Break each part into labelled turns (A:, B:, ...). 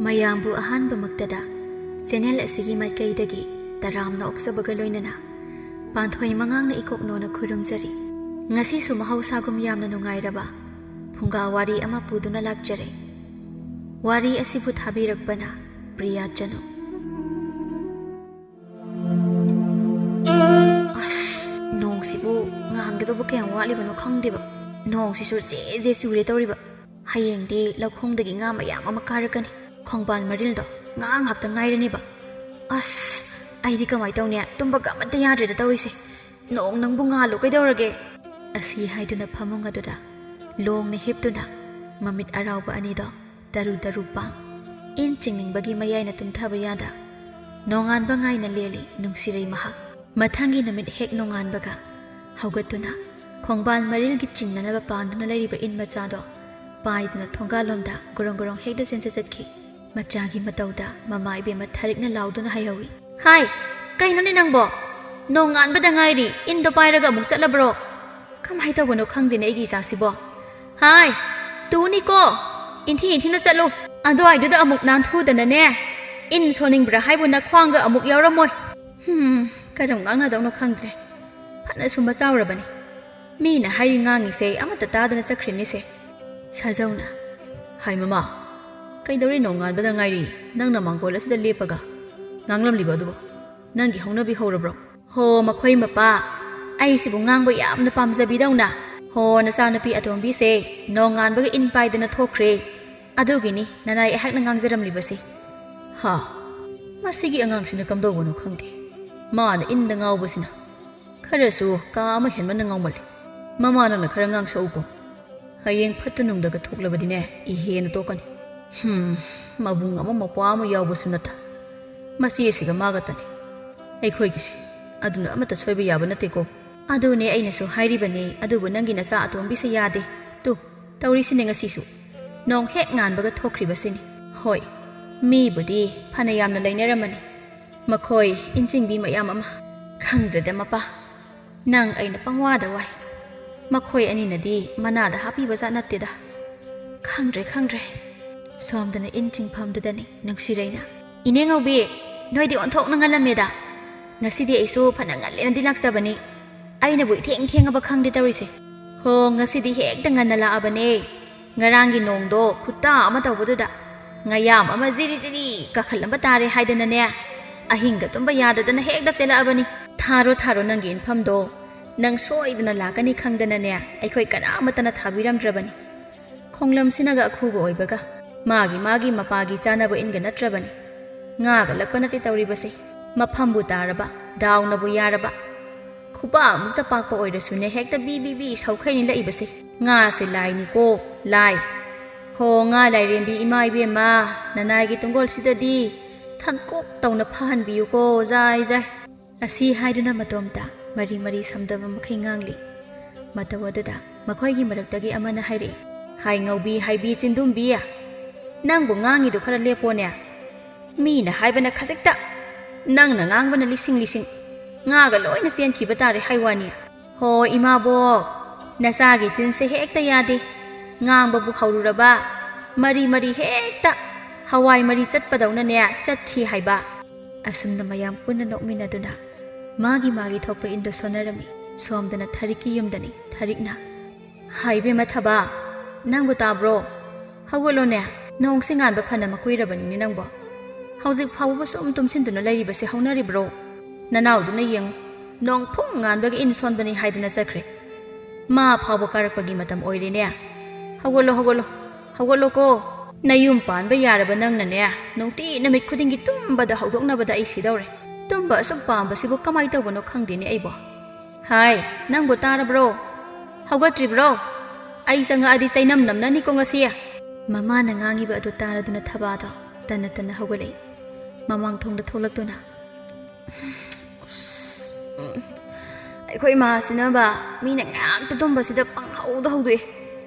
A: ꯃꯌꯥꯝꯕꯨ ꯑꯍꯥꯟꯕꯃꯛꯇꯗ ꯆꯦꯅꯦꯜ ꯑꯁꯤꯒꯤ ꯃꯥꯏꯀꯩꯗꯒꯤ ꯇꯔꯥꯝꯅ ꯑꯣꯛꯆꯕꯒ ꯂꯣꯏꯅꯅ ꯄꯥꯟꯊꯣꯏ ꯃꯉꯥꯡꯅ ꯏꯀꯣꯛꯅꯣꯅ ꯈꯨꯔꯨꯝꯖꯔꯤ꯫ ꯉꯁꯤꯁꯨ ꯃꯍꯧꯁꯥꯒꯨꯝ ꯌꯥꯝꯅ ꯅꯨꯡꯉꯥꯏꯔꯕ ꯐꯨꯡꯒꯥ ꯋꯥꯔꯤ ꯑꯃ ꯄꯨꯗꯨꯅ ꯂꯥꯛꯆꯔꯦ꯫ ꯋꯥꯔꯤ ꯑꯁꯤꯕꯨ ꯊꯥꯕꯤꯔꯛꯄꯅ ꯄ꯭ꯔꯤꯌꯥ ꯆꯅꯨ꯫ ꯑꯁ ꯅꯣꯡꯁꯤꯕꯨ ꯉꯥꯟꯒꯗꯧꯕ ꯀꯌꯥꯝ ꯋꯥꯠꯂꯤꯕꯅꯣ ꯈꯪꯗꯦꯕ꯫ ꯅꯣꯡꯁꯤꯁꯨ ꯖꯦ ꯆꯨꯔꯦ ꯇꯧꯔꯤꯕ꯫ ꯍꯌꯦꯡꯗꯤ ꯂꯧꯈꯣꯡꯗꯒꯤ ꯉꯥ ꯃꯌꯥꯝ ꯑꯃ ꯀꯥꯔꯛꯀꯅꯤ꯫ ꯈꯣꯡꯕꯥꯟ ꯃꯔꯤꯜꯗꯣ ꯉꯥ ꯉꯥꯛꯇ ꯉꯥꯏꯔꯅꯤꯕ꯫ ꯑꯁ ꯑꯩꯗꯤ ꯀꯃꯥꯏ ꯇꯧꯅꯤ? ꯇꯨꯝꯕꯒ ꯑꯃꯠꯇ ꯌꯥꯗ꯭ꯔꯦꯗ ꯇꯧꯔꯤꯁꯦ꯫ ꯅꯣꯡ ꯅꯪꯕꯨ ꯉꯥꯜꯂꯨ ꯀꯩꯗꯧꯔꯒꯦ? ꯑꯁꯤ ꯍꯥꯏꯗꯨꯅ ꯐꯃꯨꯡ ꯑꯗꯨꯗ ꯂꯣꯡꯅ ꯍꯤꯞꯇꯨꯅ ꯃꯃꯤꯠ ꯑꯔꯥꯎꯕ ꯑꯅꯤꯗꯣ ꯇꯔꯨ ꯇꯔꯨ ꯄꯥꯡ ꯏꯟ ꯆꯤꯡꯅꯤꯡꯕꯒꯤ ꯃꯌꯥꯏꯅ ꯇꯨꯝꯊꯕ ꯌꯥꯗ ꯅꯣꯡꯉꯥꯟꯕ ꯉꯥꯏꯅ ꯂꯦꯜꯂꯤ ꯅꯨꯡꯁꯤꯔꯩ ꯃꯍꯥꯛ꯫ ꯃꯊꯪꯒꯤ ꯅꯨꯃꯤꯠ ꯍꯦꯛ ꯅꯣꯡꯉꯥꯟꯕꯒ ꯍꯧꯒꯠꯇꯨꯅ ꯈꯣꯡꯕꯥꯟ ꯃꯔꯤꯜꯒꯤ ꯆꯤꯡꯅꯅꯕ ꯄꯥꯟꯗꯨꯅ ꯂꯩꯔꯤꯕ ꯏꯟ ꯃꯆꯥꯗꯣ ꯄꯥꯏꯗꯨꯅ ꯊꯣꯡꯒꯥꯜꯂꯣꯝꯗ ꯒꯣꯔꯣꯡ ꯒꯣꯔꯣꯡ ꯍꯦꯛꯇ ꯆꯦꯟꯆꯠ ꯆꯠꯈꯤ꯫ ꯃꯆꯥꯒꯤ ꯃꯇꯧꯗ ꯃꯃꯥ ꯏꯕꯦꯝꯃ ꯊꯥꯔꯤꯛꯅ ꯂꯥꯎꯗꯨꯅ ꯍꯥꯏꯍꯧꯏ, "ꯍꯥꯏ, ꯀꯩꯅꯣꯅꯦ ꯅꯪꯕꯣ? ꯅꯣꯡ ꯉꯥꯟꯕꯗ ꯉꯥꯏꯔꯤ, ꯏꯟꯗꯣ ꯄꯥꯏꯔꯒ ꯑꯃꯨꯛ ꯆꯠꯂꯕ꯭ꯔꯣ? ꯀꯃꯥꯏ ꯇꯧꯕꯅꯣ ꯈꯪꯗꯦꯅꯦ ꯑꯩꯒꯤ ꯏꯆꯥꯁꯤꯕꯣ꯫ ꯍꯥꯏ, ꯇꯨꯅꯤꯀꯣ, ꯏꯟꯊꯤꯅ ꯆꯠꯂꯨ꯫ ꯑꯗꯨꯋꯥꯏꯗꯨꯗ ꯑꯃꯨꯛ ꯅꯥꯟꯊꯨꯗꯅꯅꯦ ꯏꯟ ꯁꯣꯟꯅꯤꯡꯕ꯭ꯔꯥ ꯍꯥꯏꯕꯨ ꯅꯈ꯭ꯋꯥꯡꯒ ꯑꯃꯨꯛ ꯌꯥꯎꯔꯝꯃꯣꯏ꯫ ꯀꯔꯝ ꯉꯥꯡꯅꯗꯧꯅꯣ ꯈꯪꯗ꯭ꯔꯦ꯫ ꯐꯅ ꯁꯨꯝꯕ ꯆꯥꯎꯔꯕꯅꯤ꯫ ꯃꯤꯅ ꯍꯥꯏꯔꯤ ꯉꯥꯡꯉꯤꯁꯦ ꯑꯃꯠꯇ ꯇꯥꯗꯅ ꯆꯠꯈ꯭ꯔꯤꯅꯤꯁꯦ." ꯁꯥꯖꯧꯅ, "ꯍꯥꯏ ꯃꯃꯥ, ꯀꯩꯗꯧꯔꯤ ꯅꯣꯡ ꯉꯥꯟꯕꯗ ꯉꯥꯏꯔꯤ ꯅꯪꯅ ꯃꯥꯡꯒꯣꯜ ꯑꯁꯤꯗ ꯂꯦꯞꯄꯒ ꯉꯥꯡꯂꯝꯂꯤꯕ ꯑꯗꯨꯕꯨ? ꯅꯪꯒꯤ ꯍꯧꯅꯕꯤ ꯍꯧꯔꯕ꯭ꯔꯣ?" "ꯍꯣ ꯃꯈꯣꯏ ꯃꯄꯥ, ꯑꯩꯁꯤꯕꯨ ꯉꯥꯡꯕ ꯌꯥꯝꯅ ꯄꯥꯝꯖꯕꯤꯗꯧꯅ ꯍꯣ ꯅꯆꯥꯅꯨꯄꯤ ꯑꯇꯣꯝꯕꯤꯁꯦ ꯅꯣꯡ ꯉꯥꯟꯕꯒ ꯏꯟ ꯄꯥꯏꯗꯅ ꯊꯣꯛꯈ꯭ꯔꯦ, ꯑꯗꯨꯒꯤꯅꯤ ꯅꯅꯥꯏ ꯑꯩꯍꯥꯛꯅ ꯉꯥꯡꯖꯔꯝꯂꯤꯕꯁꯤ." "ꯍꯥ, ꯃꯁꯤꯒꯤ ꯑꯉꯥꯡꯁꯤꯅ ꯀꯝꯗꯧꯕꯅꯣ ꯈꯪꯗꯦ꯫ ꯃꯥꯅ ꯏꯟꯗ ꯉꯥꯎꯕꯁꯤꯅ ꯈꯔꯁꯨ ꯀꯥ ꯑꯃ ꯍꯦꯟꯃꯟꯅ ꯉꯥꯎꯃꯜꯂꯤ꯫ ꯃꯃꯥ ꯅꯪꯅ ꯈꯔ ꯉꯥꯡꯁꯛꯎꯀꯣ꯫ ꯍꯌꯦꯡ ꯐꯠꯇ ꯅꯨꯡꯗꯒ ꯊꯣꯛꯂꯕꯗꯤꯅꯦ ꯏꯍꯦꯟꯅ ꯇꯣꯛꯀꯅꯤ꯫ ꯃꯕꯨꯡ ꯑꯃ ꯃꯧꯄ꯭ꯋꯥ ꯑꯃ ꯌꯥꯎꯕꯁꯨ ꯅꯠꯇ ꯃꯆꯦ ꯑꯁꯤꯒ ꯃꯥꯒꯇꯅꯤ ꯑꯩꯈꯣꯏꯒꯤꯁꯤ, ꯑꯗꯨꯅ ꯑꯃꯠꯇ ꯁꯣꯏꯕ ꯌꯥꯕ ꯅꯠꯇꯦꯀꯣ." "ꯑꯗꯨꯅꯦ ꯑꯩꯅꯁꯨ ꯍꯥꯏꯔꯤꯕꯅꯦ, ꯑꯗꯨꯕꯨ ꯅꯪꯒꯤ ꯅꯆꯥ ꯑꯇꯣꯝꯕꯤꯁꯦ ꯌꯥꯗꯦ꯫ ꯇꯨ ꯇꯧꯔꯤꯁꯤꯅꯦ ꯉꯁꯤꯁꯨ ꯅꯣꯡ ꯍꯦꯛ ꯉꯥꯟꯕꯒ ꯊꯣꯛꯈ꯭ꯔꯤꯕꯁꯤꯅꯤ꯫ ꯍꯣꯏ, ꯃꯤꯕꯨꯗꯤ ꯐꯅ ꯌꯥꯝꯅ ꯂꯩꯅꯔꯝꯃꯅꯤ ꯃꯈꯣꯏ ꯏꯟꯆꯤꯡꯕꯤ ꯃꯌꯥꯝ ꯑꯃ꯫ ꯈꯪꯗ꯭ꯔꯦꯗ ꯃꯄꯥ, ꯅꯪ ꯑꯩꯅ ꯄꯪꯋꯥꯗ ꯋꯥꯏ꯫ ꯃꯈꯣꯏ ꯑꯅꯤꯅꯗꯤ ꯃꯅꯥꯗ ꯍꯥꯞꯄꯤꯕꯖꯥꯠ ꯅꯠꯇꯦꯗ꯫ ꯈꯪꯗ꯭ꯔꯦ." ꯁꯣꯝꯗꯅ ꯏꯟ ꯆꯤꯡꯐꯝꯗꯨꯗꯅꯤ ꯅꯨꯡꯁꯤꯔꯩꯅ, "ꯏꯅꯦ ꯉꯧꯕꯤ, ꯅꯣꯏꯗꯤ ꯑꯣꯟꯊꯣꯛꯅ ꯉꯜꯂꯝꯃꯦꯗ꯫ ꯉꯁꯤꯗꯤ ꯑꯩꯁꯨ ꯐꯅ ꯉꯜꯂꯦꯅꯗꯤ ꯂꯥꯛꯆꯕꯅꯤ, ꯑꯩꯅꯕꯨ ꯊꯦꯡꯉꯕ ꯈꯪꯗꯦ ꯇꯧꯔꯤꯁꯦ." "ꯍꯣ, ꯉꯁꯤꯗꯤ ꯍꯦꯛꯇ ꯉꯟꯅ ꯂꯥꯛꯑꯕꯅꯦ꯫ ꯉꯔꯥꯡꯒꯤ ꯅꯣꯡꯗꯣ ꯈꯨꯠꯇꯥ ꯑꯃ ꯇꯧꯕꯗꯨꯗ ꯉꯌꯥꯝ ꯑꯃ ꯖꯤꯔꯤ ꯖꯤꯔꯤ ꯀꯥꯈꯠꯂꯝꯕ ꯇꯥꯔꯦ ꯍꯥꯏꯗꯅꯅꯦ ꯑꯍꯤꯡꯒ ꯇꯨꯝꯕ ꯌꯥꯗꯗꯅ ꯍꯦꯛꯇ ꯆꯦꯜꯂꯛꯑꯕꯅꯤ꯫ ꯊꯥꯔꯣ ꯅꯪꯒꯤ ꯏꯟꯐꯝꯗꯣ, ꯅꯪ ꯁꯣꯏꯗꯅ ꯂꯥꯛꯀꯅꯤ ꯈꯪꯗꯅꯅꯦ ꯑꯩꯈꯣꯏ ꯀꯅꯥꯃꯠꯇꯅ ꯊꯥꯕꯤꯔꯝꯗ꯭ꯔꯕꯅꯤ꯫ ꯈꯣꯡꯂꯝꯁꯤꯅꯒ ꯑꯈꯨꯕ ꯑꯣꯏꯕꯒ ꯃꯥꯒꯤ ꯃꯄꯥꯒꯤ ꯆꯥꯅꯕ ꯏꯟꯒ ꯅꯠꯇ꯭ꯔꯕꯅꯤ꯫ ꯉꯥꯒ ꯂꯛꯄ ꯅꯠꯇꯦ ꯇꯧꯔꯤꯕꯁꯦ꯫ ꯃꯐꯝꯕꯨ ꯇꯥꯔꯕ, ꯗꯥꯎꯅꯕꯨ ꯌꯥꯔꯕ, ꯈꯨꯄꯥꯛꯃꯨꯛꯇ ꯄꯥꯛꯄ ꯑꯣꯏꯔꯁꯨꯅꯦ ꯍꯦꯛꯇ ꯕꯤ ꯁꯧꯈꯩꯅꯤ ꯂꯛꯏꯕꯁꯦ꯫ ꯉꯥꯁꯦ ꯂꯥꯏꯅꯤꯀꯣ, ꯂꯥꯏ꯫ ꯍꯣ ꯉꯥ ꯂꯥꯏꯔꯦꯝꯕꯤ ꯏꯃꯥ ꯏꯕꯦꯝꯃ, ꯅꯅꯥꯏꯒꯤ ꯇꯨꯡꯒꯣꯜꯁꯤꯗꯗꯤ ꯊꯟꯀꯣꯛ ꯇꯧꯅ ꯐꯍꯟꯕꯤꯌꯨꯀꯣ, ꯖꯥꯏ." ꯑꯁꯤ ꯍꯥꯏꯗꯨꯅ ꯃꯇꯣꯝꯇ ꯃꯔꯤ ꯁꯝꯗꯕ ꯃꯈꯩ ꯉꯥꯡꯂꯤ꯫ ꯃꯇꯧ ꯑꯗꯨꯗ ꯃꯈꯣꯏꯒꯤ ꯃꯔꯛꯇꯒꯤ ꯑꯃꯅ ꯍꯥꯏꯔꯛꯏ, "ꯍꯥꯏ ꯉꯧꯕꯤ, ꯍꯥꯏꯕꯤ ꯆꯤꯟꯗꯨꯝꯕꯤ, ꯅꯪꯕꯨ ꯉꯥꯡꯉꯤꯗꯣ ꯈꯔ ꯂꯦꯞꯄꯣꯅꯦ꯫ ꯃꯤꯅ ꯍꯥꯏꯕꯅ ꯈꯖꯤꯛꯇ, ꯅꯪꯅ ꯉꯥꯡꯕꯅ ꯂꯤꯁꯤꯡ ꯉꯥꯒ ꯂꯣꯏꯅ ꯆꯦꯟꯈꯤꯕ ꯇꯥꯔꯦ ꯍꯥꯏꯋꯥꯅꯤ." "ꯍꯣ ꯏꯃꯥꯕꯣꯛ, ꯅꯆꯥꯒꯤ ꯆꯤꯟꯁꯦ ꯍꯦꯛꯇ ꯌꯥꯗꯦ꯫ ꯉꯥꯡꯕꯕꯨ ꯍꯧꯔꯨꯔꯕ ꯃꯔꯤ ꯍꯦꯛꯇ ꯍꯋꯥꯏ ꯃꯔꯤ ꯆꯠꯄꯗꯧꯅꯅꯦ ꯆꯠꯈꯤ ꯍꯥꯏꯕ." ꯑꯁꯨꯝꯅ ꯃꯌꯥꯝ ꯄꯨꯟꯅ ꯅꯣꯛꯃꯤꯟꯅꯗꯨꯅ ꯃꯥꯒꯤ ꯊꯣꯛꯄ ꯏꯟꯗꯣ ꯁꯣꯟꯅꯔꯝꯃꯤ꯫ ꯁꯣꯝꯗꯅ ꯊꯥꯔꯤꯛꯀꯤ ꯌꯨꯝꯗꯅꯤ ꯊꯥꯔꯤꯛꯅ, "ꯍꯥꯏꯕꯦꯝꯃ ꯊꯕꯥ, ꯅꯪꯕꯨ ꯇꯥꯕ꯭ꯔꯣ? ꯍꯧꯒꯠꯂꯣꯅꯦ, ꯅꯣꯡꯁꯤ ꯉꯥꯟꯕ ꯐꯅ ꯀꯨꯏꯔꯕꯅꯤꯅꯦ ꯅꯪꯕꯣ꯫ ꯍꯧꯖꯤꯛ ꯐꯥꯎꯕ ꯁꯨꯝ ꯇꯨꯝꯁꯤꯟꯗꯨꯅ ꯂꯩꯔꯤꯕꯁꯦ ꯍꯧꯅꯔꯤꯕ꯭ꯔꯣ? ꯅꯅꯥꯎꯗꯨꯅ ꯌꯦꯡꯉꯨ, ꯅꯣꯡ ꯐꯨꯡ ꯉꯥꯟꯕꯒ ꯏꯟ ꯁꯣꯟꯕꯅꯤ ꯍꯥꯏꯗꯅ ꯆꯠꯈ꯭ꯔꯦ꯫ ꯃꯥ ꯐꯥꯎꯕ ꯀꯥꯔꯛꯄꯒꯤ ꯃꯇꯝ ꯑꯣꯏꯔꯦꯅꯦ꯫ ꯍꯧꯒꯠꯂꯣꯀꯣ꯫ ꯅꯌꯨꯝ ꯄꯥꯟꯕ ꯌꯥꯔꯕ ꯅꯪꯅꯅꯦ ꯅꯨꯡꯇꯤ ꯅꯨꯃꯤꯠ ꯈꯨꯗꯤꯡꯒꯤ ꯇꯨꯝꯕꯗ ꯍꯧꯗꯣꯛꯅꯕꯗ ꯑꯩ ꯁꯤꯗꯧꯔꯦ꯫ ꯇꯨꯝꯕ ꯑꯁꯨꯛ ꯄꯥꯝꯕꯁꯤꯕꯨ ꯀꯃꯥꯏ ꯇꯧꯕꯅꯣ ꯈꯪꯗꯦꯅꯦ ꯑꯩꯕꯣ꯫ ꯍꯥꯏ, ꯅꯪꯕꯨ ꯇꯥꯔꯕ꯭ꯔോ? ꯍꯧꯒꯠꯇ꯭ꯔꯤꯕ꯭ꯔꯣ? ꯑꯩ ꯆꯪꯉꯛꯑꯗꯤ ꯆꯩꯅꯝ ꯅꯝꯅꯅꯤꯀꯣ ꯉꯁꯤ." ꯃꯃꯥꯅ ꯉꯥꯡꯉꯤꯕ ꯑꯗꯨ ꯇꯥꯔꯗꯨꯅ ꯊꯕꯥꯗꯣ ꯇꯟꯅ ꯍꯧꯒꯠꯂꯛꯏ꯫ ꯃꯃꯥꯡ ꯊꯣꯡꯗ ꯊꯣꯛꯂꯛꯇꯨꯅ, "ꯑꯩꯈꯣꯏ ꯏꯃꯥꯁꯤꯅꯕ ꯃꯤꯅ ꯉꯥꯛꯇ ꯇꯨꯝꯕꯁꯤꯗ ꯄꯪꯍꯧꯗ ꯍꯧꯗꯣꯛꯑꯦ꯫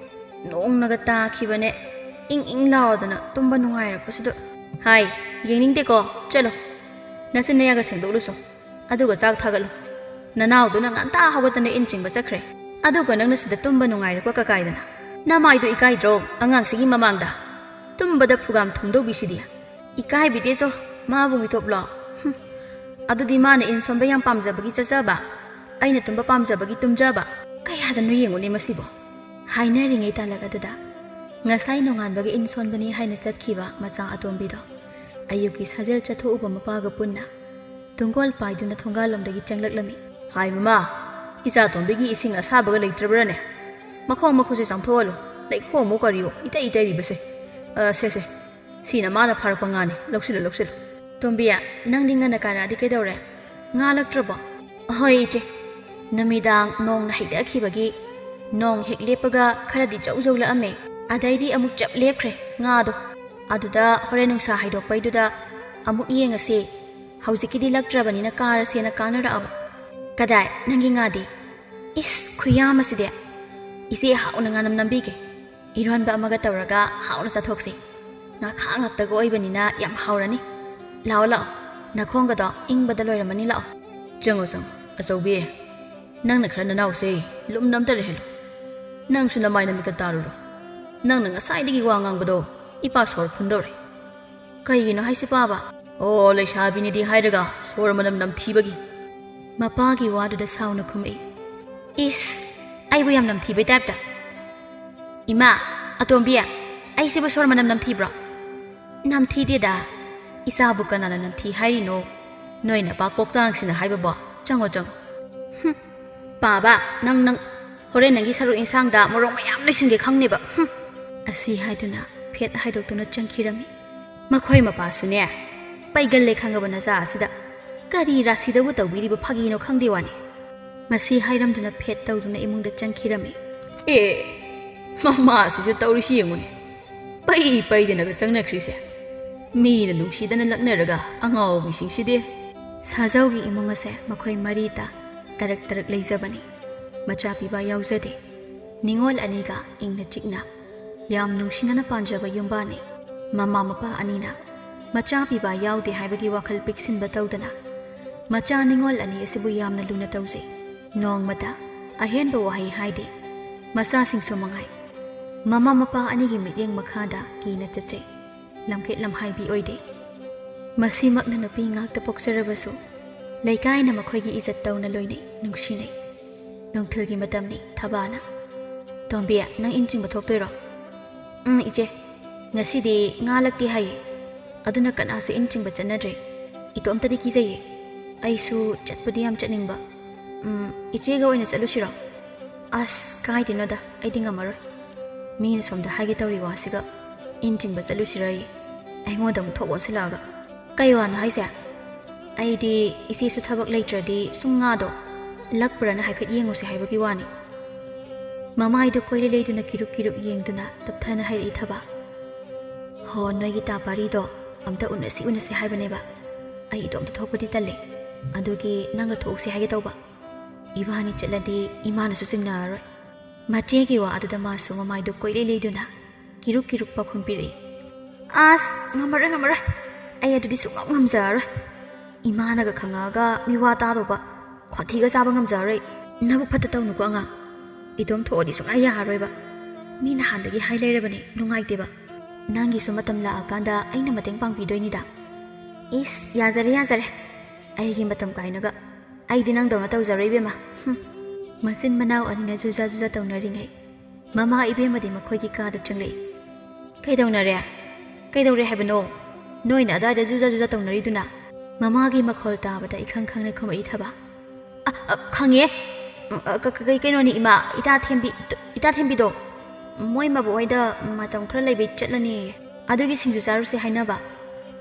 A: ꯅꯣꯡꯅꯒ ꯇꯥꯈꯤꯕꯅꯦ, ꯏꯪ ꯂꯥꯎꯗꯅ ꯇꯨꯝꯕ ꯅꯨꯡꯉꯥꯏꯔꯛꯄꯁꯤꯗ." "ꯍꯥꯏ, ꯌꯦꯡꯅꯤꯡꯗꯦꯀꯣ, ꯆꯠꯂꯣ꯫ ꯅꯆꯤꯟ ꯅꯌꯥꯒ ꯁꯦꯡꯗꯣꯛꯂꯨꯆꯣ, ꯑꯗꯨꯒ ꯆꯥꯛ ꯊꯥꯒꯠꯂꯨ꯫ ꯅꯅꯥꯎꯗꯨꯅ ꯉꯟꯇꯥ ꯍꯧꯒꯠꯇꯅ ꯏꯟ ꯆꯤꯡꯕ ꯆꯠꯈ꯭ꯔꯦ, ꯑꯗꯨꯒ ꯅꯪꯅ ꯁꯤꯗ ꯇꯨꯝꯕ ꯅꯨꯡꯉꯥꯏꯔꯛꯄ ꯀꯀꯥꯏꯗꯅ꯫ ꯅꯃꯥꯏꯗꯣ ꯏꯀꯥꯏꯗ꯭ꯔꯣ ꯑꯉꯥꯡꯁꯤꯒꯤ ꯃꯃꯥꯡꯗ? ꯇꯨꯝꯕꯗ ꯐꯨꯒꯥꯝ ꯊꯨꯡꯗꯧꯕꯤꯁꯤꯗꯤ ꯏꯀꯥꯏꯕꯤꯗꯦꯁꯣ ꯃꯥꯕꯨ ꯃꯤꯊꯣꯞꯂꯣ ꯑꯗꯨꯗꯤ ꯃꯥꯅ ꯏꯟ ꯁꯣꯟꯕ ꯌꯥꯝ ꯄꯥꯝꯖꯕꯒꯤ ꯆꯠꯆꯕ ꯑꯩꯅ ꯇꯨꯝꯕ ꯄꯥꯝꯖꯕꯒꯤ ꯇꯨꯝꯖꯕ ꯀꯌꯥꯗꯅꯣ ꯌꯦꯡꯉꯨꯅꯦ ꯃꯁꯤꯕꯣ ꯍꯥꯏꯅꯔꯤꯉꯩ ꯇꯥꯂꯛ ꯑꯗꯨꯗ ꯉꯁꯥꯏ ꯅꯣꯡꯉꯥꯟꯕꯒꯤ ꯏꯟ ꯁꯣꯟꯕꯅꯤ ꯍꯥꯏꯅ ꯆꯠꯈꯤꯕ ꯃꯆꯥ ꯑꯇꯣꯝꯕꯤꯗꯣ ꯑꯌꯨꯛꯀꯤ ꯁꯥꯖꯦꯜ ꯆꯠꯊꯣꯛꯎꯕ ꯃꯄꯥꯒ ꯄꯨꯟꯅ ꯇꯨꯡꯒꯣꯜ ꯄꯥꯏꯗꯨꯅ ꯊꯣꯡꯒꯥꯜꯂꯣꯝꯗꯒꯤ ꯆꯪꯂꯛꯂꯝꯃꯤ ꯍꯥꯏ ꯃꯃꯥ ꯏꯆꯥ ꯇꯣꯝꯕꯤꯒꯤ ꯏꯁꯤꯡ ꯑꯁꯥꯕꯒ ꯂꯩꯇ꯭ꯔꯕ꯭ꯔꯅꯦ ꯃꯈꯣꯡ ꯃꯈꯨꯠꯁꯦ ꯆꯥꯝꯊꯣꯛꯍꯜꯂꯨ ꯂꯩꯈꯣꯝꯃꯨ ꯀꯔꯤꯌꯣ ꯏꯇꯩ ꯏꯇꯩꯔꯤꯕꯁꯦ ꯁꯦ ꯁꯤꯅ ꯃꯥꯅ ꯐꯥꯔꯛꯄ ꯉꯥꯅꯤ ꯂꯧꯁꯤꯜꯂꯨ ꯂꯧꯁꯤꯜꯂꯨ ꯇꯣꯝꯕꯤꯌꯥ ꯅꯪꯗꯤ ꯉꯟꯅ ꯀꯥꯔꯛꯑꯗꯤ ꯀꯩꯗꯧꯔꯦ ꯉꯥꯜꯂꯛꯇ꯭ꯔꯕꯣ ꯍꯣꯏ ꯏꯆꯦ ꯅꯨꯃꯤꯗꯥꯡ ꯅꯣꯡꯅ ꯍꯩꯊꯈꯤꯕꯒꯤ ꯅꯣꯡ ꯍꯦꯛ ꯂꯦꯞꯄꯒ ꯈꯔꯗꯤ ꯖꯧꯖꯧꯂꯛꯑꯝꯃꯦ ꯑꯗꯩꯗꯤ ꯑꯃꯨꯛ ꯆꯞ ꯂꯦꯞꯈ꯭ꯔꯦ ꯉꯥꯗꯣ ꯑꯗꯨꯗ ꯍꯣꯔꯦꯟ ꯅꯨꯡꯁꯥ ꯍꯥꯏꯗꯣꯛꯄꯩꯗꯨꯗ ꯑꯃꯨꯛ ꯌꯦꯡꯉꯁꯤ ꯍꯧꯖꯤꯛꯀꯤꯗꯤ ꯂꯛꯇ꯭ꯔꯕꯅꯤꯅ ꯀꯥꯔꯁꯦꯅ ꯀꯥꯅꯔꯛꯑꯕ ꯀꯗꯥꯏ ꯅꯪꯒꯤ ꯉꯥꯗꯤ ꯏꯁ ꯈꯨꯌꯥꯝ ꯑꯁꯤꯗꯤ ꯏꯆꯦ ꯍꯥꯎꯅ ꯉꯥꯅꯝ ꯅꯝꯕꯤꯒꯦ ꯏꯔꯣꯟꯕ ꯑꯃꯒ ꯇꯧꯔꯒ ꯍꯥꯎꯅ ꯆꯥꯊꯣꯛꯁꯤ ꯉꯥꯈꯥ ꯉꯥꯛꯇꯒ ꯑꯣꯏꯕꯅꯤꯅ ꯌꯥꯝ ꯍꯥꯎꯔꯅꯤ ꯂꯥꯛꯑꯣ ꯂꯥꯛꯑꯣ ꯅꯈꯣꯡꯒꯗꯣ ꯏꯪꯕꯗ ꯂꯣꯏꯔꯝꯃꯅꯤ ꯂꯥꯛꯑꯣ ꯆꯪꯉꯣ ꯆꯪꯉꯣ ꯑꯆꯧꯕꯤ ꯅꯪꯅ ꯈꯔ ꯅꯅꯥꯎꯁꯦ ꯂꯨꯝꯅ ꯑꯝꯇ ꯂꯩꯍꯜꯂꯨ ꯅꯪꯁꯨ ꯅꯃꯥꯏ ꯅꯃꯤꯠꯀ ꯇꯥꯔꯨꯔꯣ ꯅꯪꯅ ꯉꯁꯥꯏꯗꯒꯤ ꯋꯥ ꯉꯥꯡꯕꯗꯣ ꯏꯄꯥ ꯁꯣꯔ ꯐꯨꯟꯗꯧꯔꯦ ꯀꯩꯒꯤꯅꯣ ꯍꯥꯏꯁꯤ ꯄꯥꯕ ꯑꯣ ꯂꯩꯁꯥꯕꯤꯅꯤꯗꯤ ꯍꯥꯏꯔꯒ ꯁꯣꯔ ꯃꯅꯝ ꯅꯝꯊꯤꯕꯒꯤ ꯃꯄꯥꯒꯤ ꯋꯥꯗꯨꯗ ꯁꯥꯎꯅ ꯈꯨꯝꯃꯛꯏ ꯏꯁ ꯑꯩꯕꯨ ꯌꯥꯝ ꯅꯝꯊꯤꯕꯩ ꯇꯥꯏꯞꯇ ꯏꯃꯥ ꯑꯇꯣꯝꯕꯤ ꯑꯩꯁꯤꯕꯨ ꯁꯣꯔ ꯃꯅꯝ ꯅꯝꯊꯤꯕ꯭ꯔꯣ ꯅꯝꯊꯤꯗꯦꯗ ꯏꯆꯥꯕꯨ ꯀꯅꯥꯅ ꯅꯝꯊꯤ ꯍꯥꯏꯔꯤꯅꯣ ꯅꯣꯏ ꯅꯄꯥ ꯀꯣꯛꯇꯥꯡꯁꯤꯅ ꯍꯥꯏꯕꯕꯣ ꯆꯪꯉꯣ ꯆꯪꯉꯣ ꯄꯥꯕ ꯅꯪ ꯍꯣꯔꯦꯟ ꯅꯪꯒꯤ ꯁꯔꯨꯛ ꯏꯟꯁꯥꯡꯗ ꯃꯣꯔꯣꯛ ꯃꯌꯥꯝ ꯂꯩꯁꯤꯟꯒꯦ ꯈꯪꯅꯦꯕ ꯑꯁꯤ ꯍꯥꯏꯗꯨꯅ ꯐꯦꯠ ꯍꯥꯏꯗꯣꯛꯇꯨꯅ ꯆꯪꯈꯤꯔꯝꯃꯤ ꯃꯈꯣꯏ ꯃꯄꯥꯁꯨꯅꯦ ꯄꯩꯒꯜꯂꯦ ꯈꯪꯉꯕ ꯅꯆꯥ ꯑꯁꯤꯗ ꯀꯔꯤ ꯔꯥꯁꯤꯗꯕꯨ ꯇꯧꯕꯤꯔꯤꯕ ꯐꯥꯒꯤꯅꯣ ꯈꯪꯗꯦ ꯋꯥꯅꯤ ꯃꯁꯤ ꯍꯥꯏꯔꯝꯗꯨꯅ ꯐꯦꯠ ꯇꯧꯗꯨꯅ ꯏꯃꯨꯡꯗ ꯆꯪꯈꯤꯔꯝꯃꯤ ꯃꯃꯥ ꯑꯁꯤꯁꯨ ꯇꯧꯔꯤꯁꯤ ꯌꯦꯡꯉꯨꯅꯦ ꯄꯩꯗꯅꯒ ꯆꯪꯅꯈ꯭ꯔꯤꯁꯦ ꯃꯤꯅ ꯅꯨꯡꯁꯤꯗꯅ ꯂꯛꯅꯔꯒ ꯑꯉꯥꯎꯕꯤꯁꯤꯡꯁꯤꯗꯤ ꯁꯥꯖꯧꯒꯤ ꯏꯃꯨꯡ ꯑꯁꯦ ꯃꯈꯣꯏ ꯃꯔꯤꯇ ꯇꯔꯛ ꯇꯔꯛ ꯂꯩꯖꯕꯅꯤ ꯃꯆꯥ ꯄꯤꯕ ꯌꯥꯎꯖꯗꯦ ꯅꯤꯉꯣꯜ ꯑꯅꯤꯒ ꯏꯪꯅ ꯆꯤꯛꯅ ꯌꯥꯝ ꯅꯨꯡꯁꯤꯅꯅ ꯄꯥꯟꯖꯕ ꯌꯨꯝꯕꯥꯅꯤ ꯃꯃꯥ ꯃꯄꯥ ꯑꯅꯤꯅ ꯃꯆಾ ꯄꯤꯕ ꯌꯥꯎꯗꯦ ꯍꯥꯏꯕꯒꯤ ꯋꯥꯈꯜ ꯄꯤꯛꯁꯤꯟꯕ ꯇꯧꯗꯅ ꯃꯆꯥ ꯅꯤꯉꯣꯜ ꯑꯅꯤ ꯑꯁꯤꯕꯨ ꯌꯥꯝꯅ ꯂꯨꯅ ꯇꯧꯖꯩ ꯅꯣꯡꯃꯇ ꯑꯍꯦꯟꯕ ꯋꯥꯍꯩ ꯍꯥꯏꯗꯦ ꯃꯆꯥꯁꯤꯡꯁꯨ ꯃꯉꯥꯏ ꯃꯃꯥ ꯃꯄꯥ ꯑꯅꯤꯒꯤ ꯃꯤꯠꯌꯦꯡ ꯃꯈꯥꯗ ꯀꯤꯅ ꯆꯠꯆꯩ ꯂꯝꯈꯦꯠ ꯂꯝꯍꯥꯏꯕꯤ ꯑꯣꯏꯗꯦ ꯃꯁꯤꯃꯛꯅ ꯅꯨꯄꯤ ꯉꯥꯛꯇ ꯄꯣꯛꯆꯔꯕꯁꯨ ꯂꯩꯀꯥꯏꯅ ꯃꯈꯣꯏꯒꯤ ꯏꯖꯠ ꯇꯧꯅ ꯂꯣꯏꯅꯩ ꯅꯨꯡꯁꯤꯅꯩ ꯅꯨꯡꯊꯤꯜꯒꯤ ꯃꯇꯝꯅꯤ ꯊꯕꯥꯅ ꯇꯣꯝꯕꯤ ꯅꯪ ꯏꯟ ꯆꯤꯡꯕ ꯊꯣꯛꯇꯣꯏꯔꯣ ꯏꯆꯦ ꯉꯁꯤꯗꯤ ꯉꯥꯜꯂꯛꯇꯦ ꯍꯥꯏꯌꯦ ꯑꯗꯨꯅ ꯀꯅꯥꯁꯨ ꯏꯟ ꯆꯤꯡꯕ ꯆꯠꯅꯗ꯭ꯔꯦ ꯏꯇꯣꯝꯇꯗꯤ ꯀꯤꯖꯩꯌꯦ ꯑꯩꯁꯨ ꯆꯠꯄꯗꯤ ꯌꯥꯝ ꯆꯠꯅꯤꯡꯕ ꯏꯆꯦꯒ ꯑꯣꯏꯅ ꯆꯠꯂꯨꯁꯤꯔꯣ ꯑꯁ ꯀꯥꯏꯗꯦꯅꯣꯗ ꯑꯩꯗꯤ ꯉꯝꯃꯔꯣꯏ ꯃꯤꯅ ꯁꯣꯝꯗ ꯍꯥꯏꯒꯦ ꯇꯧꯔꯤ ꯋꯥꯁꯤꯒ ꯏꯟ ꯆꯤꯡꯕ ꯆꯠꯂꯨꯁꯤꯔꯌꯦ ꯑꯩꯉꯣꯟꯗ ꯑꯃꯨꯛ ꯊꯣꯛ ꯑꯣꯟꯁꯤꯜꯂꯛꯑꯒ ꯀꯩ ꯋꯥꯅꯣ ꯍꯥꯏꯁꯦ ꯑꯩꯗꯤ ꯏꯆꯦꯁꯨ ꯊꯕꯛ ꯂꯩꯇ꯭ꯔꯗꯤ ꯁꯨꯝ ꯉꯥꯗꯣ ꯂꯛꯄ꯭ꯔꯅ ꯍꯥꯏꯐꯦꯠ ꯌꯦꯡꯉꯨꯁꯤ ꯍꯥꯏꯕꯒꯤ ꯋꯥꯅꯤ ꯃꯃꯥꯏꯗꯨ ꯀꯣꯏꯂꯩ ꯂꯩꯗꯨꯅ ꯀꯤꯔꯨꯞ ꯀꯤꯔꯨꯞ ꯌꯦꯡꯗꯨꯅ ꯇꯞꯊꯅ ꯍꯥꯏꯔꯛꯏ ꯊꯕ ꯍꯣ ꯅꯣꯏꯒꯤ ꯇꯥꯄꯥꯔꯤꯗꯣ ꯑꯝꯇ ꯎꯅꯁꯤ ꯍꯥꯏꯕꯅꯦꯕ ꯑꯩ ꯏꯇꯣꯝꯇ ꯊꯣꯛꯄꯗꯤ ꯇꯜꯂꯦ ꯑꯗꯨꯒꯤ ꯅꯪꯒ ꯊꯣꯛꯎꯁꯤ ꯍꯥꯏꯒꯦ ꯇꯧꯕ ꯏꯕꯥꯅꯤ ꯆꯠꯂꯗꯤ ꯏꯃꯥꯅꯁꯨ ꯆꯤꯡꯅꯔꯔꯣꯏ ꯃꯆꯦꯒꯤ ꯋꯥ ꯑꯗꯨꯗ ꯃꯥꯁꯨ ꯃꯃꯥꯏꯗꯨ ꯀꯣꯏꯂꯩ ꯂꯩꯗꯨꯅ ꯀꯤꯔꯨꯞ ꯀꯤꯔꯨꯞ ꯄꯥꯎꯈꯨꯝ ꯄꯤꯔꯛꯏ ꯑꯁ ꯉꯝꯃꯔꯣꯏ ꯑꯩ ꯑꯗꯨꯗꯤ ꯁꯨꯡꯉꯝ ꯉꯝꯖꯔꯔꯣꯏ ꯏꯃꯥꯅꯒ ꯈꯪꯉꯛꯑꯒ ꯃꯤꯋꯥ ꯇꯥꯗꯧꯕ ꯈꯣꯟꯊꯤꯒ ꯆꯥꯕ ꯉꯝꯖꯔꯔꯣꯏ ꯅꯕꯨꯛ ꯐꯠꯇ ꯇꯧꯅꯨꯀꯣ ꯑꯉꯥꯡ ꯏꯇꯣꯝ ꯊꯣꯛꯑꯗꯤ ꯁꯨꯡꯌꯥ ꯌꯥꯔꯔꯣꯏꯕ ꯃꯤ ꯅꯍꯥꯟꯗꯒꯤ ꯍꯥꯏ ꯂꯩꯔꯕꯅꯤ ꯅꯨꯡꯉꯥꯏꯇꯦꯕ ꯅꯪꯒꯤꯁꯨ ꯃꯇꯝ ꯂꯥꯛꯑꯀꯥꯟꯗ ꯑꯩꯅ ꯃꯇꯦꯡ ꯄꯥꯡꯕꯤꯗꯣꯏꯅꯤꯗ ꯏꯁ ꯌꯥꯖꯔꯦ ꯑꯩꯒꯤ ꯃꯇꯝ ꯀꯥꯏꯅꯒ ꯑꯩꯗꯤ ꯅꯪꯗꯧꯅ ꯇꯧꯖꯔꯣꯏ ꯏꯕꯦꯝꯃ ꯃꯆꯤꯟ ꯃꯅꯥꯎ ꯑꯅꯤꯅ ꯖꯨꯖꯥ ꯖꯨꯖꯥ ꯇꯧꯅꯔꯤꯉꯩ ꯃꯃꯥ ꯏꯕꯦꯝꯃꯗꯤ ꯃꯈꯣꯏꯒꯤ ꯀꯥꯗ ꯆꯪꯂꯛꯏ ꯀꯩꯗꯧꯔꯦ ꯍꯥꯏꯕꯅꯣ ꯅꯣꯏꯅ ꯑꯗꯥꯏꯗ ꯖꯨꯖꯥ ꯖꯨꯖꯥ ꯇꯧꯅꯔꯤꯗꯨꯅ ꯃꯃꯥꯒꯤ ꯃꯈꯣꯜ ꯇꯥꯕꯗ ꯏꯈꯪ ꯈꯪꯅ ꯈꯨꯝꯃꯛꯏ ꯊꯕ ꯈꯪꯉꯦ ꯀꯩꯅꯣꯅꯤ ꯏꯃꯥ ꯏꯇꯥ ꯊꯦꯝꯕꯤꯗꯣ ꯃꯣꯏ ꯃꯕꯣꯛꯍꯣꯏꯗ ꯃꯇꯝ ꯈꯔ ꯂꯩꯕꯩ ꯆꯠꯂꯅꯤ ꯑꯗꯨꯒꯤ ꯁꯤꯡꯖꯨ ꯆꯥꯔꯨꯁꯦ ꯍꯥꯏꯅꯕ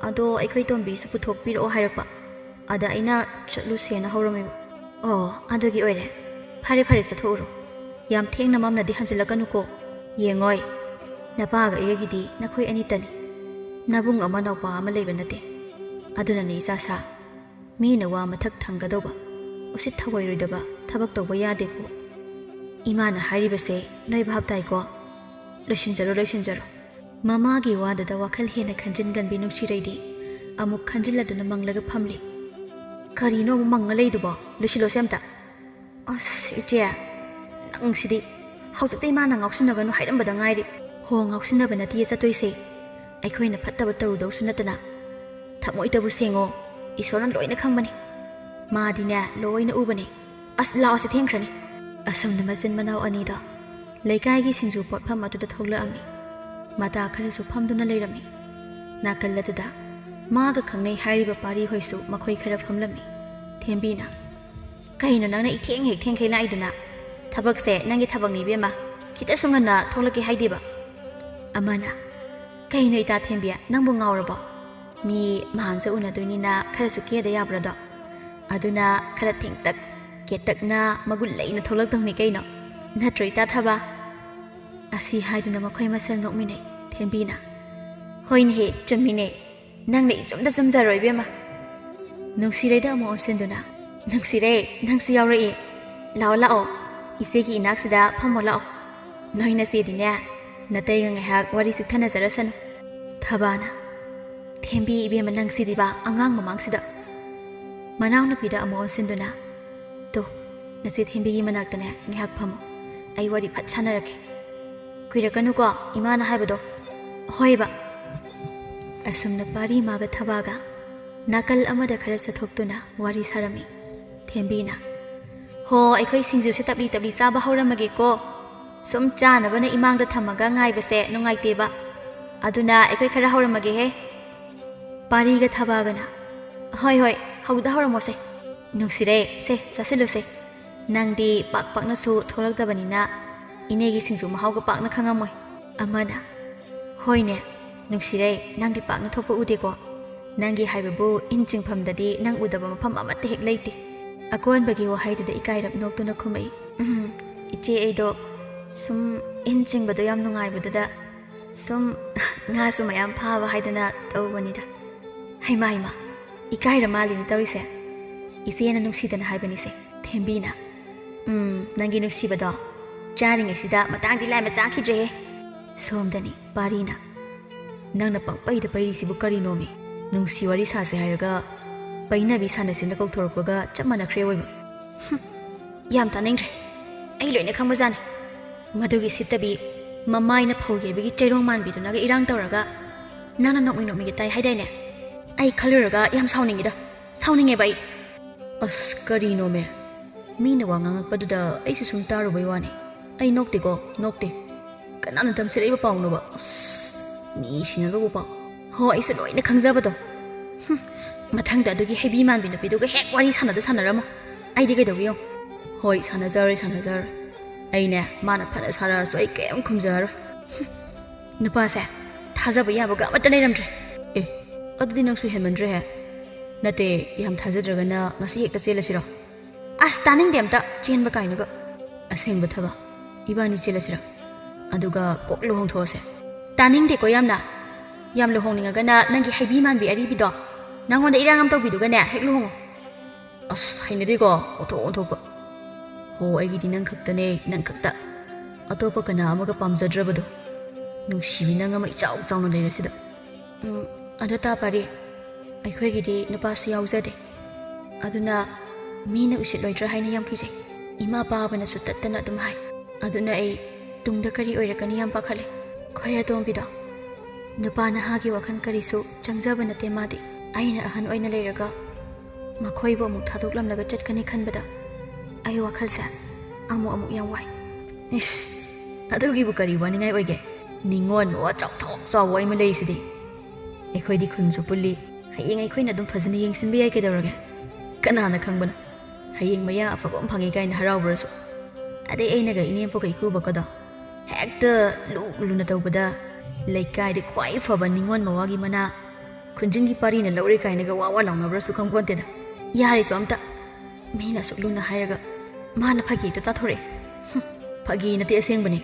A: ꯑꯗꯣ ꯑꯩꯈꯣꯏ ꯇꯣꯝꯕꯤꯁꯨ ꯄꯨꯊꯣꯛꯄꯤꯔꯛꯑꯣ ꯍꯥꯏꯔꯛꯄ ꯑꯗ ꯑꯩꯅ ꯆꯠꯂꯨꯁꯦꯅ ꯍꯧꯔꯝꯃꯦꯕ ꯑꯣ ꯑꯗꯨꯒꯤ ꯑꯣꯏꯔꯦ ꯐꯔꯦ ꯆꯠꯊꯣꯛꯎꯔꯣ ꯌꯥꯝ ꯊꯦꯡꯅ ꯃꯝꯅꯗꯤ ꯍꯟꯖꯤꯜꯂꯛꯀꯅꯨꯀꯣ ꯌꯦꯡꯉꯣꯏ ꯅꯄꯥꯒ ꯑꯩꯒꯒꯤꯗꯤ ꯅꯈꯣꯏ ꯑꯅꯤꯇꯅꯤ ꯅꯕꯨꯡ ꯑꯃ ꯅꯧꯄꯥ ꯑꯃ ꯂꯩꯕ ꯅꯠꯇꯦ ꯑꯗꯨꯅꯅꯦ ꯏꯆꯥꯁꯥ ꯃꯤꯅ ꯋꯥ ꯃꯊꯛ ꯊꯪꯒꯗꯧꯕ ꯎꯁꯤꯠ ꯊꯑꯣꯏꯔꯣꯏꯗꯕ ꯊꯕꯛ ꯇꯧꯕ ꯌꯥꯗꯦꯀꯣ ꯏꯃꯥꯅ ꯍꯥꯏꯔꯤꯕꯁꯦ ꯅꯣꯏ ꯚꯥꯞ ꯇꯥꯏꯀꯣ ꯂꯣꯏꯁꯤꯟꯖꯔꯣ ꯃꯃꯥꯒꯤ ꯋꯥꯗꯨꯗ ꯋꯥꯈꯜ ꯍꯦꯟꯅ ꯈꯟꯖꯤꯟꯒꯟꯕꯤ ꯅꯨꯡꯁꯤꯔꯩꯗꯤ ꯑꯃꯨꯛ ꯈꯟꯖꯤꯜꯂꯗꯨꯅ ꯃꯪꯂꯒ ꯐꯝꯂꯤ ꯀꯔꯤꯅꯣ ꯑꯃꯨꯛ ꯃꯪꯉ ꯂꯩꯗꯨꯕꯣ ꯂꯣꯏꯁꯤꯜꯂꯣꯁꯦ ꯑꯝꯇ ꯑꯁ ꯏꯆꯦ ꯅꯪꯁꯤꯗꯤ ꯍꯧꯖꯤꯛꯇ ꯏꯃꯥꯅ ꯉꯥꯎꯁꯤꯟꯅꯒꯅꯨ ꯍꯥꯏꯔꯝꯕꯗ ꯉꯥꯏꯔꯤ ꯍꯣ ꯉꯥꯎꯁꯤꯟꯅꯕ ꯅꯠꯇꯤꯌꯦ ꯆꯠꯇꯣꯏꯁꯦ ꯑꯩꯈꯣꯏꯅ ꯐꯠꯇꯕ ꯇꯧꯔꯨꯗꯧꯁꯨ ꯅꯠꯇꯅ ꯊꯃꯣꯏꯇꯕꯨ ꯁꯦꯡꯉꯣ ꯏꯁꯣꯔꯅ ꯂꯣꯏꯅ ꯈꯪꯕꯅꯤ ꯃꯥꯗꯤꯅꯦ ꯂꯣꯏꯅ ꯎꯕꯅꯤ ꯑꯁ ꯂꯥꯎꯁꯦ ꯊꯦꯡꯈ꯭ꯔꯅꯤ ꯑꯁꯣꯝꯗ ꯃꯆꯤꯟ ꯃꯅꯥꯎ ꯑꯅꯤꯗꯣ ꯂꯩꯀꯥꯏꯒꯤ ꯁꯤꯡꯖꯨ ꯄꯣꯠꯐꯝ ꯑꯗꯨꯗ ꯊꯣꯛꯂꯛꯑꯝꯃꯤ ꯃꯇꯥ ꯈꯔꯁꯨ ꯐꯝꯗꯨꯅ ꯂꯩꯔꯝꯃꯤ ꯅꯥꯀꯜ ꯑꯗꯨꯗ ꯃꯥꯒ ꯈꯪꯅꯩ ꯍꯥꯏꯔꯤꯕ ꯄꯥꯔꯤ ꯍꯣꯏꯁꯨ ꯃꯈꯣꯏ ꯈꯔ ꯐꯝꯂꯝꯃꯤ ꯊꯦꯝꯕꯤꯅ ꯀꯩꯅꯣ ꯅꯪꯅ ꯏꯊꯦꯡ ꯍꯦꯛ ꯊꯦꯡꯈꯩ ꯂꯥꯛꯏꯗꯨꯅ ꯊꯕꯛꯁꯦ ꯅꯪꯒꯤ ꯊꯕꯛꯅꯤ ꯏꯕꯦꯝꯃ ꯈꯤꯇꯁꯨ ꯉꯟꯅ ꯊꯣꯛꯂꯛꯀꯦ ꯍꯥꯏꯗꯦꯕ ꯑꯃꯅ ꯀꯩꯅꯣ ꯏꯇꯥ ꯊꯦꯝꯕꯤ ꯅꯪꯕꯨ ꯉꯥꯎꯔꯕꯣ ꯃꯤ ꯃꯍꯥꯟꯁꯨ ꯎꯅꯗꯣꯏꯅꯤꯅ ꯈꯔꯁꯨ ꯀꯦꯗ ꯌꯥꯕ꯭ꯔꯗꯣ ꯑꯗꯨꯅ ꯈꯔ ꯊꯦꯡꯇꯛ ꯀꯦꯇꯛꯅ ꯃꯒꯨꯟ ꯂꯩꯅ ꯊꯣꯛꯂꯛꯇꯧꯅꯤ ꯀꯩꯅꯣ ꯅꯠꯇ꯭ꯔꯣ ꯏꯇꯥ ꯊꯕ ꯑꯁꯤ ꯍꯥꯏꯗꯨꯅ ꯃꯈꯣꯏ ꯃꯁꯦꯜ ꯅꯣꯛꯃꯤꯟꯅꯩ ꯊꯦꯝꯕꯤꯅ ꯍꯣꯏꯅꯦꯍꯦ ꯆꯨꯝꯃꯤꯅꯦ ꯅꯪꯅ ꯏꯆꯨꯝꯗ ꯆꯨꯝꯖꯔꯣ ꯏꯕꯦꯝꯃ ꯅꯨꯡꯁꯤꯔꯩꯗ ꯑꯃꯨꯛ ꯑꯣꯟꯁꯤꯟꯗꯨꯅ ꯅꯨꯡꯁꯤꯔꯦ ꯅꯪꯁꯨ ꯌꯥꯎꯔꯛꯏ ꯂꯥꯛꯑꯣ ꯂꯥꯛꯑꯣ ꯏꯆꯦꯒꯤ ꯏꯅꯥꯛꯁꯤꯗ ꯐꯝꯃꯣ ꯂꯥꯛꯑꯣ ꯅꯣꯏ ꯅꯆꯦꯗꯤꯅꯦ ꯅꯇꯩꯒ ꯉꯥꯏꯍꯥꯛ ꯋꯥꯔꯤ ꯆꯤꯛꯊꯅꯖꯔꯁꯅꯨ ꯊꯕꯥꯅ ꯊꯦꯝꯕꯤ ꯏꯕꯦꯝꯃ ꯅꯪꯁꯤꯗꯤꯕ ꯑꯉꯥꯡ ꯃꯃꯥꯡꯁꯤꯗ ꯃꯅꯥꯎꯅꯨꯄꯤꯗ ꯑꯃꯨꯛ ꯑꯣꯟꯁꯤꯟꯗꯨꯅ ꯇꯣ ꯅꯆꯦ ꯊꯦꯝꯕꯤꯒꯤ ꯃꯅꯥꯛꯇꯅꯦ ꯉꯥꯏꯍꯥꯛ ꯐꯝꯃꯣ ꯑꯩ ꯋꯥꯔꯤ ꯐꯠ ꯁꯥꯟꯅꯔꯛꯀꯦ ꯀꯨꯏꯔꯛꯀꯅꯨꯀꯣ ꯏꯃꯥꯅ ꯍꯥꯏꯕꯗꯣ ꯍꯣꯏꯕ ꯑꯁꯨꯝꯅ ꯄꯥꯔꯤ ꯃꯥꯒ ꯊꯕꯥꯒ ꯅꯥꯀꯜ ꯑꯃꯗ ꯈꯔ ꯆꯠꯊꯣꯛꯇꯨꯅ ꯋꯥꯔꯤ ꯁꯥꯔꯝꯃꯤ ꯊꯦꯝꯕꯤꯅ ꯍꯣ ꯑꯩꯈꯣꯏ ꯁꯤꯡꯖꯨꯁꯦ ꯇꯞꯂꯤ ꯇꯞꯂꯤ ꯆꯥꯕ ꯍꯧꯔꯝꯃꯒꯦꯀꯣ ꯁꯨꯝ ꯆꯥꯅꯕꯅ ꯏꯃꯥꯡꯗ ꯊꯝꯃꯒ ꯉꯥꯏꯕꯁꯦ ꯅꯨꯡꯉꯥꯏꯇꯦꯕ ꯑꯗꯨꯅ ꯑꯩꯈꯣꯏ ꯈꯔ ꯍꯧꯔꯝꯃꯒꯦꯍꯦ ꯄꯥꯔꯤꯒ ꯊꯕꯥꯒꯅ ꯍꯣꯏ ꯍꯣꯏ ꯍꯧꯗ ꯍꯧꯔꯝꯃꯣꯁꯦ ꯅꯨꯡꯁꯤꯔꯦ ꯁꯦ ꯆꯥꯁꯤꯜꯂꯨꯁꯦ ꯅꯪꯗꯤ ꯄꯥꯛ ꯄꯥꯛꯅꯁꯨ ꯊꯣꯛꯂꯛꯇꯕꯅꯤꯅ ꯏꯅꯦꯒꯤ ꯁꯤꯡꯖꯨ ꯃꯍꯥꯎꯒ ꯄꯥꯛꯅ ꯈꯪꯉꯝꯃꯣꯏ ꯑꯃꯅ ꯍꯣꯏꯅꯦ ꯅꯨꯡꯁꯤꯔꯦ ꯅꯪꯗꯤ ꯄꯥꯛꯅ ꯊꯣꯛꯄ ꯎꯗꯦꯀꯣ ꯅꯪꯒꯤ ꯍꯥꯏꯕꯕꯨ ꯏꯟ ꯆꯤꯡꯐꯝꯗꯗꯤ ꯅꯪ ꯎꯗꯕ ꯃꯐꯝ ꯑꯃꯠꯇ ꯍꯦꯛ ꯂꯩꯇꯦ ꯑꯀꯣꯟꯕꯒꯤ ꯋꯥꯍꯩꯗꯨꯗ ꯏꯀꯥꯏꯔꯞ ꯅꯣꯛꯇꯨꯅ ꯈꯨꯝꯃꯛꯏ ꯏꯆꯦ ꯑꯩꯗꯣ ꯁꯨꯝ ꯏꯟ ꯆꯤꯡꯕꯗꯣ ꯌꯥꯝ ꯅꯨꯡꯉꯥꯏꯕꯗꯨꯗ ꯁꯨꯝ ꯉꯥꯁꯨ ꯃꯌꯥꯝ ꯐꯥꯕ ꯍꯥꯏꯗꯅ ꯇꯧꯕꯅꯤꯗ ꯍꯩꯃꯥ ꯍꯩꯃꯥ ꯏꯀꯥꯏꯔ ꯃꯥꯜꯂꯤꯅꯤ ꯇꯧꯔꯤꯁꯦ ꯏꯆꯦꯅ ꯅꯨꯡꯁꯤꯗꯅ ꯍꯥꯏꯕꯅꯤꯁꯦ ꯊꯦꯝꯕꯤꯅ ꯅꯪꯒꯤ ꯅꯨꯡꯁꯤꯕꯗꯣ ꯆꯥꯔꯤꯉꯩꯁꯤꯗ ꯃꯇꯥꯡꯗꯤ ꯂꯥꯏꯃ ꯆꯥꯈꯤꯗ꯭ꯔꯦꯍꯦ ꯁꯣꯝꯗꯅꯤ ꯄꯥꯔꯤꯅ ꯅꯪꯅ ꯄꯪꯄꯩꯗ ꯄꯩꯔꯤꯁꯤꯕꯨ ꯀꯔꯤꯅꯣꯃꯤ ꯅꯨꯡꯁꯤ ꯋꯥꯔꯤ ꯁꯥꯁꯦ ꯍꯥꯏꯔꯒ ꯄꯩꯅꯕꯤ ꯁꯥꯟꯅꯁꯤꯅ ꯀꯧꯊꯣꯔꯛꯄꯒ ꯆꯞ ꯃꯥꯟꯅꯈ꯭ꯔꯦ ꯑꯣꯏꯕ ꯌꯥꯝ ꯇꯥꯅꯤꯡꯗ꯭ꯔꯦ ꯑꯩ ꯂꯣꯏꯅ ꯈꯪꯕꯖꯥꯠꯅꯤ ꯃꯗꯨꯒꯤ ꯁꯤꯠꯇꯕꯤ ꯃꯃꯥꯏꯅ ꯐꯧꯒꯦꯕꯒꯤ ꯆꯩꯔꯣꯡ ꯃꯥꯟꯕꯤꯗꯨꯅꯒ ꯏꯔꯥꯡ ꯇꯧꯔꯒ ꯅꯪꯅ ꯅꯣꯛꯃꯤ ꯇꯥꯏ ꯍꯥꯏꯗꯥꯏꯅꯦ ꯑꯩ ꯈꯜꯂꯨꯔꯒ ꯌꯥꯝ ꯁꯥꯎꯅꯤꯡꯉꯤꯗ ꯁꯥꯎꯅꯤꯡꯉꯦꯕ ꯑꯩ ꯑꯁ ꯀꯔꯤꯅꯣꯃꯦ ꯃꯤꯅ ꯋꯥ ꯉꯥꯡꯉꯛꯄꯗꯨꯗ ꯑꯩꯁꯨ ꯁꯨꯝ ꯇꯥꯔꯨꯕꯩ ꯋꯥꯅꯤ ꯑꯩ ꯅꯣꯛꯇꯦꯀꯣ ꯅꯣꯛꯇꯦ ꯀꯅꯥꯅ ꯇꯝꯁꯤꯜꯂꯛꯏꯕ ꯄꯥꯎꯅꯣꯕ ꯑꯁ ꯃꯤꯁꯤꯅꯒꯕꯨ ꯄꯥꯎ ꯍꯣ ꯑꯩꯁꯨ ꯂꯣꯏꯅ ꯈꯪꯖꯕꯗꯣ ꯃꯊꯪꯗ ꯑꯗꯨꯒꯤ ꯍꯩꯕꯤ ꯃꯥꯟꯕꯤ ꯅꯨꯄꯤꯗꯨꯒ ꯍꯦꯛ ꯋꯥꯔꯤ ꯁꯥꯟꯅꯔꯝꯃꯣ ꯑꯩꯗꯤ ꯀꯩꯗꯧꯒꯦ ꯍꯣꯏ ꯁꯥꯟꯅꯖꯔꯣꯏ ꯑꯩꯅꯦ ꯃꯥꯅ ꯐꯅ ꯁꯥꯔꯛꯑꯁꯨ ꯑꯩ ꯀꯩꯝ ꯈꯨꯝꯖꯔꯣꯏ ꯅꯨꯄꯥꯁꯦ ꯊꯥꯖꯕ ꯌꯥꯕꯒ ꯑꯃꯠꯇ ꯂꯩꯔꯝꯗ꯭ꯔꯦ ꯑꯦ ꯑꯗꯨꯗꯤ ꯅꯪꯁꯨ ꯍꯦꯟꯃꯟꯗ꯭ꯔꯦꯍꯦ ꯅꯠꯇꯦ ꯌꯥꯝ ꯊꯥꯖꯗ꯭ꯔꯒꯅ ꯉꯁꯤ ꯍꯦꯛꯇ ꯆꯦꯜꯂꯁꯤꯔꯣ ꯑꯁ ꯇꯥꯅꯤꯡꯗꯦ ꯑꯝꯇ ꯆꯦꯟꯕ ꯀꯥꯏꯅꯒ ꯑꯁꯦꯡꯕ ꯊꯕꯛ ꯏꯕꯥꯅꯤ ꯆꯦꯜꯂꯁꯤꯔꯣ ꯑꯗꯨꯒ ꯀꯣꯛ ꯂꯨꯍꯣꯡꯊꯣꯛꯑꯁꯦ ꯇꯥꯅꯤꯡꯗꯦꯀꯣ ꯌꯥꯝ ꯂꯨꯍꯣꯡꯅꯤꯡꯉꯒꯅ ꯅꯪꯒꯤ ꯍꯩꯕꯤ ꯃꯥꯟꯕꯤ ꯑꯔꯤꯕꯤꯗꯣ ꯅꯪꯉꯣꯟꯗ ꯏꯔꯥꯡ ꯑꯃ ꯇꯧꯕꯤꯗꯨꯒꯅꯦ ꯍꯦꯛ ꯂꯨꯍꯣꯡꯉꯣ ꯑꯁ ꯍꯩꯅꯗꯦꯀꯣ ꯑꯣꯟꯊꯣꯛꯄ ꯍꯣ ꯑꯩꯒꯤꯗꯤ ꯅꯪ ꯈꯛꯇꯅꯦ ꯅꯪ ꯈꯛꯇ ꯑꯇꯣꯞꯄ ꯀꯅꯥ ꯑꯃꯒ ꯄꯥꯝꯖꯗ꯭ꯔꯕꯗꯣ ꯅꯨꯡꯁꯤꯕꯤ ꯅꯪ ꯑꯃ ꯏꯆꯥꯎ ꯆꯥꯎꯅ ꯂꯩꯔꯁꯤꯗ ꯑꯗ ꯇꯥꯄꯥꯔꯤ ꯑꯩꯈꯣꯏꯒꯤꯗꯤ ꯅꯨꯄꯥꯁꯨ ꯌꯥꯎꯖꯗꯦ ꯑꯗꯨꯅ ꯃꯤꯅ ꯎꯁꯤꯠꯂꯣꯏꯗ꯭ꯔꯥ ꯍꯥꯏꯅ ꯌꯥꯝ ꯀꯤꯖꯩ ꯏꯃꯥ ꯄꯥꯕꯅꯁꯨ ꯇꯠꯇꯅ ꯑꯗꯨꯝ ꯍꯥꯏ ꯑꯗꯨꯅ ꯑꯩ ꯇꯨꯡꯗ ꯀꯔꯤ ꯑꯣꯏꯔꯛꯀꯅꯤ ꯌꯥꯝ ꯄꯥꯈꯠꯂꯦ ꯈꯣꯏ ꯑꯇꯣꯝꯕꯤꯗꯣ ꯅꯨꯄꯥ ꯅꯍꯥꯒꯤ ꯋꯥꯈꯜ ꯀꯔꯤꯁꯨ ꯆꯪꯖꯕ ꯅꯠꯇꯦ ꯃꯥꯗꯤ ꯑꯩꯅ ꯑꯍꯟ ꯑꯣꯏꯅ ꯂꯩꯔꯒ ꯃꯈꯣꯏꯕꯨ ꯑꯃꯨꯛ ꯊꯥꯗꯣꯛꯂꯝꯂꯒ ꯆꯠꯀꯅꯤ ꯈꯟꯕꯗ ꯑꯩ ꯋꯥꯈꯜꯁꯦ ꯑꯃꯨꯛ ꯌꯥꯝ ꯋꯥꯏ ꯏꯁ ꯑꯗꯨꯒꯤꯕꯨ ꯀꯔꯤ ꯋꯥꯅꯤꯡꯉꯥꯏ ꯑꯣꯏꯒꯦ ꯅꯤꯡꯉꯣꯟ ꯋꯥ ꯆꯥꯎꯊꯣꯛ ꯆꯥꯎꯕ ꯑꯃ ꯂꯩꯔꯤꯁꯤꯗꯤ ꯑꯩꯈꯣꯏꯗꯤ ꯈꯨꯟꯁꯨ ꯄꯨꯜꯂꯤ ꯍꯌꯦꯡ ꯑꯩꯈꯣꯏꯅ ꯑꯗꯨം ꯐꯖꯅ ꯌꯦꯡꯁꯤꯟꯕ ꯌꯥꯏ ꯀꯩꯗꯧꯔꯒꯦ ꯀꯅꯥꯅ ꯈꯪꯕꯅꯣ ꯍꯌꯦꯡ ꯃꯌꯥ ꯑꯐꯕ ꯑꯃ ꯐꯪꯉꯦ ꯀꯥꯏꯅ ꯍꯔꯥꯎꯕ꯭ꯔꯁꯨ ꯑꯗꯩ ꯑꯩꯅꯒ ꯏꯅꯦꯝꯄꯣꯛꯒ ꯏꯀꯨꯕꯀꯗꯣ ꯍꯦꯛꯇ ꯂꯨꯅ ꯇꯧꯕꯗ ꯂꯩꯀꯥꯏꯗ ꯈ꯭ꯋꯥꯏ ꯐꯕ ꯅꯤꯡꯉꯣꯟ ꯃꯋꯥꯒꯤ ꯃꯅꯥ ꯈꯨꯟꯖꯤꯟꯒꯤ ꯄꯥꯔꯤꯅ ꯂꯧꯔꯦ ꯀꯥꯏꯅꯒ ꯋꯥ ꯂꯥꯎꯅꯕ꯭ꯔꯁꯨ ꯈꯪꯄꯣꯟꯇꯦꯗ ꯌꯥꯔꯤꯁꯨ ꯑꯝꯇ ꯃꯤꯅ ꯑꯁꯨꯛ ꯂꯨꯅ ꯍꯥꯏꯔꯒ ꯃꯥꯅ ꯐꯥꯒꯤ ꯍꯦꯛꯇ ꯇꯥꯊꯣꯔꯛꯑꯦ ꯐꯥꯒꯤ ꯅꯠꯇꯦ ꯑꯁꯦꯡꯕꯅꯤ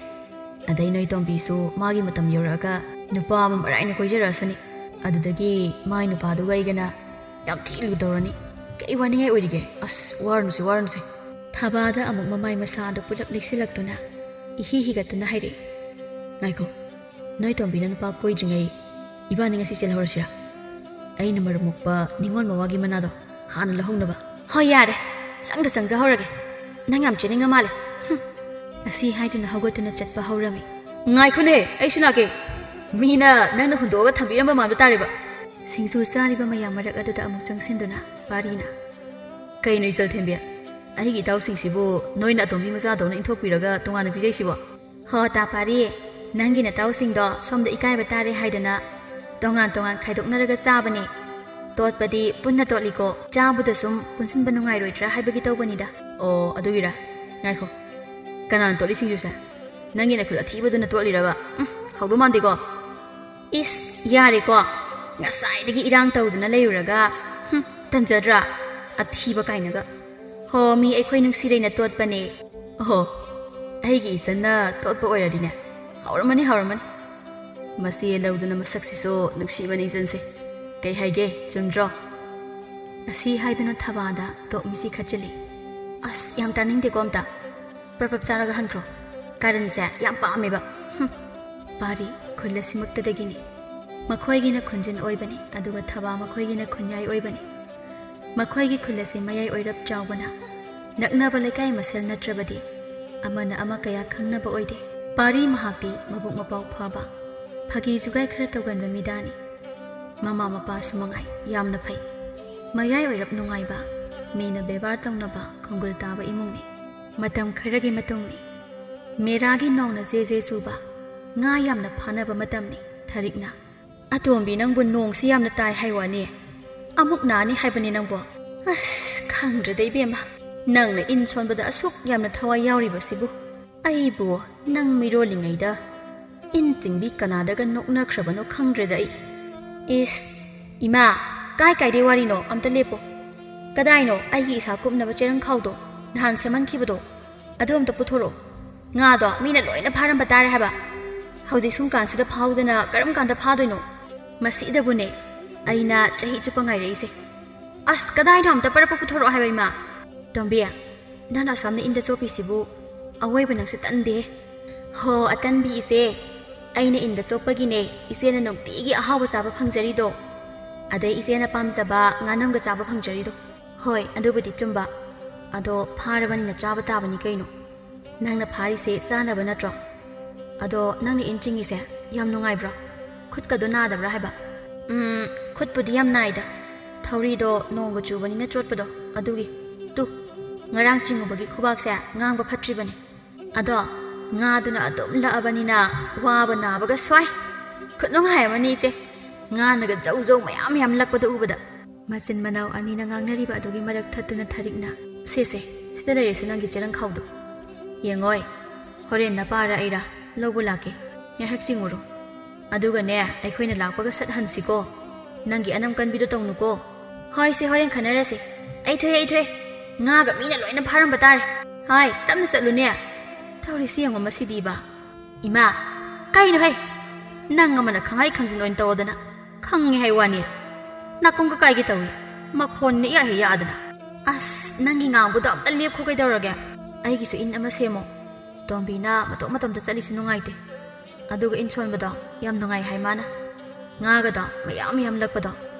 A: ꯑꯗꯩ ꯅꯣꯏ ꯇꯣꯝꯕꯤꯁꯨ ꯃꯥꯒꯤ ꯃꯇꯝ ꯌꯧꯔꯛꯑꯒ ꯅꯨꯄꯥ ꯑꯃ ꯃꯔꯥꯏꯅ ꯀꯣꯏꯖꯔꯛꯑꯁꯅꯤ ꯑꯗꯨꯗꯒꯤ ꯃꯥꯏ ꯅꯨꯄꯥꯗꯨꯒ ꯑꯩꯒꯅ ꯌꯥꯝ ꯊꯤ ꯂꯨ ꯇꯧꯔꯅꯤ ꯀꯩ ꯋꯥꯅꯤꯡꯉꯥꯏ ꯑꯣꯏꯔꯤꯒꯦ ꯑꯁ ꯋꯥꯔꯅꯨꯁꯦ ꯊꯕꯥꯗ ꯑꯃꯨꯛ ꯃꯃꯥꯏ ꯃꯁꯥꯗꯣ ꯄꯨꯂꯞ ꯂꯤꯛꯁꯤꯜꯂꯛꯇꯨꯅ ꯏꯍꯤ ꯍꯤꯒꯠꯇꯨꯅ ꯍꯥꯏꯔꯛꯏ ꯉꯥꯏꯈꯣ ꯅꯣꯏ ꯇꯣꯝꯕꯤꯅ ꯅꯨꯄꯥ ꯀꯣꯏꯗ꯭ꯔꯤꯉꯩ ꯏꯕꯥꯅꯤ ꯉꯁꯤ ꯆꯦꯜꯍꯧꯔꯁꯤꯔꯥ ꯑꯩꯅ ꯃꯔꯨꯞ ꯃꯣꯛꯄ ꯅꯤꯡꯉꯣꯟ ꯃꯋꯥꯒꯤ ꯃꯅꯥꯗꯣ ꯍꯥꯟꯅ ꯂꯧꯍꯧꯅꯕ ꯍꯣꯏ ꯌꯥꯔꯦ ꯆꯪꯖꯍꯧꯔꯒꯦ ꯅꯪ ꯌꯥꯝ ꯆꯦꯅꯤꯡꯉ ꯃꯥꯜꯂꯦ ꯑꯁꯤ ꯍꯥꯏꯗꯨꯅ ꯍꯧꯒꯠꯇꯨꯅ ꯆꯠꯄ ꯍꯧꯔꯝꯃꯤ ꯉꯥꯏꯈꯣꯅꯦ ꯑꯩꯁꯨ ꯂꯥꯛꯀꯦ ꯃꯤꯅ ꯅꯪꯅ ꯍꯨꯟꯗꯣꯛꯑꯒ ꯊꯝꯕꯤꯔꯝꯕ ꯃꯥꯟꯕ ꯇꯥꯔꯦꯕ ꯁꯤꯡꯖꯨ ꯆꯥꯔꯤꯕ ꯃꯌꯥꯝ ꯃꯔꯛ ꯑꯗꯨꯗ ꯑꯃꯨꯛ ꯆꯪꯁꯤꯟꯗꯨꯅ ꯄꯥꯔꯤꯅ
B: ꯀꯩꯅꯣ ꯏꯆꯜꯊꯦꯝꯕꯤ ꯑꯩꯒꯤ ꯏꯇꯥꯎꯁꯤꯡꯁꯤꯕꯨ ꯅꯣꯏꯅ ꯑꯇꯣꯝꯕꯤ ꯃꯆꯥꯗꯧꯅ ꯏꯟꯊꯣꯛꯄꯤꯔꯒ ꯇꯣꯉꯥꯟꯅ ꯄꯤꯖꯩꯁꯤꯕꯣ
A: ꯍꯣ ꯇꯥ ꯄꯥꯔꯤ ꯅꯪꯒꯤ ꯅꯇꯥꯎꯁꯤꯡꯗꯣ ꯁꯣꯝꯗ ꯏꯀꯥꯏꯕ ꯇꯥꯔꯦ ꯍꯥꯏꯗꯅ ꯇꯣꯉꯥꯟ ꯇꯣꯉꯥꯟ ꯈꯥꯏꯗꯣꯛꯅꯔꯒ ꯆꯥꯕꯅꯦ ꯇꯣꯠꯄꯗꯤ ꯄꯨꯟꯅ ꯇꯣꯠꯂꯤꯀꯣ ꯆꯥꯕꯗ ꯁꯨꯝ ꯄꯨꯟꯁꯤꯟꯕ ꯅꯨꯡꯉꯥꯏꯔꯣꯏꯗ꯭ꯔꯥ ꯍꯥꯏꯕꯒꯤ ꯇꯧꯕꯅꯤꯗ
B: ꯑꯣ ꯑꯗꯨꯒꯤꯔꯥ ꯉꯥꯏꯈꯣ ꯀꯅꯥꯅ ꯇꯣꯠꯂꯤ ꯁꯤꯡꯖꯨꯁꯦ ꯅꯪꯒꯤ ꯅꯈꯨꯠ ꯑꯊꯤꯕꯗꯨꯅ ꯇꯣꯠꯂꯤꯔꯕ ꯍꯧꯗꯧ ꯃꯥꯟꯗꯦꯀꯣ
A: ꯏꯁ ꯌꯥꯔꯦꯀꯣ ꯉꯁꯥꯏꯗꯒꯤ ꯏꯔꯥꯡ ꯇꯧꯗꯨꯅ ꯂꯩꯔꯨꯔꯒ ꯇꯟꯖꯗ꯭ꯔꯥ ꯑꯊꯤꯕ ꯀꯥꯏꯅꯒ ꯍꯣ ꯃꯤ ꯑꯩꯈꯣꯏ ꯅꯨꯡꯁꯤꯔꯩꯅ ꯇꯣꯠꯄꯅꯦ
B: ꯑꯣꯍꯣ ꯑꯩꯒꯤ ꯏꯆꯟꯅ ꯇꯣꯠꯄ ꯑꯣꯏꯔꯗꯤꯅꯦ ꯍꯥꯎꯔꯝꯃꯅꯤ ꯃꯆꯦ ꯂꯧꯗꯨꯅ ꯃꯁꯛꯁꯤꯁꯨ ꯅꯨꯡꯁꯤꯕꯅꯤ ꯏꯆꯟꯁꯦ ꯀꯩ ꯍꯥꯏꯒꯦ ꯆꯨꯝꯗ꯭ꯔꯣ
A: ꯑꯁꯤ ꯍꯥꯏꯗꯨꯅ ꯊꯕꯥꯗ ꯇꯣꯛꯃꯤꯁꯤ ꯈꯠꯆꯤꯜꯂꯤ ꯑꯁ ꯌꯥꯝ ꯇꯥꯅꯤꯡꯗꯦꯀꯣ ꯑꯝꯇ ꯄꯔꯄꯞ ꯆꯥꯔꯒ ꯍꯟꯈ꯭ꯔꯣ ꯀꯥꯔꯟꯁꯦ ꯌꯥꯝ ꯄꯥꯝꯃꯦꯕ ꯄꯥꯔꯤ ꯈꯨꯜ ꯑꯁꯤꯃꯛꯇꯗꯒꯤꯅꯤ ꯃꯈꯣꯏꯒꯤꯅ ꯈꯨꯟꯖꯤꯟ ꯑꯣꯏꯕꯅꯤ ꯑꯗꯨꯒ ꯊꯕꯥ ꯃꯈꯣꯏꯒꯤꯅ ꯈꯨꯟꯌꯥꯏ ꯑꯣꯏꯕꯅꯤ ꯃꯈꯣꯏꯒꯤ ꯈꯨꯜ ꯑꯁꯤ ꯃꯌꯥꯏ ꯑꯣꯏꯔꯞ ꯆꯥꯎꯕꯅ ꯅꯛꯅꯕ ꯂꯩꯀꯥꯏ ꯃꯁꯦꯜ ꯅꯠꯇ꯭ꯔꯕꯗꯤ ꯑꯃꯅ ꯑꯃ ꯀꯌꯥ ꯈꯪꯅꯕ ꯑꯣꯏꯗꯦ ꯄꯥꯔꯤ ꯃꯍꯥꯛꯇꯤ ꯃꯕꯨꯛ ꯃꯄꯥꯎ ꯐꯕ ꯐꯥꯒꯤ ꯖꯨꯒꯥꯏ ꯈꯔ ꯇꯧꯒꯟꯕ ꯃꯤꯗꯥꯅꯤ ꯃꯃꯥ ꯃꯄꯥꯁꯨ ꯃꯉꯥꯏ ꯌꯥꯝꯅ ꯐꯩ ꯃꯌꯥꯏ ꯑꯣꯏꯔꯞ ꯅꯨꯡꯉꯥꯏꯕ ꯃꯤꯅ ꯕꯦꯕꯥꯔ ꯇꯧꯅꯕ ꯈꯣꯡꯒꯨꯜ ꯇꯥꯕ ꯏꯃꯨꯡꯅꯤ ꯃꯇꯝ ꯈꯔꯒꯤ ꯃꯇꯨꯡꯅꯤ ꯃꯦꯔꯥꯒꯤ ꯅꯣꯡꯅ ꯖꯦ ꯆꯨꯕ ꯉꯥ ꯌꯥꯝꯅ ꯐꯥꯅꯕ ꯃꯇꯝꯅꯤ ꯊꯔꯤꯛꯅ ꯑꯇꯣꯝꯕꯤ ꯅꯪꯕꯨ ꯅꯣꯡꯁꯤ ꯌꯥꯝꯅ ꯇꯥꯏ ꯍꯥꯏꯋꯥꯅꯤ ꯑꯃꯨꯛ ꯅꯥꯅꯤ ꯍꯥꯏꯕꯅꯤ ꯅꯪꯕꯨ ꯑꯁ ꯈꯪꯗ꯭ꯔꯦꯗ ꯏꯕꯦꯝꯃ ꯅꯪꯅ ꯏꯟ ꯁꯣꯟꯕꯗ ꯑꯁꯨꯛ ꯌꯥꯝꯅ ꯊꯋꯥꯏ ꯌꯥꯎꯔꯤꯕꯁꯤꯕꯨ ꯑꯩꯕꯨ ꯅꯪ ꯃꯤꯔꯣꯜꯂꯤꯉꯩꯗ ꯏꯟ ꯆꯤꯡꯕꯤ ꯀꯅꯥꯗꯒ ꯅꯣꯛꯅꯈ꯭ꯔꯕꯅꯣ ꯈꯪꯗ꯭ꯔꯦꯗ ꯑꯩ ꯏꯁ ꯏꯃꯥ ꯀꯥꯏꯗꯩ ꯋꯥꯔꯤꯅꯣ ꯑꯝꯇ ꯂꯦꯞꯄꯣ ꯀꯗꯥꯏꯅꯣ ꯑꯩꯒꯤ ꯏꯁꯥ ꯀꯨꯞꯅꯕ ꯆꯦꯔꯪꯈꯥꯎꯗꯣ ꯅꯍꯥꯟ ꯁꯦꯝꯍꯟꯈꯤꯕꯗꯣ ꯑꯗꯨ ꯑꯝꯇ ꯄꯨꯊꯣꯔꯛꯑꯣ ꯉꯥꯗꯣ ꯃꯤꯅ ꯂꯣꯏꯅ ꯐꯥꯔꯝꯕ ꯇꯥꯔꯦ ꯍꯥꯏꯕ ꯍꯧꯖꯤꯛ ꯁꯨꯝ ꯀꯥꯟꯁꯤꯗ ꯐꯥꯎꯗꯅ ꯀꯔꯝ ꯀꯥꯟꯗ ꯐꯥꯗꯣꯏꯅꯣ ꯃꯁꯤꯗꯕꯨꯅꯦ ꯑꯩꯅ ꯆꯍꯤ ꯆꯨꯞꯄ ꯉꯥꯏꯔꯛꯏꯁꯦ ꯑꯁ ꯀꯗꯥꯏꯅꯣ ꯑꯝꯇ ꯄꯔꯞꯄ ꯄꯨꯊꯣꯔꯛꯑꯣ ꯍꯥꯏꯕ ꯏꯃꯥ ꯇꯣꯝꯕꯤ ꯅꯪ ꯑꯁꯥꯝꯅ ꯏꯟꯗ ꯆꯣꯞꯄꯤꯁꯤꯕꯨ ꯑꯋꯣꯏꯕ ꯅꯪꯁꯨ ꯇꯟꯗꯦ ꯍꯣ ꯑꯇꯟꯕꯤ ꯏꯆꯦ ꯑꯩꯅ ꯏꯟꯗ ꯆꯣꯞꯄꯒꯤꯅꯦ ꯏꯆꯦꯅ ꯅꯨꯡꯇꯤꯒꯤ ꯑꯍꯥꯎꯕ ꯆꯥꯕ ꯐꯪꯖꯔꯤꯗꯣ ꯑꯗꯩ ꯏꯆꯦꯅ ꯄꯥꯝꯖꯕ ꯉꯥꯅꯝꯒ ꯆꯥꯕ ꯐꯪꯖꯔꯤꯗꯣ ꯍꯣꯏ ꯑꯗꯨꯕꯨꯗꯤ ꯆꯨꯝꯕ ꯑꯗꯣ ꯐꯥꯔꯕꯅꯤꯅ ꯆꯥꯕ ꯇꯥꯕꯅꯤ ꯀꯩꯅꯣ ꯅꯪꯅ ꯐꯥꯔꯤꯁꯦ ꯆꯥꯅꯕ ꯅꯠꯇ꯭ꯔꯣ ꯑꯗꯣ ꯅꯪꯅ ꯏꯟ ꯆꯤꯡꯉꯤꯁꯦ ꯌꯥꯝ ꯅꯨꯡꯉꯥꯏꯕ꯭ꯔꯣ ꯈꯨꯠꯀꯗꯣ ナꯗꯕ꯭ꯔꯥ ꯍꯥꯏꯕ ꯈꯨꯠꯄꯨꯗꯤ ꯌꯥꯝ ꯅꯥꯏꯗ ꯊꯧꯔꯤꯗꯣ ꯅꯣꯡꯒ ꯆꯨꯕꯅꯤꯅ ꯆꯣꯠꯄꯗꯣ ꯑꯗꯨꯒꯤ ꯇꯨ ꯉꯔꯥꯡ ꯆꯤꯡꯉꯨꯕꯒꯤ ꯈꯨꯕꯥꯛꯁꯦ ꯉꯥꯡꯕ ꯐꯠꯇ꯭ꯔꯤꯕꯅꯤ ꯑꯗꯣ ꯉꯥꯗꯨꯅ ꯑꯗꯨꯝ ꯂꯛꯑꯕꯅꯤꯅ ꯋꯥꯕ ꯅꯥꯕꯒ ꯁ꯭ꯋꯥꯏ ꯈꯨꯠꯅꯨꯡꯉꯥꯏ ꯑꯃꯅꯤ ꯏꯆꯦ ꯉꯥꯅꯒ ꯖꯧ ꯃꯌꯥꯝ ꯂꯛꯄꯗ ꯎꯕꯗ ꯃꯆꯤꯟ ꯃꯅꯥꯎ ꯑꯅꯤꯅ ꯉꯥꯡꯅꯔꯤꯕ ꯑꯗꯨꯒꯤ ꯃꯔꯛ ꯊꯠꯇꯨꯅ ꯊꯔꯤꯛꯅ ꯁꯦ ꯁꯤꯗ ꯂꯩꯔꯤꯁꯦ ꯅꯪꯒꯤ ꯆꯦꯔꯪꯈꯥꯎꯗꯣ ꯌꯦꯡꯉꯣꯏ ꯍꯣꯔꯦꯟ ꯅꯄꯥꯔ ꯑꯩꯔꯥ ꯂꯧꯕ ꯂꯥꯛꯀꯦ ꯉꯥꯏꯍꯥꯛ ꯆꯤꯡꯉꯨꯔꯣ ꯑꯗꯨꯒꯅꯦ ꯑꯩꯈꯣꯏꯅ ꯂꯥꯛꯄꯒ ꯁꯠ ꯍꯟꯁꯤꯀꯣ ꯅꯪꯒꯤ ꯑꯅꯝ ꯀꯟꯕꯤꯗꯣ ꯇꯧꯅꯨꯀꯣ ꯍꯣꯏ ꯁꯤ ꯍꯣꯔꯦꯟ ꯈꯟꯅꯔꯁꯤ ꯑꯩ ꯊꯣꯛꯑꯦ ꯉꯥꯒ ꯃꯤꯅ ꯂꯣꯏꯅ ꯐꯥꯔꯝꯕ ꯇꯥꯔꯦ ꯍꯥꯏ ꯇꯞꯅ ꯆꯠꯂꯨꯅꯦ ꯇꯧꯔꯤꯁꯤ ꯌꯦꯡꯉꯣ ꯃꯁꯤꯗꯤꯕ ꯏꯃꯥ ꯀꯩꯅꯣ ꯍꯩ ꯅꯪ ꯑꯃꯅ ꯈꯪꯍꯩ ꯈꯪꯖꯤꯟ ꯑꯣꯏꯅ ꯇꯧꯗꯅ ꯈꯪꯉꯦ ꯍꯥꯏ ꯋꯥꯅꯤ ꯅꯥꯀꯣꯡꯒ ꯀꯥꯏꯒꯦ ꯇꯧꯏ ꯃꯈꯣꯟꯅ ꯏꯌꯥ ꯍꯦꯛ ꯌꯥꯗꯅ ꯑꯁ ꯅꯪꯒꯤ ꯉꯥꯡꯕꯗꯣ ꯑꯝꯇ ꯂꯦꯞꯈꯣ ꯀꯩꯗꯧꯔꯒꯦ ꯑꯩꯒꯤꯁꯨ ꯏꯟ ꯑꯃ ꯁꯦꯝꯃꯣ ꯇꯣꯝꯕꯤꯅ ꯃꯇꯣꯝꯇ ꯆꯠꯂꯤꯁꯤ ꯅꯨꯡꯉꯥꯏꯇꯦ ꯑꯗꯨꯒ ꯏꯟ ꯁꯣꯟꯕꯗꯣ ꯌꯥꯝ ꯅꯨꯡꯉꯥꯏ ꯍꯥꯏ ꯃꯥꯅ ꯉꯥꯒꯗꯣ ꯃꯌꯥꯝ ꯂꯛꯄꯗꯣ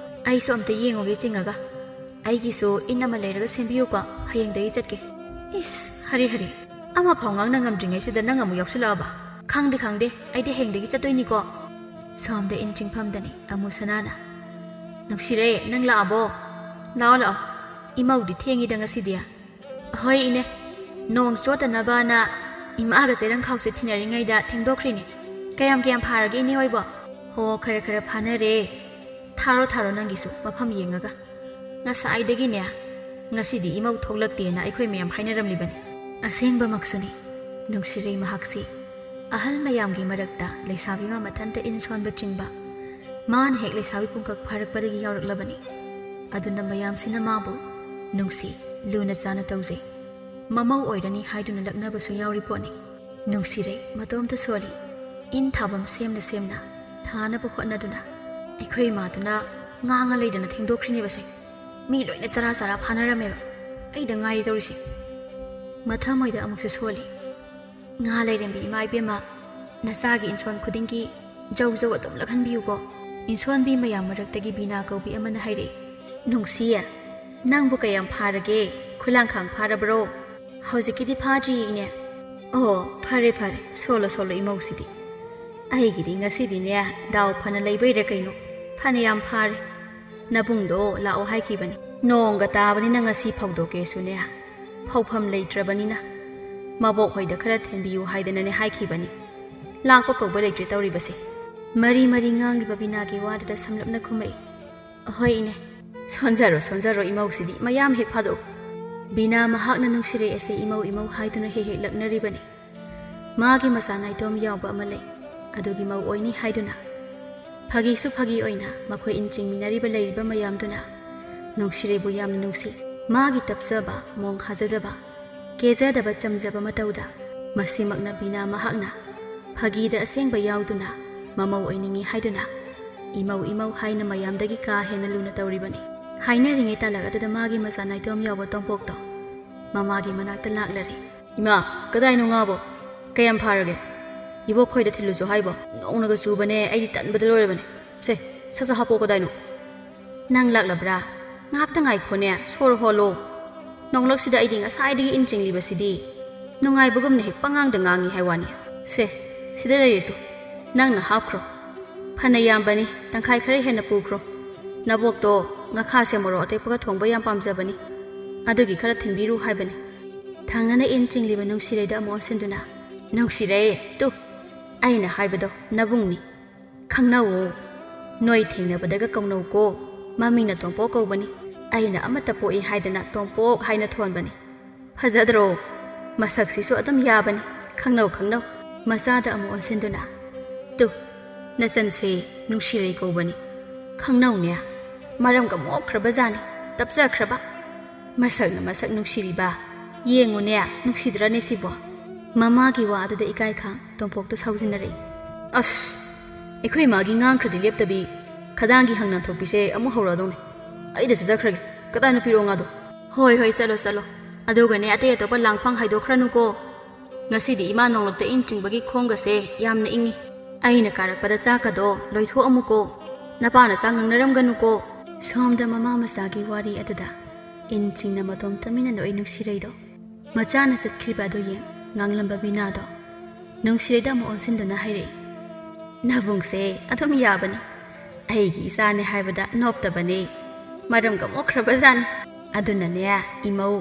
A: ꯑꯩꯁꯨ ꯑꯝꯇ ꯌꯦꯡꯉꯨꯒꯦ ꯆꯤꯡꯉꯒ ꯑꯩꯒꯤꯁꯨ ꯏꯟ ꯑꯃ ꯂꯩꯔꯒ ꯁꯦꯝꯕꯤꯌꯨꯀꯣ ꯍꯌꯦꯡꯗꯒꯤ ꯆꯠꯀꯦ ꯏꯁ ꯍꯔꯤ ꯑꯃꯐꯥꯎ ꯉꯥꯡꯅ ꯉꯝꯗ꯭ꯔꯤꯉꯩꯁꯤꯗ ꯅꯪ ꯑꯃꯨꯛ ꯌꯥꯎꯁꯤꯜꯂꯛꯑꯕ ꯈꯪꯗꯦ ꯑꯩꯗꯤ ꯍꯌꯦꯡꯗꯒꯤ ꯆꯠꯇꯣꯏꯅꯤꯀꯣ ꯁꯣꯝꯗ ꯏꯟ ꯆꯤꯡꯐꯝꯗꯅꯤ ꯑꯃꯨ ꯁꯅꯥꯅ ꯅꯨꯡꯁꯤꯔꯦ ꯅꯪ ꯂꯥꯛꯑꯕꯣ ꯂꯥꯛꯑꯣ ꯏꯃꯧꯗꯤ ꯊꯦꯡꯉꯤꯗ ꯉꯁꯤꯗꯤ ꯍꯣꯏ ꯏꯅꯦ ꯅꯣꯡ ꯆꯣꯠꯇꯅꯕꯅ ꯏꯃꯥꯒ ꯆꯦꯔꯪꯈꯥꯎꯁꯦ ꯊꯤꯅꯔꯤꯉꯩꯗ ꯊꯦꯡꯗꯣꯛꯈ꯭ꯔꯤꯅꯦ ꯀꯌꯥꯝ ꯐꯥꯔꯒꯦ ꯏꯅꯦ ꯍꯣꯏꯕꯣ ꯍꯣ ꯈꯔ ꯐꯥꯅꯔꯦ ꯊꯥꯔꯣ ꯅꯪꯒꯤꯁꯨ ꯃꯐꯝ ꯌꯦꯡꯉꯒ ꯉꯁꯥꯏꯗꯒꯤꯅꯦ ꯉꯁꯤꯗꯤ ꯏꯃꯧ ꯊꯣꯛꯂꯛꯇꯦꯅ ꯑꯩꯈꯣꯏ ꯃꯌꯥꯝ ꯍꯥꯏꯅꯔꯝꯂꯤꯕꯅꯤ ꯑꯁꯦꯡꯕꯃꯛꯁꯨꯅꯤ ꯅꯨꯡꯁꯤꯔꯩ ꯃꯍꯥꯛꯁꯤ ꯑꯍꯜ ꯃꯌꯥꯝꯒꯤ ꯃꯔꯛꯇ ꯂꯩꯁꯥꯕꯤ ꯑꯃ ꯃꯊꯟꯇ ꯏꯟ ꯁꯣꯟꯕ ꯆꯤꯡꯕ ꯃꯥꯅ ꯍꯦꯛ ꯂꯩꯁꯥꯕꯤ ꯄꯨꯡꯀꯛ ꯐꯥꯔꯛꯄꯗꯒꯤ ꯌꯥꯎꯔꯛꯂꯕꯅꯤ ꯑꯗꯨꯅ ꯃꯌꯥꯝꯁꯤꯅ ꯃꯥꯕꯨ ꯅꯨꯡꯁꯤ ꯂꯨꯅ ꯆꯥꯅ ꯇꯧꯖꯩ ꯃꯃꯧ ꯑꯣꯏꯔꯅꯤ ꯍꯥꯏꯗꯨꯅ ꯂꯛꯅꯕꯁꯨ ꯌꯥꯎꯔꯤ ꯄꯣꯠꯅꯤ ꯅꯨꯡꯁꯤꯔꯩ ꯃꯇꯣꯝꯇ ꯁꯣꯜꯂꯤ ꯏꯟ ꯊꯥꯐꯝ ꯁꯦꯝꯅ ꯊꯥꯅꯕ ꯍꯣꯠꯅꯗꯨꯅ ꯑꯩꯈꯣꯏ ꯏꯃꯥꯗꯨꯅ ꯉꯥꯡꯉ ꯂꯩꯗꯅ ꯊꯦꯡꯗꯣꯛꯈ꯭ꯔꯤꯅꯦꯕꯁꯦ ꯃꯤ ꯂꯣꯏꯅ ꯆꯔꯥ ꯐꯥꯅꯔꯝꯃꯦꯕ ꯑꯩꯗ ꯉꯥꯏꯔꯤ ꯇꯧꯔꯤꯁꯦ ꯃꯊꯃꯣꯏꯗ ꯑꯃꯨꯛꯁꯨ ꯁꯣꯜꯂꯤ ꯉꯥ ꯂꯩꯔꯦꯝꯕꯤ ꯏꯃꯥ ꯏꯕꯦꯝꯃ ꯅꯆꯥꯒꯤ ꯏꯟꯁꯣꯟ ꯈꯨꯗꯤꯡꯒꯤ ꯖꯧ ꯑꯗꯨꯝ ꯂꯛꯍꯟꯕꯤꯌꯨꯀꯣ ꯏꯟꯁꯣꯟꯕꯤ ꯃꯌꯥꯝ ꯃꯔꯛꯇꯒꯤ ꯕꯤꯅꯥ ꯀꯧꯕꯤ ꯑꯃꯅ ꯍꯥꯏꯔꯛꯏ ꯅꯨꯡꯁꯤꯌꯦ ꯅꯪꯕꯨ ꯀꯌꯥꯝ ꯐꯥꯔꯒꯦ ꯈꯨꯂꯥꯡꯈꯥꯡ ꯐꯥꯔꯕ꯭ꯔꯣ ꯍꯧꯖꯤꯛꯀꯤꯗꯤ ꯐꯥꯗ꯭ꯔꯤꯌꯦ ꯏꯅꯦ ꯑꯣ ꯐꯔꯦ ꯁꯣꯜꯂꯣ ꯏꯃꯧꯁꯤꯗꯤ ꯑꯩꯒꯤꯗꯤ ꯉꯁꯤꯗꯤꯅꯦ ꯗꯥꯎ ꯐꯅ ꯂꯩꯕꯩꯔ ꯀꯩꯅꯣ ꯐꯅ ꯌꯥꯝ ꯐꯥꯔꯦ
B: ꯅꯕꯨꯡꯗꯣ ꯂꯥꯛꯑꯣ ꯍꯥꯏꯈꯤꯕꯅꯤ ꯅꯣꯡꯒ ꯇꯥꯕꯅꯤꯅ ꯉꯁꯤ ꯐꯧꯗꯣꯛꯀꯦꯁꯨꯅꯦ ꯐꯧꯐꯝ ꯂꯩꯇ꯭ꯔꯕꯅꯤꯅ ꯃꯕꯣꯛ ꯍꯣꯏꯗ ꯈꯔ ꯊꯤꯟꯕꯤꯌꯨ ꯍꯥꯏꯗꯅꯅꯦ ꯍꯥꯏꯈꯤꯕꯅꯤ ꯂꯥꯛꯄ ꯀꯧꯕ ꯂꯩꯇ꯭ꯔꯦ ꯇꯧꯔꯤꯕꯁꯦ ꯃꯔꯤ ꯃꯔꯤ ꯉꯥꯡꯂꯤꯕ ꯕꯤꯅꯥꯒꯤ ꯋꯥꯗꯨꯗ ꯁꯝꯂꯞꯅ ꯈꯨꯝꯃꯛꯏ ꯍꯣꯏ ꯏꯅꯦ ꯁꯣꯟꯖꯔꯣ ꯏꯃꯧꯁꯤꯗꯤ ꯃꯌꯥꯝ ꯍꯦꯛ ꯐꯥꯗꯣꯛꯎ ꯕꯤꯅꯥ ꯃꯍꯥꯛꯅ ꯅꯨꯡꯁꯤꯔꯩ ꯑꯁꯤ ꯏꯃꯧ ꯍꯥꯏꯗꯨꯅ ꯍꯦꯛ ꯂꯛꯅꯔꯤꯕꯅꯤ ꯃꯥꯒꯤ ꯃꯆꯥ ꯅꯥꯏꯇꯣꯝ ꯌꯥꯎꯕ ꯑꯃ ꯂꯩ ꯑꯗꯨꯒꯤ ꯃꯧ ꯑꯣꯏꯅꯤ ꯍꯥꯏꯗꯨꯅ ꯐꯥꯒꯤꯁꯨ ꯐꯥꯒꯤ ꯑꯣꯏꯅ ꯃꯈꯣꯏ ꯏꯟꯆꯤꯡꯃꯤꯟꯅꯔꯤꯕ ꯂꯩꯔꯤꯕ ꯃꯌꯥꯝꯗꯨꯅ ꯅꯨꯡꯁꯤꯔꯩꯕꯨ ꯌꯥꯝꯅ ꯅꯨꯡꯁꯤ ꯃꯥꯒꯤ ꯇꯞꯆꯕ ꯃꯣꯡ ꯍꯥꯖꯗꯕ ꯀꯦꯖꯗꯕ ꯆꯝꯖꯕ ꯃꯇꯧꯗ ꯃꯁꯤꯃꯛꯅ ꯕꯤꯅꯥ ꯃꯍꯥꯛꯅ ꯐꯥꯒꯤꯗ ꯑꯁꯦꯡꯕ ꯌꯥꯎꯗꯨꯅ ꯃꯃꯧ ꯑꯣꯏꯅꯤꯡꯉꯤ ꯍꯥꯏꯗꯨꯅ ꯏꯃꯧ ꯍꯥꯏꯅ ꯃꯌꯥꯝꯗꯒꯤ ꯀꯥ ꯍꯦꯟꯅ ꯂꯨꯅ ꯇꯧꯔꯤꯕꯅꯤ ꯍꯥꯏꯅꯔꯤꯉꯩ ꯇꯥꯂꯛ ꯑꯗꯨꯗ ꯃꯥꯒꯤ ꯃꯆꯥ ꯅꯥꯏꯇꯣꯝ ꯌꯥꯎꯕ ꯇꯣꯝꯄꯣꯛꯇꯣ ꯃꯃꯥꯒꯤ ꯃꯅꯥꯛꯇ ꯂꯥꯛꯂꯔꯤ ꯏꯃꯥ ꯀꯗꯥꯏꯅꯣ ꯉꯥꯕꯣ ꯀꯌꯥꯝ ꯐꯥꯔꯒꯦ ꯏꯕꯣꯛ ꯈꯣꯏꯗ ꯊꯤꯜꯂꯨꯁꯨ ꯍꯥꯏꯕꯣ ꯅꯣꯡꯅꯒ ꯆꯨꯕꯅꯦ ꯑꯩꯗꯤ ꯇꯟꯕꯗ ꯂꯣꯏꯔꯕꯅꯦ ꯁꯦ ꯁꯠ ꯍꯥꯞꯄꯣ ꯀꯗꯥꯏꯅꯣ ꯅꯪ ꯂꯥꯛꯂꯕ꯭ꯔꯥ ꯉꯥꯛꯇ ꯉꯥꯏꯈꯣꯅꯦ ꯁꯣꯔ ꯍꯣꯜꯂꯣ ꯅꯣꯡꯂꯛꯁꯤꯗ ꯑꯩꯗꯤ ꯉꯁꯥꯏꯗꯒꯤ ꯏꯟ ꯆꯤꯡꯂꯤꯕꯁꯤꯗꯤ ꯅꯨꯡꯉꯥꯏꯕꯒꯨꯝꯅ ꯍꯦꯛ ꯄꯉꯥꯡꯗ ꯉꯥꯡꯉꯤ ꯍꯥꯏꯋꯥꯅꯤ ꯁꯦ ꯁꯤꯗ ꯂꯩꯔꯦ ꯇꯨ ꯅꯪꯅ ꯍꯥꯞꯈ꯭ꯔꯣ ꯐꯅ ꯌꯥꯝꯕꯅꯤ ꯇꯪꯈꯥꯏ ꯈꯔ ꯍꯦꯟꯅ ꯄꯨꯈ꯭ꯔꯣ ꯅꯕꯣꯛꯇꯣ ꯉꯈꯥꯁꯦ ꯃꯣꯔꯣꯛ ꯑꯇꯦꯛꯄꯒ ꯊꯣꯡꯕ ꯌꯥꯝ ꯄꯥꯝꯖꯕꯅꯤ ꯑꯗꯨꯒꯤ ꯈꯔ ꯊꯤꯟꯕꯤꯔꯨ ꯍꯥꯏꯕꯅꯤ ꯊꯪꯅꯅ ꯏꯟ ꯆꯤꯡꯂꯤꯕ ꯅꯨꯡꯁꯤꯔꯩꯗ ꯑꯃꯨꯛ ꯑꯣꯟꯁꯤꯟꯗꯨꯅ ꯅꯨꯡꯁꯤꯔꯩ ꯇꯨ ꯑꯩꯅ ꯍꯥꯏꯕꯗꯣ ꯅꯕꯨꯡꯅꯤ ꯈꯪꯅꯧꯋꯣ ꯅꯣꯏ ꯊꯦꯡꯅꯕꯗꯒ ꯀꯧꯅꯧꯀꯣ ꯃꯃꯤꯡꯅ ꯇꯣꯝꯄꯣꯛ ꯀꯧꯕꯅꯤ ꯑꯩꯅ ꯑꯃꯠꯇ ꯄꯣꯛꯏ ꯍꯥꯏꯗꯅ ꯇꯣꯝꯄꯣꯛ ꯍꯥꯏꯅ ꯊꯣꯟꯕꯅꯤ ꯐꯖꯗ꯭ꯔꯣ ꯃꯁꯛꯁꯤꯁꯨ ꯑꯗꯨꯝ ꯌꯥꯕꯅꯤ ꯈꯪꯅꯧ ꯃꯆꯥꯗ ꯑꯃꯨꯛ ꯑꯣꯟꯁꯤꯟꯗꯨꯅ ꯇꯨ ꯅꯆꯟꯁꯦ ꯅꯨꯡꯁꯤꯔꯩ ꯀꯧꯕꯅꯤ ꯈꯪꯅꯧꯅꯦ ꯃꯔꯝꯒ ꯃꯣꯛꯈ꯭ꯔꯕꯖꯥꯅꯤ ꯇꯞꯆꯈ꯭ꯔꯕ ꯃꯁꯛꯅ ꯃꯁꯛ ꯅꯨꯡꯁꯤꯔꯤꯕ ꯌꯦꯡꯉꯨꯅꯦ ꯅꯨꯡꯁꯤꯗ꯭ꯔꯅꯦ ꯁꯤꯕꯣ ꯃꯃꯥꯒꯤ ꯋꯥ ꯑꯗꯨꯗ ꯏꯀꯥꯏꯈꯥꯡ ꯇꯣꯝꯄꯣꯛꯇꯣ ꯁꯥꯎꯖꯤꯟꯅꯔꯛꯏ ꯑꯁ ꯑꯩꯈꯣꯏ ꯃꯥꯒꯤ ꯉꯥꯡꯈ꯭ꯔꯗꯤ ꯂꯦꯞꯇꯕꯤ ꯈꯗꯥꯡꯒꯤ ꯍꯪꯅ ꯊꯣꯛꯄꯤꯁꯦ ꯑꯃꯨꯛ ꯍꯧꯔꯛꯑꯗꯧꯅꯤ ꯑꯩꯗ ꯆꯠꯆꯈ꯭ꯔꯒꯦ ꯀꯗꯥꯏꯅ ꯄꯤꯔꯣ ꯉꯥꯗꯣ ꯍꯣꯏ ꯆꯠꯂꯣ ꯑꯗꯨꯒꯅꯦ ꯑꯇꯩ ꯑꯇꯣꯞꯄ ꯂꯥꯡꯐꯥꯡ ꯍꯥꯏꯗꯣꯛꯈ꯭ꯔꯅꯨꯀꯣ ꯉꯁꯤꯗꯤ ꯏꯃꯥ ꯅꯣꯡꯂꯛꯇ ꯏꯟ ꯆꯤꯡꯕꯒꯤ ꯈꯣꯡꯒꯁꯦ ꯌꯥꯝꯅ ꯏꯪꯉꯤ ꯑꯩꯅ ꯀꯥꯔꯛꯄꯗ ꯆꯥꯛꯀꯗꯣ ꯂꯣꯏꯊꯣꯛꯑꯝꯃꯨꯀꯣ ꯅꯄꯥꯅ ꯆꯥꯛ ꯉꯪꯅꯔꯝꯒꯅꯨꯀꯣ ꯁꯣꯝꯗ ꯃꯃꯥ ꯃꯆꯥꯒꯤ ꯋꯥꯔꯤ ꯑꯗꯨꯗ ꯏꯟ ꯆꯤꯡꯅ ꯃꯇꯣꯝ ꯇꯨꯃꯤꯟꯅ ꯅꯣꯛꯏ ꯅꯨꯡꯁꯤꯔꯩꯗꯣ ꯃꯆꯥꯅ ꯆꯠꯈ꯭ꯔꯤꯕ ꯑꯗꯨ ꯌꯦꯡ ꯉꯥꯡꯂꯝꯕ ꯕꯤꯅꯥꯗꯣ ꯅꯨꯡꯁꯤꯔꯩꯗ ꯑꯃꯨꯛ ꯑꯣꯟꯁꯤꯟꯗꯨꯅ ꯍꯥꯏꯔꯛꯏ ꯅꯕꯨꯡꯁꯦ ꯑꯗꯨꯝ ꯌꯥꯕꯅꯤ ꯑꯩꯒꯤ ꯏꯆꯥꯅꯦ ꯍꯥꯏꯕꯗ ꯅꯣꯞꯇꯕꯅꯦ ꯃꯔꯝꯒ ꯃꯣꯛꯈ꯭ꯔꯕꯖꯥꯅꯤ ꯑꯗꯨꯅꯅꯦ ꯏꯃꯧ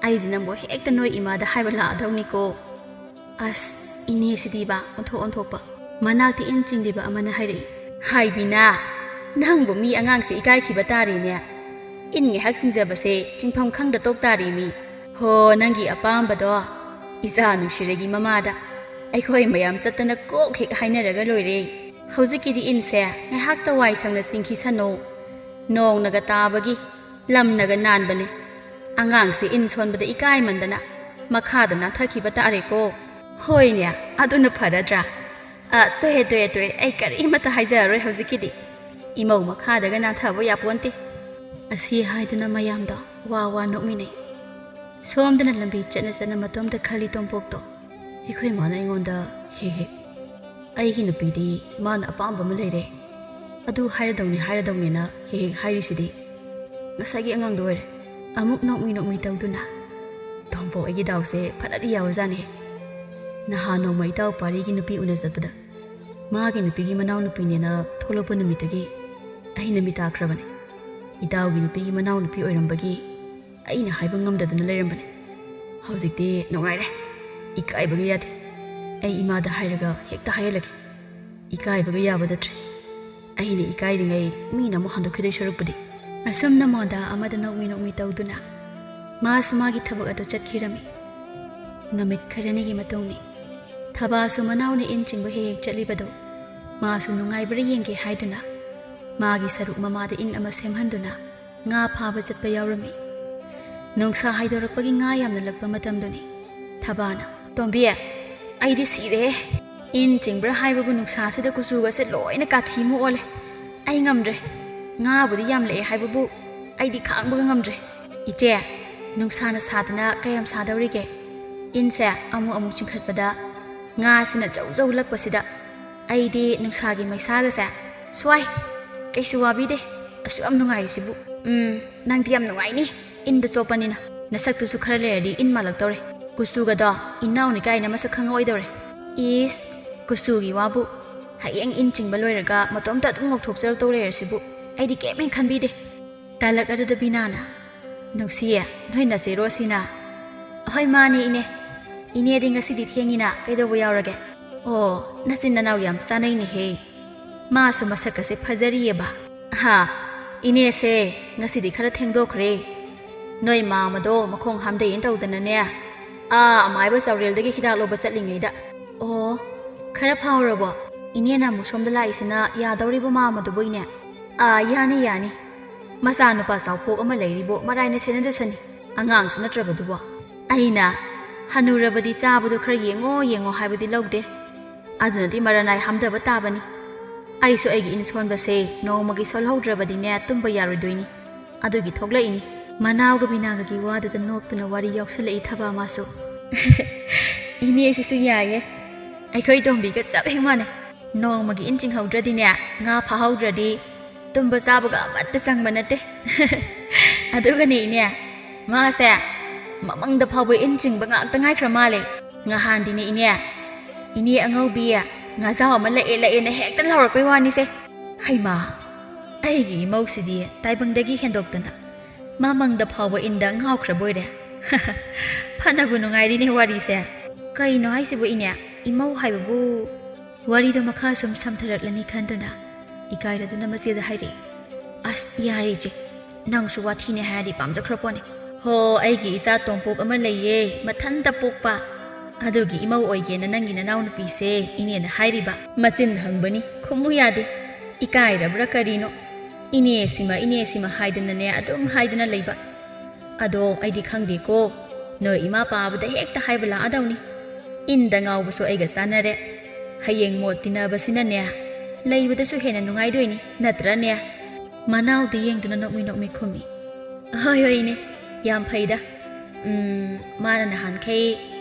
B: ꯑꯩꯗꯤ ꯅꯪꯕꯨ ꯍꯦꯛꯇ ꯅꯣꯏ ꯏꯃꯥꯗ ꯍꯥꯏꯕ ꯂꯥꯛꯑꯗꯧꯅꯤꯀꯣ ꯑꯁ ꯏꯅꯦꯁꯤꯗꯤꯕ ꯑꯣꯟꯊꯣꯛꯄ ꯃꯅꯥꯛꯇ ꯏꯟ ꯆꯤꯡꯂꯤꯕ ꯑꯃꯅ ꯍꯥꯏꯔꯛꯏ ꯍꯥꯏꯕꯤꯅꯥ ꯅꯪꯕꯨ ꯃꯤ ꯑꯉꯥꯡꯁꯦ ꯏꯀꯥꯏꯈꯤꯕ ꯇꯥꯔꯤꯅꯦ ꯏꯟ ꯉꯥꯏꯍꯥꯛ ꯆꯤꯡꯖꯕꯁꯦ ꯆꯤꯡꯐꯝ ꯈꯪꯗ ꯇꯣꯛ ꯇꯥꯔꯤ ꯃꯤ ꯍꯣ ꯅꯪꯒꯤ ꯑꯄꯥꯝꯕꯗꯣ ꯏꯆꯥ ꯅꯨꯡꯁꯤꯔꯩꯒꯤ ꯃꯃꯥꯗ ꯑꯩꯈꯣꯏ ꯃꯌꯥꯝ ꯆꯠꯇꯅ ꯀꯣꯛ ꯍꯦꯛ ꯍꯥꯏꯅꯔꯒ ꯂꯣꯏꯔꯦ ꯍꯧꯖꯤꯛꯀꯤꯗꯤ ꯏꯟꯁꯦ ꯉꯥꯏꯍꯥꯛꯇ ꯋꯥꯏ ꯁꯪꯅ ꯆꯤꯡꯈꯤꯁꯅꯣ ꯅꯣꯡꯅꯒ ꯇꯥꯕꯒꯤ ꯂꯝꯅꯒ ꯅꯥꯟꯕꯅꯦ ꯑꯉꯥꯡꯁꯦ ꯏꯟ ꯁꯣꯟꯕꯗ ꯏꯀꯥꯏꯃꯟꯗꯅ ꯃꯈꯥꯗ ꯅꯥꯟꯊꯈꯤꯕ ꯇꯥꯔꯦꯀꯣ ꯍꯣꯏꯅꯦ ꯑꯗꯨꯅ ꯐꯔꯗ꯭ꯔꯥ ꯇꯣꯛꯑꯦ ꯑꯩ ꯀꯔꯤꯃꯠꯇ ꯍꯥꯏꯖꯔꯔꯣꯏ ꯍꯧꯖꯤꯛꯀꯤꯗꯤ ꯏꯃꯧ ꯃꯈꯥꯗꯒ ꯅꯥꯟꯊꯕ ꯌꯥꯄꯣꯟꯇꯦ ꯑꯁꯤ ꯍꯥꯏꯗꯨꯅ ꯃꯌꯥꯝꯗꯣ ꯋꯥ ꯅꯣꯛꯃꯤꯟꯅꯩ ꯁꯣꯝꯗꯅ ꯂꯝꯕꯤ ꯆꯠꯅ ꯃꯇꯣꯝꯗ ꯈꯜꯂꯤ ꯇꯣꯝꯄꯣꯛꯇꯣ ꯑꯩꯈꯣꯏ ꯃꯥꯅ ꯑꯩꯉꯣꯟꯗ ꯍꯦꯛ ꯑꯩꯒꯤ ꯅꯨꯄꯤꯗꯤ ꯃꯥꯅ ꯑꯄꯥꯝꯕ ꯑꯃ ꯂꯩꯔꯦ ꯑꯗꯨ ꯍꯥꯏꯔꯗꯧꯅꯦꯅ ꯍꯦꯛ ꯍꯥꯏꯔꯤꯁꯤꯗꯤ ꯉꯁꯥꯏꯒꯤ ꯑꯉꯥꯡꯗꯣ ꯑꯣꯏꯔꯦ ꯑꯃꯨꯛ ꯅꯣꯛꯃꯤ ꯇꯧꯗꯨꯅ ꯇꯣꯝꯄꯣꯛ ꯑꯩꯒꯤ ꯗꯥꯎꯁꯦ ꯐꯅꯗꯤ ꯌꯥꯎꯖꯥꯅꯤ ꯅꯍꯥꯟ ꯅꯣꯡꯃ ꯏꯇꯥꯎ ꯄꯥꯔꯤꯒꯤ ꯅꯨꯄꯤ ꯎꯅ ꯆꯠꯄꯗ ꯃꯥꯒꯤ ꯅꯨꯄꯤꯒꯤ ꯃꯅꯥꯎ ꯅꯨꯄꯤꯅꯦꯅ ꯊꯣꯛꯂꯛꯄ ꯅꯨꯃꯤꯠꯇꯒꯤ ꯑꯩꯅ ꯃꯤꯠ ꯇꯥꯈ꯭ꯔꯕꯅꯤ ꯏꯇꯥꯎꯒꯤ ꯅꯨꯄꯤꯒꯤ ꯃꯅꯥꯎ ꯅꯨꯄꯤ ꯑꯣꯏꯔꯝꯕꯒꯤ ꯑꯩꯅ ꯍꯥꯏꯕ ꯉꯝꯗꯗꯅ ꯂꯩꯔꯝꯕꯅꯤ ꯍꯧꯖꯤꯛꯇꯤ ꯅꯨꯡꯉꯥꯏꯔꯦ ꯏꯀꯥꯏꯕꯒ ꯌꯥꯗꯦ ꯑꯩ ꯏꯃꯥꯗ ꯍꯥꯏꯔꯒ ꯍꯦꯛꯇ ꯍꯥꯏꯍꯜꯂꯒꯦ ꯏꯀꯥꯏꯕꯒ ꯌꯥꯕ ꯅꯠꯇ꯭ꯔꯦ ꯑꯩꯅ ꯏꯀꯥꯏꯔꯤꯉꯩ ꯃꯤꯅ ꯑꯃꯨꯛ ꯍꯟꯗꯣꯛꯈꯤꯗꯣꯏ ꯁꯔꯨꯛꯄꯨꯗꯤ ꯑꯁꯨꯝꯅ ꯃꯣꯟꯗ ꯑꯃꯗ ꯅꯣꯛꯃꯤ ꯇꯧꯗꯨꯅ ꯃꯥꯁꯨ ꯃꯥꯒꯤ ꯊꯕꯛ ꯑꯗꯨ ꯆꯠꯈꯤꯔꯝꯃꯤ ꯅꯨꯃꯤꯠ ꯈꯔꯅꯤꯒꯤ ꯃꯇꯨꯡꯅꯤ ꯊꯕꯥꯁꯨ ꯃꯅꯥꯎꯅ ꯏꯟ ꯆꯤꯡꯕ ꯍꯦꯛ ꯆꯠꯂꯤꯕꯗꯣ ꯃꯥꯁꯨ ꯅꯨꯡꯉꯥꯏꯕ꯭ꯔꯥ ꯌꯦꯡꯒꯦ ꯍꯥꯏꯗꯨꯅ ꯃꯥꯒꯤ ꯁꯔꯨꯛ ꯃꯃꯥꯗ ꯏꯟ ꯑꯃ ꯁꯦꯝꯍꯟꯗꯨꯅ ꯉꯥ ꯐꯥꯕ ꯆꯠꯄ ꯌꯥꯎꯔꯝꯃꯤ ꯅꯨꯡꯁꯥ ꯍꯥꯏꯗꯣꯔꯛꯄꯒꯤ ꯉꯥ ꯌꯥꯝꯅ ꯂꯛꯄ ꯃꯇꯝꯗꯨꯅꯤ ꯊꯕꯥꯅ ꯇꯣꯝꯕꯤ ꯑꯩꯗꯤ ꯁꯤꯔꯦ ꯏꯟ ꯆꯤꯡꯕ꯭ꯔꯥ ꯍꯥꯏꯕꯕꯨ ꯅꯨꯡꯁꯥꯁꯤꯗ ꯀꯨꯆꯨꯒꯁꯦ ꯂꯣꯏꯅ ꯀꯥꯊꯤꯃꯨꯛ ꯑꯣꯜꯂꯦ ꯑꯩ ꯉꯝꯗ꯭ꯔꯦ ꯉꯥꯕꯨꯗꯤ ꯌꯥꯝ ꯂꯛꯑꯦ ꯍꯥꯏꯕꯕꯨ ꯑꯩꯗꯤ ꯈꯥꯡꯕꯒ ꯉꯝꯗ꯭ꯔꯦ ꯏꯆꯦ ꯅꯨꯡꯁꯥꯅ ꯁꯥꯗꯅ ꯀꯌꯥꯝ ꯁꯥꯗꯧꯔꯤꯒꯦ ꯏꯟꯁꯦ ꯑꯃꯨꯛ ꯆꯤꯡꯈꯠꯄꯗ ꯉꯥꯁꯤꯅ ꯖꯧ ꯂꯛꯄꯁꯤꯗ ꯑꯩꯗꯤ ꯅꯨꯡꯁꯥꯒꯤ ꯃꯩꯁꯥꯒꯁꯦ ꯁ꯭ꯋꯥꯏ ꯀꯩꯁꯨ ꯋꯥꯕꯤꯗꯦ ꯑꯁꯨꯛ ꯌꯥꯝ ꯅꯨꯡꯉꯥꯏꯔꯤꯁꯤꯕꯨ ꯅꯪꯗꯤ ꯌꯥꯝ ꯅꯨꯡꯉꯥꯏꯅꯤ ꯏꯟꯗ ꯆꯣꯞꯄꯅꯤꯅ ꯅꯁꯛꯇꯨꯁꯨ ꯈꯔ ꯂꯩꯔꯗꯤ ꯏꯟ ꯃꯥꯜꯂꯛꯇꯧꯔꯦ ꯀꯨꯆꯨꯒꯗꯣ ꯏꯅꯥꯎꯅꯤ ꯀꯥꯏꯅ ꯃꯁꯛ ꯈꯪꯉꯛꯑꯣꯏꯗꯧꯔꯦ ꯏꯁ ꯀꯨꯆꯨꯒꯤ ꯋꯥꯕꯨ ꯍꯌꯦꯡ ꯏꯟ ꯆꯤꯡꯕ ꯂꯣꯏꯔꯒ ꯃꯇꯣꯝꯇ ꯑꯗꯨꯝ ꯉꯧꯊꯣꯛꯆꯔꯛꯇꯧ ꯂꯩꯔꯁꯤꯕꯨ
A: ꯑꯩꯗꯤ ꯀꯩꯝ ꯍꯦꯛ ꯈꯟꯕꯤꯗꯦ
B: ꯇꯥꯂꯛ ꯑꯗꯨꯗ ꯕꯤꯅꯥꯅ ꯅꯨꯡꯁꯤꯌꯦ ꯅꯣꯏ ꯅꯆꯦꯔꯣ ꯁꯤꯅ
A: ꯑꯍꯣꯏ ꯃꯥꯅꯦ ꯏꯅꯦ
B: ꯏꯅꯦꯗꯤ ꯉꯁꯤꯗꯤ ꯊꯦꯡꯉꯤꯅ ꯀꯩꯗꯧꯕ ꯌꯥꯎꯔꯒꯦ ꯑꯣ ꯅꯆꯤꯟ ꯅꯅꯥꯎ ꯌꯥꯝ ꯆꯥꯅꯩꯅꯦꯍꯦ ꯃꯥꯁꯨ ꯃꯁꯛꯀꯁꯦ ꯐꯖꯔꯤꯌꯦꯕ ꯍꯥ ꯏꯅꯦꯁꯦ ꯉꯁꯤꯗꯤ ꯈꯔ ꯊꯦꯡꯗꯣꯛꯈ꯭ꯔꯦ ꯅꯣꯏ ꯃꯥꯃꯗꯣ ꯃꯈꯣꯡ ꯍꯥꯝꯗꯩꯅ ꯇꯧꯗꯅꯅꯦ ꯑꯃꯥꯏꯕ ꯆꯥꯎꯔꯦꯜꯗꯒꯤ ꯍꯤꯗꯥꯛ ꯂꯧꯕ ꯆꯠꯂꯤꯉꯩꯗ
A: ꯑꯣ ꯈꯔ ꯐꯥꯎꯔꯕꯣ
B: ꯏꯅꯦꯅ ꯑꯃꯨꯛ ꯁꯣꯝꯗ ꯂꯥꯛꯏꯁꯤꯅ ꯌꯥꯗꯧꯔꯤꯕ ꯃꯥꯃꯗꯨꯕꯨ ꯏꯅꯦ ꯌꯥꯅꯤ ꯌꯥꯅꯤ ꯃꯆꯥꯅꯨꯄꯥ ꯆꯥꯎꯄꯣꯛ ꯑꯃ ꯂꯩꯔꯤꯕꯣ ꯃꯔꯥꯏꯅ ꯁꯦꯟꯅꯖꯁꯅꯤ ꯑꯉꯥꯡꯁꯨ ꯅꯠꯇ꯭ꯔꯕꯗꯨꯕꯣ ꯑꯩꯅ ꯍꯅꯨꯔꯕꯗꯤ ꯆꯥꯕꯗꯣ ꯈꯔ ꯌꯦꯡꯉꯣ ꯍꯥꯏꯕꯗꯤ ꯂꯧꯗꯦ ꯑꯗꯨꯅꯗꯤ ꯃꯔꯅꯥꯏ ꯍꯥꯝꯗꯕ ꯇꯥꯕꯅꯤ ꯑꯩꯁꯨ ꯑꯩꯒꯤ ꯏꯟ ꯁꯣꯟꯕꯁꯦ ꯅꯣꯡꯃꯒꯤ ꯁꯣꯜꯍꯧꯗ꯭ꯔꯕꯗꯤꯅꯦ ꯇꯨꯝꯕ ꯌꯥꯔꯣꯏꯗꯣꯏꯅꯤ ꯑꯗꯨꯒꯤ ꯊꯣꯛꯂꯛꯏꯅꯤ ꯃꯅꯥꯎꯒ ꯕꯤꯅꯥꯒꯒꯤ ꯋꯥꯗꯨꯗ ꯅꯣꯛꯇꯨꯅ ꯋꯥꯔꯤ ꯌꯥꯎꯁꯜꯂꯛꯏ ꯊꯕ ꯃꯥꯁꯨ
A: ꯏꯅꯦꯁꯤꯁꯨ ꯌꯥꯏꯌꯦ ꯑꯩꯈꯣꯏ ꯇꯣꯝꯕꯤꯒ ꯆꯞ ꯍꯦꯛ ꯃꯥꯟꯅꯩ ꯅꯣꯡꯃꯒꯤ ꯏꯟ ꯆꯤꯡꯍꯧꯗ꯭ꯔꯗꯤꯅꯦ ꯉꯥ ꯐꯥꯍꯧꯗ꯭ꯔꯗꯤ ꯇꯨꯝꯕ ꯆꯥꯕꯒ ꯑꯃꯠꯇ ꯆꯪꯕ ꯅꯠꯇꯦ ꯑꯗꯨꯒꯅꯦ ꯏꯅꯦ ꯃꯥꯁꯦ ꯃꯃꯪꯗ ꯐꯥꯎꯕ ꯏꯟ ꯆꯤꯡꯕ ꯉꯥꯛꯇ ꯉꯥꯏꯈ꯭ꯔ ꯃꯥꯜꯂꯦ ꯉꯍꯥꯟꯗꯤꯅꯦ ꯏꯅꯦ ꯑꯉꯧꯕꯤ ꯉꯥꯖꯥꯎ ꯑꯃ ꯂꯛꯑꯦꯅ ꯍꯦꯛꯇ ꯂꯥꯎꯔꯛꯄꯩ ꯋꯥꯅꯤꯁꯦ
B: ꯍꯩꯃꯥ ꯑꯩꯒꯤ ꯏꯃꯧꯁꯤꯗꯤ ꯇꯥꯏꯕꯪꯗꯒꯤ ꯍꯦꯟꯗꯣꯛꯇꯅ ꯃꯃꯪꯗ ꯐꯥꯎꯕ ꯏꯟꯗ ꯉꯥꯎꯈ꯭ꯔꯕꯣꯏꯔꯦ ꯐꯅꯕꯨ ꯅꯨꯡꯉꯥꯏꯔꯤꯅꯦ ꯋꯥꯔꯤꯁꯦ ꯀꯩꯅꯣ ꯍꯥꯏꯁꯤꯕꯨ ꯏꯅꯦ ꯏꯃꯧ ꯍꯥꯏꯕꯕꯨ ꯋꯥꯔꯤꯗꯣ ꯃꯈꯥ ꯁꯨꯝ ꯁꯝꯊꯔꯛꯂꯅꯤ ꯈꯟꯗꯨꯅ ꯏꯀꯥꯏꯔꯗꯨꯅ ꯃꯆꯦꯗ ꯍꯥꯏꯔꯛꯏ ꯑꯁ ꯌꯥꯔꯦ ꯏꯆꯦ ꯅꯪꯁꯨ ꯋꯥꯊꯤꯅꯦ ꯍꯥꯏꯔꯗꯤ ꯄꯥꯝꯖꯈ꯭ꯔꯄꯣꯠꯅꯤ ꯍꯣ ꯑꯩꯒꯤ ꯏꯆꯥ ꯇꯣꯝꯄꯣꯛ ꯑꯃ ꯂꯩꯌꯦ ꯃꯊꯟꯇ ꯄꯣꯛꯄ ꯑꯗꯨꯒꯤ ꯏꯃꯧ ꯑꯣꯏꯒꯦꯅ ꯅꯪꯒꯤ ꯅꯅꯥꯎꯅꯨꯄꯤꯁꯦ ꯏꯅꯦꯅ ꯍꯥꯏꯔꯤꯕ ꯃꯆꯤꯟ ꯍꯪꯕꯅꯤ ꯈꯨꯝꯃꯨ ꯌꯥꯗꯦ ꯏꯀꯥꯏꯔꯕ꯭ꯔꯥ ꯀꯔꯤꯅꯣ ꯏꯅꯦꯁꯤꯃ ꯍꯥꯏꯗꯅꯅꯦ ꯑꯗꯨꯝ ꯍꯥꯏꯗꯅ ꯂꯩꯕ ꯑꯗꯣ ꯑꯩꯗꯤ ꯈꯪꯗꯦꯀꯣ ꯅꯣꯏ ꯏꯃꯥ ꯄꯥꯕꯗ ꯍꯦꯛꯇ ꯍꯥꯏꯕ ꯂꯥꯛꯑꯗꯧꯅꯤ ꯏꯟꯗ ꯉꯥꯎꯕꯁꯨ ꯑꯩꯒ ꯆꯥꯟꯅꯔꯦ ꯍꯌꯦꯡ ꯃꯣꯠ ꯇꯤꯟꯅꯕꯁꯤꯅꯅꯦ ꯂꯩꯕꯗꯁꯨ ꯍꯦꯟꯅ ꯅꯨꯡꯉꯥꯏꯗꯣꯏꯅꯤ ꯅꯠꯇ꯭ꯔꯅꯦ ꯃꯅꯥꯎꯗ ꯌꯦꯡꯗꯨꯅ ꯅꯣꯛꯃꯤ ꯈꯨꯝꯃꯤ ꯍꯣꯏ ꯏꯅꯦ ꯌꯥꯝ ꯐꯩꯗ ꯃꯥꯅ ꯅꯍꯥꯟꯈꯩ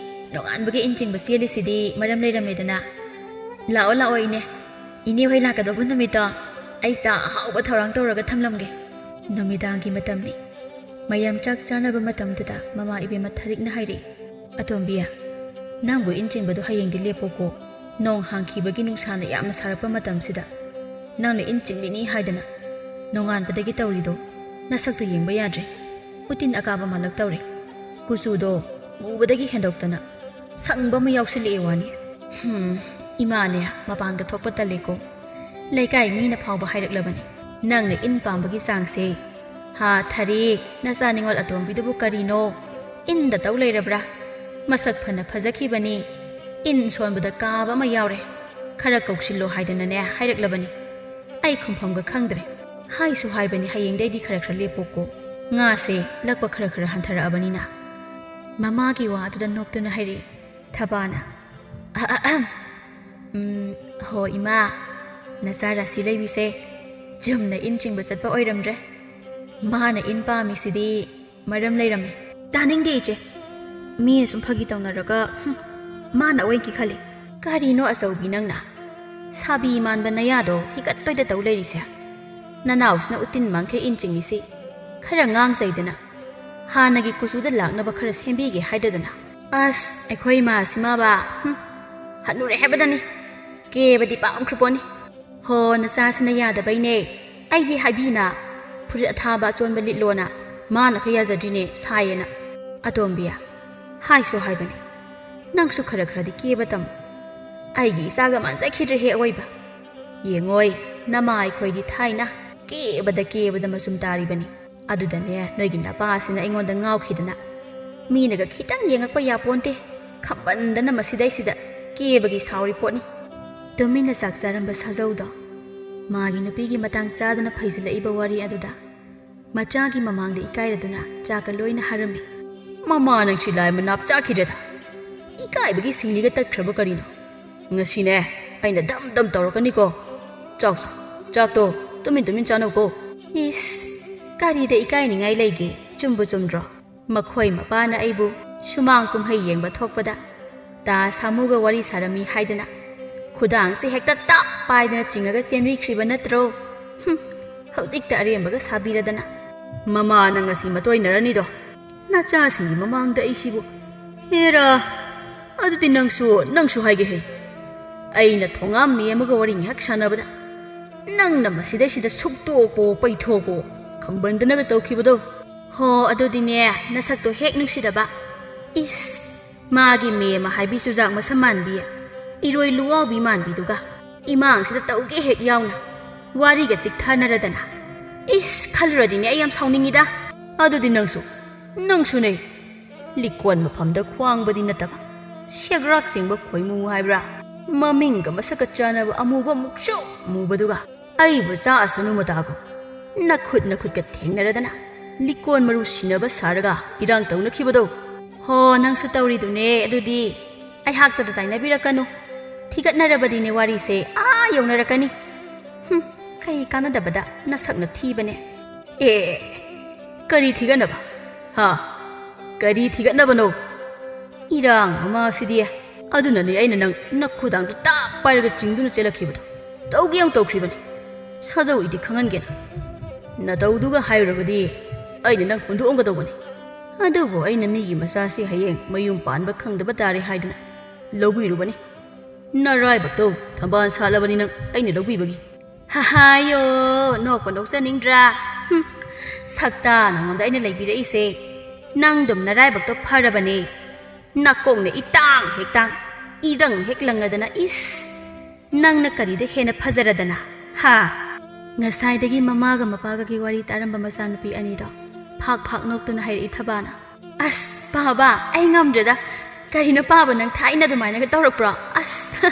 B: ꯅꯣꯡꯉꯥꯟꯕꯒꯤ ꯏꯟ ꯆꯤꯡꯕ ꯆꯦꯜꯂꯤꯁꯤꯗꯤ ꯃꯔꯝ ꯂꯩꯔꯝꯃꯦꯗꯅ ꯂꯥꯛꯑꯣ ꯏꯅꯦ ꯍꯣꯏ ꯂꯥꯛꯀꯗꯧꯕ ꯅꯨꯃꯤꯠꯇꯣ ꯑꯩ ꯆꯥ ꯑꯍꯥꯎꯕ ꯊꯧꯔꯥꯡ ꯇꯧꯔꯒ ꯊꯝꯂꯝꯒꯦ ꯅꯨꯃꯤꯗꯥꯡꯒꯤ ꯃꯇꯝꯅꯤ ꯃꯌꯥꯝ ꯆꯥꯛ ꯆꯥꯅꯕ ꯃꯇꯝꯗꯨꯗ ꯃꯃꯥ ꯏꯕꯦꯝꯃ ꯊꯔꯤꯛꯅ ꯍꯥꯏꯔꯛꯏ ꯑꯇꯣꯝꯕꯤꯌꯥ ꯅꯪꯕꯨ ꯏꯟ ꯆꯤꯡꯕꯗꯣ ꯍꯌꯦꯡꯗꯤ ꯂꯦꯞꯄꯣꯀꯣ ꯅꯣꯡ ꯍꯥꯡꯈꯤꯕꯒꯤ ꯅꯨꯡꯁꯥꯅ ꯌꯥꯝꯅ ꯁꯥꯔꯛꯄ ꯃꯇꯝꯁꯤꯗ ꯅꯪꯅ ꯏꯟ ꯆꯤꯡꯂꯤꯅꯤ ꯍꯥꯏꯗꯅ ꯅꯣꯡꯉꯥꯟꯕꯗꯒꯤ ꯇꯧꯔꯤꯗꯣ ꯅꯁꯛꯇꯣ ꯌꯦꯡꯕ ꯌꯥꯗ꯭ꯔꯦ ꯎꯇꯤꯟ ꯑꯀꯥꯕ ꯃꯥꯂꯛ ꯇꯧꯔꯦ ꯀꯨꯆꯨꯗꯣ ꯃꯨꯕꯗꯒꯤ ꯍꯦꯟꯗꯣꯛꯇꯅ ꯁꯪꯕ ꯑꯃ ꯌꯥꯎꯁꯤꯜꯂꯛꯑꯦ ꯋꯥꯅꯤ ꯏꯃꯥꯅꯦ ꯃꯄꯥꯟꯒ ꯊꯣꯛꯄ ꯇꯜꯂꯦꯀꯣ ꯂꯩꯀꯥꯏ ꯃꯤꯅ ꯐꯥꯎꯕ ꯍꯥꯏꯔꯛꯂꯕꯅꯤ ꯅꯪꯅ ꯏꯟ ꯄꯥꯝꯕꯒꯤ ꯆꯥꯡꯁꯦ ꯊꯔꯤꯛ ꯅꯆꯥ ꯅꯤꯡꯉꯣꯜ ꯑꯇꯣꯝꯕꯤꯗꯨꯕꯨ ꯀꯔꯤꯅೋ ꯏꯟꯗ ꯇꯧ ꯂꯩꯔꯕ꯭ꯔꯥ ꯃꯁꯛ ꯐꯅ ꯐꯖꯈꯤꯕꯅꯤ ꯏꯟ ꯁꯣꯟꯕꯗ ꯀꯥꯕ ꯑꯃ ꯌꯥꯎꯔꯦ ꯈꯔ ꯀꯧꯁꯤꯜꯂꯣ ꯍꯥꯏꯗꯅꯅꯦ ꯍꯥꯏꯔꯛꯂꯕꯅꯤ ꯑꯩ ꯈꯨꯝꯐꯝꯒ ꯈꯪꯗ꯭ꯔꯦ ꯍꯥꯏꯁꯨ ꯍꯥꯏꯕꯅꯤ ꯍꯌꯦꯡꯗꯩꯗꯤ ಖꯔ ꯂꯦꯞꯄꯣꯀꯣ ꯉꯥꯁꯦ ꯂꯛꯄ ꯈꯔ ꯍꯟꯊꯔꯛꯑꯕꯅꯤꯅ ꯃꯃꯥꯒꯤ ꯋꯥ ꯑꯗꯨꯗ ꯅꯣꯛꯇꯨꯅ ꯍꯥꯏꯔꯛꯏ ꯊꯕꯥꯅ ꯍꯣ ꯏꯃꯥ ꯅꯆꯥ ꯔꯥꯁꯤ ꯂꯩꯕꯤꯁꯦ ꯆꯨꯝꯅ ꯏꯟ ꯆꯤꯡꯕ ꯆꯠꯄ ꯑꯣꯏꯔꯝꯗ꯭ꯔꯦ ꯃꯥꯅ ꯏꯟ ꯄꯥꯝꯃꯤꯁꯤꯗꯤ ꯃꯔꯝ ꯂꯩꯔꯝꯃꯦ ꯇꯥꯅꯤꯡꯗꯦ ꯏꯆꯦ ꯃꯤꯅ ꯁꯨꯝ ꯐꯥꯒꯤ ꯇꯧꯅꯔꯒ ꯃꯥꯅ ꯑꯣꯏꯅ ꯀꯤꯈꯜꯂꯤ ꯀꯔꯤꯅꯣ ꯑꯆꯧꯕꯤ ꯅꯪꯅ ꯁꯥꯕꯤ ꯃꯥꯟꯕ ꯅꯌꯥꯗꯣ ꯍꯤꯒꯠꯄꯩꯗ ꯇꯧ ꯂꯩꯔꯤꯁꯦ ꯅꯅꯥꯎꯁꯤꯅ ꯎꯇꯤꯟ ꯃꯥꯡꯈꯩ ꯏꯟ ꯆꯤꯡꯂꯤꯁꯤ ꯈꯔ ꯉꯥꯡꯖꯩꯗꯅ ꯍꯥꯟꯅꯒꯤ ꯀꯨꯆꯨꯗ ꯂꯥꯛꯅꯕꯈꯔ ꯁꯦꯝꯕꯤꯒꯦ ꯍꯥꯏꯗꯗꯅ ꯑꯁ ꯑꯩꯈꯣꯏ ꯏꯃꯥꯁꯤꯃꯕ ꯍꯟꯅꯨꯔꯦ ꯍꯥꯏꯕꯗꯅꯤ ꯀꯦꯕꯗꯤ ꯄꯥꯝꯈ꯭ꯔꯄꯣꯠꯅꯤ ꯍꯣ ꯅꯆꯥꯁꯤꯅ ꯌꯥꯗꯕꯩꯅꯦ ꯑꯩꯗꯤ ꯍꯥꯏꯕꯤꯅ ꯐꯨꯔꯤꯠ ꯑꯊꯥꯕ ꯑꯆꯣꯟꯕ ꯂꯤꯠꯂꯣꯅ ꯃꯥꯅ ꯈ ꯌꯥꯖꯗ꯭ꯔꯤꯅꯦ ꯁꯥꯏꯌꯦꯅ ꯑꯇꯣꯝꯕꯤꯌꯥ ꯍꯥꯏꯁꯨ ꯍꯥꯏꯕꯅꯤ ꯅꯪꯁꯨ ꯈꯔꯗꯤ ꯀꯦꯕ ꯇꯝꯃꯨ ꯑꯩꯒꯤ ꯏꯆꯥꯒ ꯃꯥꯟꯖꯈꯤꯗ꯭ꯔꯦ ꯍꯦꯛ ꯑꯣꯏꯕ ꯌꯦꯡꯉꯣꯏ ꯅꯃꯥ ꯑꯩꯈꯣꯏꯗꯤ ꯊꯥꯏꯅ ꯀꯦꯕꯗ ꯃꯆꯨꯝ ꯇꯥꯔꯤꯕꯅꯤ ꯑꯗꯨꯗꯅꯦ ꯅꯣꯏꯒꯤ ꯅꯄꯥꯁꯤꯅ ꯑꯩꯉꯣꯟꯗ ꯉꯥꯎꯈꯤꯗꯅ ꯃꯤꯅꯒ ꯈꯤꯇꯪ ꯌꯦꯡꯉꯛꯄ ꯌꯥꯄꯣꯟꯇꯦ ꯈꯝꯕꯟꯗꯅ ꯃꯁꯤꯗꯩꯁꯤꯗ ꯀꯦꯕꯒꯤ ꯁꯥꯎꯔꯤ ꯄꯣꯠꯅꯤ ꯇꯨꯃꯤꯟꯅ ꯆꯥꯛ ꯆꯥꯔꯝꯕ ꯁꯥꯖꯧꯗꯣ ꯃꯥꯒꯤ ꯅꯨꯄꯤꯒꯤ ꯃꯇꯥꯡ ꯆꯥꯗꯅ ꯐꯩꯖꯤꯜꯂꯛꯏꯕ ꯋꯥꯔꯤ ꯑꯗꯨꯗ ꯃꯆꯥꯒꯤ ꯃꯃꯥꯡꯗ ꯏꯀꯥꯏꯔꯗꯨꯅ ꯆꯥꯛꯀ ꯂꯣꯏꯅ ꯍꯥꯔꯝꯃꯤ ꯃꯃꯥ ꯅꯪꯁꯤ ꯂꯥꯏ ꯃꯅꯥꯞ ꯆꯥꯈꯤꯗ꯭ꯔꯦꯗ ꯏꯀꯥꯏꯕꯒꯤ ꯁꯤꯡꯂꯤꯒ ꯇꯠꯈ꯭ꯔꯕ ꯀꯔꯤꯅꯣ ꯉꯁꯤꯅꯦ ꯑꯩꯅ ꯗꯝ ꯇꯧꯔꯛꯀꯅꯤꯀꯣ ꯆꯥꯛꯇꯣ ꯇꯨꯃꯤꯟ ꯆꯥꯅꯧꯀꯣ ꯏꯁ ꯀꯔꯤꯗ ꯏꯀꯥꯏꯅꯤꯡꯉꯥꯏ ꯂꯩꯒꯦ ꯆꯨꯝꯕꯨ ꯆꯨꯝꯗ꯭ꯔꯣ ꯃꯈꯣꯏ ꯃꯄꯥꯅ ꯑꯩꯕꯨ ꯁꯨꯃꯥꯡ ꯀꯨꯝꯍꯩ ꯌꯦꯡꯕ ꯊꯣꯛꯄꯗ ꯇꯥ ꯁꯥꯃꯨꯒ ꯋꯥꯔꯤ ꯁꯥꯔꯝꯃꯤ ꯍꯥꯏꯗꯅ ꯈꯨꯗꯥꯡꯁꯦ ꯍꯦꯛꯇ ꯇꯥꯞ ꯄꯥꯏꯗꯅ ꯆꯤꯡꯉꯒ ꯆꯦꯟꯕꯤꯈ꯭ꯔꯤꯕ ꯅꯠꯇ꯭ꯔꯣ ꯍꯧꯖꯤꯛꯇ ꯑꯔꯦꯝꯕꯒ ꯁꯥꯕꯤꯔꯗꯅ ꯃꯃꯥꯅ ꯉꯁꯤ ꯃꯇꯣꯏꯅꯔꯅꯤꯗꯣ ꯅꯆꯥꯁꯤꯡꯒꯤ ꯃꯃꯥꯡꯗ ꯑꯩꯁꯤꯕꯨ ꯍꯦꯔꯥ ꯑꯗꯨꯗꯤ ꯅꯪꯁꯨ ꯍꯥꯏꯒꯦ ꯍꯩ ꯑꯩꯅ ꯊꯣꯡꯉꯥꯝ ꯃꯤ ꯑꯃꯒ ꯋꯥꯔꯤ ꯉꯥꯏꯍꯥꯛ ꯁꯥꯟꯅꯕꯗ ꯅꯪꯅ ꯃꯁꯤꯗꯩꯁꯤꯗ ꯁꯨꯛꯇꯣꯛꯄꯣ ꯄꯩꯊꯣꯛꯄꯣ ꯈꯪꯕꯟꯗꯅꯒ ꯇꯧꯈꯤꯕꯗꯣ ꯍꯣ ꯑꯗꯨꯗꯤꯅꯦ ꯅꯁꯛꯇꯣ ꯍꯦꯛ ꯅꯨꯡꯁꯤꯗꯕ ꯏꯁ 마기 메마 하이비 수작 마사 만비 이로이 루아비 만비두가 이망시다 떠우게 핵 야우나 와리가 식타나라다나 이스 칼로라디니 아이암 사우닝이다 아두디 낭수네 리권 마팜다 쿠앙바디 나타바 시그락 싱바 코이무 하이브라 마밍가 마사가 짜나바 아무바 묵쇼 무바두가 아이부 짜아스누 마다고 나굿가 탱나라다나 리권 마루 시나바 사르가 이랑 떠우나키바도 ꯍꯣ ꯅꯪꯁꯨ ꯇꯧꯔꯤꯗꯨꯅꯦ ꯑꯗꯨꯗꯤ ꯑꯩꯍꯥꯛꯇꯗ ꯇꯥꯏꯅꯕꯤꯔꯛꯀꯅꯨ ꯊꯤꯒꯠꯅꯔꯕꯗꯤꯅꯦ ꯋꯥꯔꯤꯁꯦ ꯌꯧꯅꯔꯛꯀꯅꯤ ꯀꯩ ꯀꯥꯟꯅꯗꯕꯗ ꯅꯁꯛꯅ ꯊꯤꯕꯅꯦ ꯀꯔꯤ ꯊꯤꯒꯠꯅꯕ ꯀꯔꯤ ꯊꯤꯒꯠꯅꯕꯅꯣ ꯏꯔꯥꯡ ꯑꯃꯁꯤꯗꯤ ꯑꯗꯨꯅꯅꯦ ꯑꯩꯅ ꯅꯪ ꯅꯈꯨꯗꯥꯡꯗꯨ ꯇꯥꯛ ꯄꯥꯏꯔꯒ ꯆꯤꯡꯗꯨꯅ ꯆꯦꯜꯂꯛꯈꯤꯕꯗꯣ ꯇꯧꯒꯦ ꯌꯥꯝ ꯇꯧꯈ꯭ꯔꯤꯕꯅꯤ ꯁꯥꯖꯧ ꯏꯗꯤ ꯈꯪꯍꯟꯒꯦꯅ ꯅꯇꯧꯗꯨꯒ ꯍꯥꯏꯔꯨꯔꯕꯗꯤ ꯑꯩꯅ ꯅꯪ ꯍꯨꯟꯗꯣꯛꯑꯝꯒꯗꯧꯕꯅꯤ ꯑꯗꯨꯕꯨ ꯑꯩꯅ ꯃꯤꯒꯤ ꯃꯆꯥꯁꯤ ꯍꯌꯦꯡ ꯃꯌꯨꯝ ꯄꯥꯟꯕ ꯈꯪꯗꯕ ꯇꯥꯔꯦ ꯍꯥꯏꯗꯨꯅ ꯂꯧꯕꯤꯔꯨꯕꯅꯤ ꯅꯔꯥꯏꯕꯛꯇꯣ ꯊꯝꯕꯥꯜ ꯁꯥꯠꯂꯕꯅꯤ ꯅꯪ ꯑꯩꯅ ꯂꯧꯕꯤꯕꯒꯤ ꯍꯥꯍꯥꯌꯣ ꯅꯣꯛꯄ ꯅꯣꯛꯆꯅꯤꯡꯗ꯭ꯔꯥ ꯁꯛꯇꯥ ꯅꯉꯣꯟꯗ ꯑꯩꯅ ꯂꯩꯕꯤꯔꯛꯏꯁꯦ ꯅꯪꯗꯨꯝ ꯅꯔꯥꯏꯕꯛꯇꯣ ꯐꯔꯕꯅꯦ ꯅꯀꯣꯛꯅ ꯏꯇꯥꯡ ꯍꯦꯛꯇꯥꯡ ꯏꯔꯪ ꯍꯦꯛ ꯂꯪꯉꯗꯅ ꯏꯁ ꯅꯪꯅ ꯀꯔꯤꯗ ꯍꯦꯟꯅ ꯐꯖꯔꯗꯅ ꯉꯁꯥꯏꯗꯒꯤ ꯃꯃꯥꯒ ꯃꯄꯥꯒꯒꯤ ꯋꯥꯔꯤ ꯇꯥꯔꯝꯕ ꯃꯆꯥꯅꯨꯄꯤ ꯑꯅꯤꯗꯣ ꯐꯥꯛ ꯅꯣꯛꯇꯨꯅ ꯍꯥꯏꯔꯛꯏ ꯊꯕꯥꯅ ꯑꯁ ꯄꯥꯕ ꯑꯩ ꯉꯝꯗ꯭ꯔꯦꯗ ꯀꯔꯤꯅꯣ ꯄꯥꯕ ꯅꯪ ꯊꯥꯏꯅ ꯑꯗꯨꯃꯥꯏꯅꯒ ꯇꯧꯔꯛꯄ꯭ꯔꯣ ꯑꯁ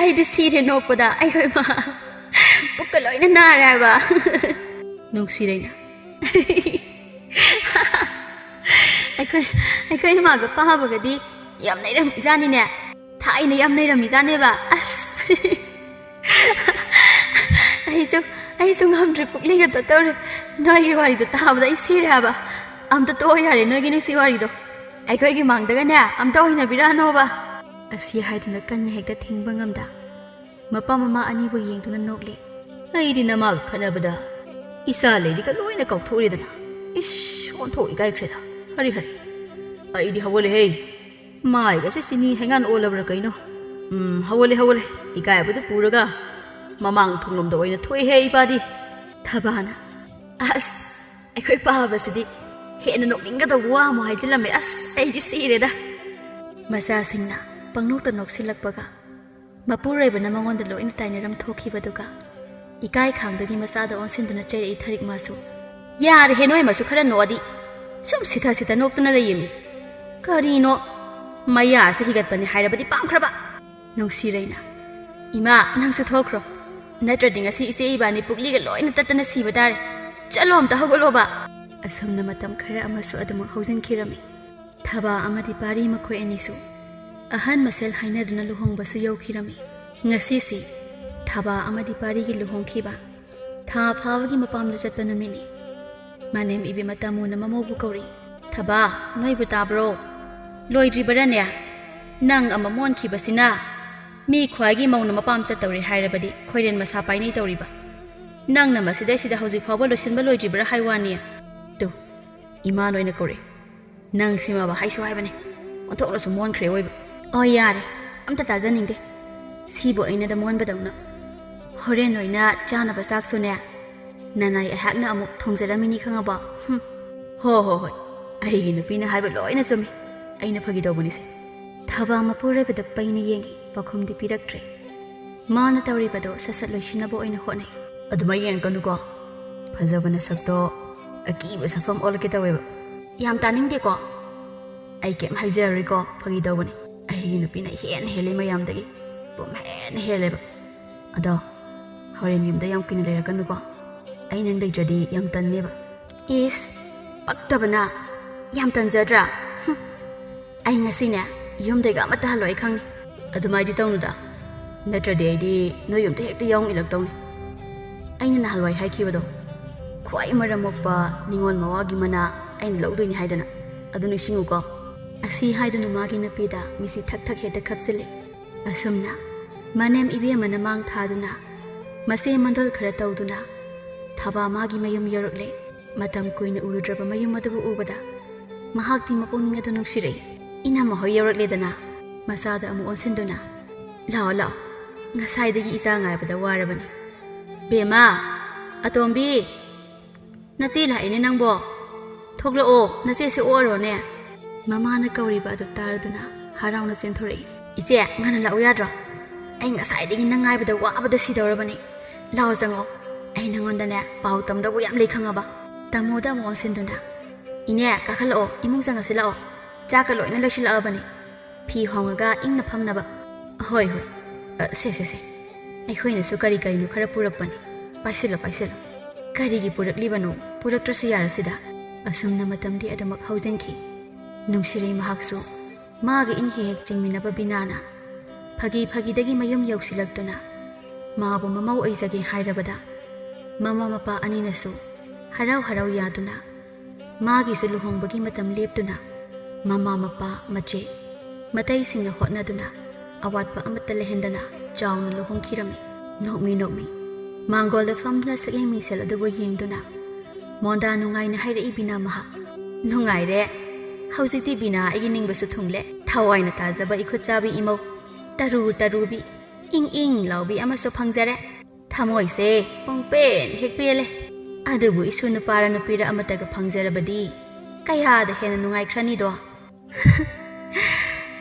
B: ꯑꯩꯗꯤ ꯁꯤꯔꯦ ꯅꯣꯛꯄꯗ ꯑꯩꯈꯣꯏ ꯃꯥ ꯄꯨꯛꯀ ꯂꯣꯏꯅ ꯅꯥꯔꯦ ꯍꯥꯏꯕ ꯅꯨꯡꯁꯤꯔꯩꯅ ꯑꯩꯈꯣꯏ ꯏꯃꯥꯒ ꯄꯥꯕꯒꯗꯤ ꯌꯥꯝ ꯅꯩꯔꯝꯃꯤꯖꯥꯠꯅꯤꯅꯦ ꯊꯥꯏꯅ ꯌꯥꯝ ꯅꯩꯔꯝꯃꯤꯖꯥꯠꯅꯦꯕ ꯑꯁ ꯑꯩꯁꯨ ꯉꯝꯗ꯭ꯔꯦ ꯄꯨꯛꯂꯤꯒ ꯇꯧꯔꯦ ꯅꯣꯏꯒꯤ ꯋꯥꯔꯤꯗꯣ ꯇꯥꯕꯗ ꯑꯩ ꯁꯤꯔꯦ ꯍꯥꯏꯕ ꯑꯝꯇ ꯇꯣꯛꯑꯣ ꯌꯥꯔꯦ ꯅꯣꯏꯒꯤ ꯅꯨꯡꯁꯤ ꯋꯥꯔꯤꯗꯣ ꯑꯩꯈꯣꯏꯒꯤ ꯃꯥꯡꯗꯒꯅꯦ ꯑꯝꯇ ꯑꯣꯏꯅꯕꯤꯔꯛꯑꯅꯣꯕ ꯑꯁꯤ ꯍꯥꯏꯗꯨꯅ ꯀꯟꯅ ꯍꯦꯛꯇ ꯊꯤꯡꯕ ꯉꯝꯗ ꯃꯄꯥ ꯃꯃꯥ ꯑꯅꯤꯕꯨ ꯌꯦꯡꯗꯨꯅ ꯅꯣꯛꯂꯤ ꯑꯩꯗꯤ ꯅꯃꯥꯒ ꯈꯠꯅꯕꯗ ꯏꯆꯥ ꯂꯩꯔꯤꯒ ꯂꯣꯏꯅ ꯀꯥꯎꯊꯣꯛꯎꯔꯦꯗꯅ ꯏꯁ ꯑꯣꯟꯊꯣꯛ ꯏꯀꯥꯏꯈ꯭ꯔꯦꯗ ꯍꯔꯤ ꯑꯩꯗꯤ ꯍꯧꯒꯠꯂꯦꯍꯦ ꯃꯥꯏꯒꯁꯦ ꯆꯤꯅꯤ ꯍꯩꯉꯥꯟ ꯑꯣꯜꯂꯕ꯭ꯔꯥ ꯀꯩꯅꯣ ꯍꯧꯒꯠꯂꯦ ꯏꯀꯥꯏꯕꯗꯨ ꯄꯨꯔꯒ ꯃꯃꯥꯡ ꯊꯣꯡꯂꯣꯝꯗ ꯑꯣꯏꯅ ꯊꯣꯛꯏꯍꯦ ꯏꯄꯥꯗꯤ ꯊꯕꯥꯅ ꯑꯁ ꯑꯩꯈꯣꯏ ꯄꯥꯕꯁꯤꯗꯤ ꯍꯦꯟꯅ ꯅꯣꯛꯅꯤꯡꯒꯗꯧꯕ ꯋꯥ ꯑꯃ ꯍꯥꯏꯖꯤꯜꯂꯝꯃꯦ ꯑꯁ ꯑꯩꯗꯤ ꯁꯤꯔꯦꯗ ꯃꯆꯥꯁꯤꯡꯅ ꯄꯪꯅꯣꯛꯇ ꯅꯣꯛꯁꯤꯜꯂꯛꯄꯒ ꯃꯄꯨꯔꯣꯏꯕꯅ ꯃꯉꯣꯟꯗ ꯂꯣꯏꯅ ꯇꯥꯏꯅꯔꯝ ꯊꯣꯛꯈꯤꯕꯗꯨꯒ ꯏꯀꯥꯏ ꯈꯥꯡꯗꯒꯤ ꯃꯆꯥꯗ ꯑꯣꯟꯁꯤꯟꯗꯨꯅ ꯆꯩꯔꯛꯏ ꯊꯔꯤꯛ ꯃꯥꯁꯨ ꯌꯥꯔꯦꯍꯦ ꯅꯣꯏ ꯃꯁꯨ ꯈꯔ ꯅꯣꯛꯑꯗꯤ ꯁꯨꯝ ꯁꯤꯊ ꯅꯣꯛꯇꯨꯅ ꯂꯩꯌꯦꯃꯤ ꯀꯔꯤꯅꯣ ꯃꯌꯥꯁꯦ ꯍꯤꯒꯠꯄꯅꯤ ꯍꯥꯏꯔꯕꯗꯤ ꯄꯥꯝꯈ꯭ꯔꯕ ꯅꯨꯡꯁꯤꯔꯩꯅ ꯏꯃꯥ ꯅꯪꯁꯨ ꯊꯣꯛꯈ꯭ꯔꯣ ꯅꯠꯇ꯭ꯔꯗꯤ ꯉꯁꯤ ꯏꯆꯦ ꯏꯕꯥꯅꯤ ꯄꯨꯛꯂꯤꯒ ꯂꯣꯏꯅ ꯇꯠꯇꯅ ꯁꯤꯕ ꯇꯥꯔꯦ ꯆꯠꯂꯣ ꯑꯝꯇ ꯍꯧꯒꯠꯂꯣꯕ ꯑꯁꯨꯝꯅ ꯃꯇꯝ ꯈꯔ ꯑꯃꯁꯨ ꯑꯗꯨꯃꯛ ꯍꯧꯖꯤꯟꯈꯤꯔꯝꯃꯤ ꯊꯕꯥ ꯑꯃꯗꯤ ꯄꯥꯔꯤ ꯃꯈꯣꯏ ꯑꯅꯤꯁꯨ ꯑꯍꯟ ꯃꯁꯦꯜ ꯍꯥꯏꯅꯗꯨꯅ ꯂꯨꯍꯣꯡꯕꯁꯨ ꯌꯧꯈꯤꯔꯝꯃꯤ ꯉꯁꯤꯁꯤ ꯊꯕꯥ ꯑꯃꯗꯤ ꯄꯥꯔꯤꯒꯤ ꯂꯨꯍꯣꯡꯈꯤꯕ ꯊꯥ ꯐꯥꯕꯒꯤ ꯃꯄꯥꯝꯗ ꯆꯠꯄ ꯅꯨꯃꯤꯠꯅꯤ ꯃꯅꯦꯝ ꯏꯕꯦꯝꯃ ꯇꯥꯃꯣꯅ ꯃꯃꯧꯕꯨ ꯀꯧꯔꯤ ꯊꯕꯥ ꯅꯣꯏꯕꯨ ꯇꯥꯕ꯭ꯔꯣ ꯂꯣꯏꯗ꯭ꯔꯤꯕꯔꯅꯦ ꯅꯪ ꯑꯃ ꯃꯣꯟꯈꯤꯕꯁꯤꯅ ꯃꯤ ꯈ꯭ꯋꯥꯏꯒꯤ ꯃꯧꯅ ꯃꯄꯥꯝ ꯆꯠꯇꯧꯔꯦ ꯍꯥꯏꯔꯕꯗꯤ ꯈꯣꯏꯔꯦꯟ ꯃꯁꯥ ꯄꯥꯏꯅꯩ ꯇꯧꯔꯤꯕ ꯅꯪꯅ ꯃꯁꯤꯗꯩꯁꯤꯗ ꯍꯧꯖꯤꯛ ꯐꯥꯎꯕ ꯂꯣꯏꯁꯤꯟꯕ ꯂꯣꯏꯗ꯭ꯔꯤꯕ꯭ꯔꯥ ꯍꯥꯏ ꯋꯥꯅꯤ ꯇꯨ ꯏꯃꯥ ꯂꯣꯏꯅ ꯀꯧꯔꯦ ꯅꯪ ꯁꯤꯃꯕ ꯍꯥꯏꯁꯨ ꯍꯥꯏꯕꯅꯦ ꯑꯣꯟꯊꯣꯛꯅꯁꯨ ꯃꯣꯟꯈ꯭ꯔꯦ ꯑꯣꯏꯕ ꯌꯥꯔꯦ ꯑꯝꯇ ꯇꯥꯖꯅꯤꯡꯗꯦ ꯁꯤꯕꯨ ꯑꯩꯅꯗ ꯃꯣꯟꯕꯗꯧꯅ ꯍꯣꯔꯦꯟ ꯅꯣꯏꯅ ꯆꯥꯅꯕ ꯆꯥꯛꯁꯨꯅꯦ ꯅꯅꯥꯏ ꯑꯩꯍꯥꯛꯅ ꯑꯃꯨꯛ ꯊꯣꯡꯖꯔꯝꯃꯤꯅꯤ ꯈꯪꯉꯕꯣ ꯍꯣꯏ ꯑꯩꯒꯤ ꯅꯨꯄꯤꯅ ꯍꯥꯏꯕ ꯂꯣꯏꯅ ꯆꯨꯝꯃꯤ ꯑꯩꯅ ꯐꯥꯒꯤ ꯇꯧꯕꯅꯤꯁꯦ ꯊꯕꯥ ꯃꯄꯨꯔꯣꯏꯕꯗ ꯄꯩꯅ ꯌꯦꯡꯉꯤ ꯄꯥꯎꯈꯨꯝꯗꯤ ꯄꯤꯔꯛꯇ꯭ꯔꯦ ꯃꯥꯅ ꯇꯧꯔꯤꯕꯗꯣ ꯁꯠ ꯂꯣꯏꯁꯤꯟꯅꯕ ꯑꯣꯏꯅ ꯍꯣꯠꯅꯩ ꯑꯗꯨꯃꯥꯏꯅ ꯌꯦꯡꯀꯅꯨꯀꯣ ꯐꯖꯕ ꯅꯁꯛꯇꯣ ꯑꯀꯤꯕ ꯁꯛꯐꯝ ꯑꯣꯜꯂꯛꯀꯦ ꯇꯧꯋꯦꯕ ꯌꯥꯝ ꯇꯥꯅꯤꯡꯗꯦꯀꯣ ꯑꯩ ꯀꯩꯝ ꯍꯥꯏꯖꯔꯔꯣꯏꯀꯣ ꯐꯥꯒꯤ ꯇꯧꯕꯅꯤ ꯑꯩꯒꯤ ꯅꯨꯄꯤꯅ ꯍꯦꯟꯅ ꯍꯦꯜꯂꯤ ꯃꯌꯥꯝꯗꯒꯤ ꯄꯨꯝꯍꯦꯟꯅ ꯍꯦꯜꯂꯦꯕ ꯑꯗꯣ ꯍꯣꯔꯦꯟ ꯌꯨꯝꯗ ꯌꯥꯝ ꯀꯨꯏꯅ ꯂꯩꯔꯛꯀꯅꯨꯀꯣ ꯑꯩ ꯅꯪ ꯂꯩꯇ꯭ꯔꯗꯤ ꯌꯥꯝ ꯇꯟꯅꯦꯕ ꯏꯁ ꯄꯛꯇꯕꯅ ꯌꯥꯝ ꯇꯟꯖꯗ꯭ꯔꯥ ꯑꯩ ꯉꯁꯤꯅꯦ ꯌꯨꯝꯗꯩꯒ ꯑꯃꯠꯇ ꯍꯜꯂꯣꯏ ꯈꯪꯉꯤ ꯑꯗꯨꯃꯥꯏꯗꯤ ꯇꯧꯅꯨꯗ ꯅꯠꯇ꯭ꯔꯗꯤ ꯑꯩꯗꯤ ꯅꯣꯏ ꯌꯨꯝꯗ ꯍꯦꯛꯇ ꯌꯥꯎ ꯏꯜꯂꯛꯇꯧꯅꯤ ꯑꯩꯅ ꯅꯍꯥꯟꯋꯥꯏ ꯍꯥꯏꯈꯤꯕꯗꯣ ꯈ꯭ꯋꯥꯏ ꯃꯔꯝ ꯃꯣꯛꯄ ꯅꯤꯉꯣꯜ ꯃꯋꯥꯒꯤ ꯃꯅꯥ ꯑꯩꯅ ꯂꯧꯗꯣꯏꯅꯤ ꯍꯥꯏꯗꯅ ꯑꯗꯨ ꯅꯤꯡꯁꯤꯡꯉꯨꯀꯣ ꯑꯁꯤ ꯍꯥꯏꯗꯨꯅ ꯃꯥꯒꯤ ꯅꯨꯄꯤꯗ ꯃꯤꯁꯤ ꯊꯛ ꯍꯦꯛꯇ ꯈꯞꯆꯤꯜꯂꯤ ꯑꯁꯨꯝꯅ ꯃꯅꯦꯝ ꯏꯕꯦꯝꯃꯅ ꯃꯥꯡ ꯊꯥꯗꯨꯅ ꯃꯁꯦ ꯃꯟꯗꯣꯜ ꯈꯔ ꯇꯧꯗꯨꯅ ꯊꯕꯥ ꯃꯥꯒꯤ ꯃꯌꯨꯝ ꯌꯧꯔꯛꯂꯦ ꯃꯇꯝ ꯀꯨꯏꯅ ꯎꯔꯨꯗ꯭ꯔꯕ ꯃꯌꯨꯝ ꯑꯗꯨꯕꯨ ꯎꯕꯗ ꯃꯍꯥꯛꯇꯤ ꯃꯄꯨꯛꯅꯤꯡ ꯑꯗꯨ ꯅꯨꯡꯁꯤꯔꯛꯏ ꯏꯅꯝꯃ ꯍꯣꯏ ꯌꯧꯔꯛꯂꯦꯗꯅ ꯃꯆꯥꯗ ꯑꯃꯨꯛ ꯑꯣꯟꯁꯤꯟꯗꯨꯅ ꯂꯥꯛꯑꯣ ꯉꯁꯥꯏꯗꯒꯤ ꯏꯆꯥ ꯉꯥꯏꯕꯗ ꯋꯥꯔꯕꯅꯤ ꯕꯦꯃꯥ ꯑꯇꯣꯝꯕꯤ ꯅꯆꯦ ꯂꯥꯛꯏꯅꯦ ꯅꯪꯕꯣ ꯊꯣꯛꯂꯛꯑꯣ ꯅꯆꯦꯁꯦ ꯑꯣꯛꯑꯔꯣꯅꯦ ꯃꯃꯥꯅ ꯀꯧꯔꯤꯕ ꯑꯗꯨ ꯇꯥꯔꯗꯨꯅ ꯍꯔꯥꯎꯅ ꯆꯦꯟꯊꯣꯔꯛꯏ ꯏꯆꯦ ꯉꯟꯅ ꯂꯥꯛꯎ ꯌꯥꯗ꯭ꯔꯣ ꯑꯩ ꯉꯁꯥꯏꯗꯒꯤ ꯅꯪ ꯉꯥꯏꯕꯗ ꯋꯥꯕꯗ ꯁꯤꯗꯧꯔꯕꯅꯤ ꯂꯥꯛꯑꯣ ꯆꯪꯉꯣ ꯑꯩ ꯅꯪꯉꯣꯟꯗꯅꯦ ꯄꯥꯎ ꯇꯝꯗꯧꯕ ꯌꯥꯝ ꯂꯩ ꯈꯪꯉꯕ ꯇꯥꯃꯣꯗ ꯑꯃꯨꯛ ꯑꯣꯟꯁꯤꯟꯗꯨꯅ ꯏꯅꯦ ꯀꯥꯈꯠꯂꯛꯑꯣ ꯏꯃꯨꯡ ꯆꯪꯉꯁꯤ ꯂꯥꯛꯑꯣ ꯆꯥꯛꯀ ꯂꯣꯏꯅ ꯂꯣꯏꯁꯤꯜꯂꯛꯑꯕꯅꯤ ꯐꯤ ꯍꯣꯡꯉꯒ ꯏꯪꯅ ꯐꯝꯅꯕ ꯍꯣꯏ ꯍꯣꯏ ꯁꯦ ꯑꯩꯈꯣꯏꯅꯁꯨ ꯀꯔꯤ ꯀꯔꯤꯅꯣ ꯈꯔ ꯄꯨꯔꯛꯄꯅꯤ ꯄꯥꯏꯁꯤꯜꯂꯣ ꯀꯔꯤꯒꯤ ꯄꯨꯔꯛꯂꯤꯕꯅꯣ ꯄꯨꯔꯛꯇ꯭ꯔꯁꯨ ꯌꯥꯔꯁꯤꯗ ꯑꯁꯨꯝꯅ ꯃꯇꯝꯗꯤ ꯑꯗꯨꯃꯛ ꯍꯧꯖꯤꯟꯈꯤ ꯅꯨꯡꯁꯤꯔꯩ ꯃꯍꯥꯛꯁꯨ ꯃꯥꯒ ꯏꯟ ꯍꯦꯛ ꯆꯤꯡꯃꯤꯟꯅꯕ ꯕꯤꯅꯥꯅ ꯐꯥꯒꯤꯗꯒꯤ ꯃꯌꯨꯝ ꯌꯧꯁꯤꯜꯂꯛꯇꯨꯅ ꯃꯥꯕꯨ ꯃꯃꯧ ꯑꯣꯏꯖꯒꯦ ꯍꯥꯏꯔꯕꯗ ꯃꯃꯥ ꯃꯄꯥ ꯑꯅꯤꯅꯁꯨ ꯍꯔꯥꯎ ꯌꯥꯗꯨꯅ ꯃꯥꯒꯤꯁꯨ ꯂꯨꯍꯣꯡꯕꯒꯤ ꯃꯇꯝ ꯂꯦꯞꯇꯨꯅ ꯃꯃꯥ ꯃꯄꯥ ꯃꯆꯦ ꯃꯇꯩꯁꯤꯡꯅ ꯍꯣꯠꯅꯗꯨꯅ ꯑꯋꯥꯠꯄ ꯑꯃꯠꯇ ꯂꯩꯍꯟꯗꯅ ꯆꯥꯎꯅ ꯂꯨꯍꯣꯡꯈꯤꯔꯝꯃꯤ ꯅꯣꯛꯃꯤ ꯃꯥꯡꯒꯣꯜꯗ ꯐꯝꯗꯨꯅ ꯁꯛꯌꯦꯡ ꯃꯤꯡꯁꯦꯜ ꯑꯗꯨꯕꯨ ꯌꯦꯡꯗꯨꯅ ꯃꯣꯟꯗꯥ ꯅꯨꯡꯉꯥꯏꯅ ꯍꯥꯏꯔꯛꯏ ꯕꯤꯅꯥ ꯃꯍꯥꯛ ꯅꯨꯡꯉꯥꯏꯔꯦ ꯍꯧꯖꯤꯛꯇꯤ ꯕꯤꯅꯥ ꯑꯩꯒꯤ ꯅꯤꯡꯕꯁꯨ ꯊꯨꯡꯂꯦ ꯊꯋꯥꯏꯅ ꯇꯥꯖꯕ ꯏꯈꯨꯠ ꯆꯥꯕꯤ ꯏꯃꯧ ꯇꯔꯨꯕꯤ ꯏꯪ ꯂꯥꯎꯕꯤ ꯑꯃꯁꯨ ꯐꯪꯖꯔꯦ ꯊꯃꯣꯏꯁꯦ ꯄꯨꯡꯄꯦꯟ ꯍꯦꯛ ꯄꯦꯜꯂꯦ ꯑꯗꯨꯕꯨ ꯏꯁꯨ ꯅꯨꯄꯥꯔ ꯅꯨꯄꯤꯔ ꯑꯃꯠꯇꯒ ꯐꯪꯖꯔꯕꯗꯤ ꯀꯌꯥꯗ ꯍꯦꯟꯅ ꯅꯨꯡꯉꯥꯏꯈ꯭ꯔꯅꯤꯗꯣ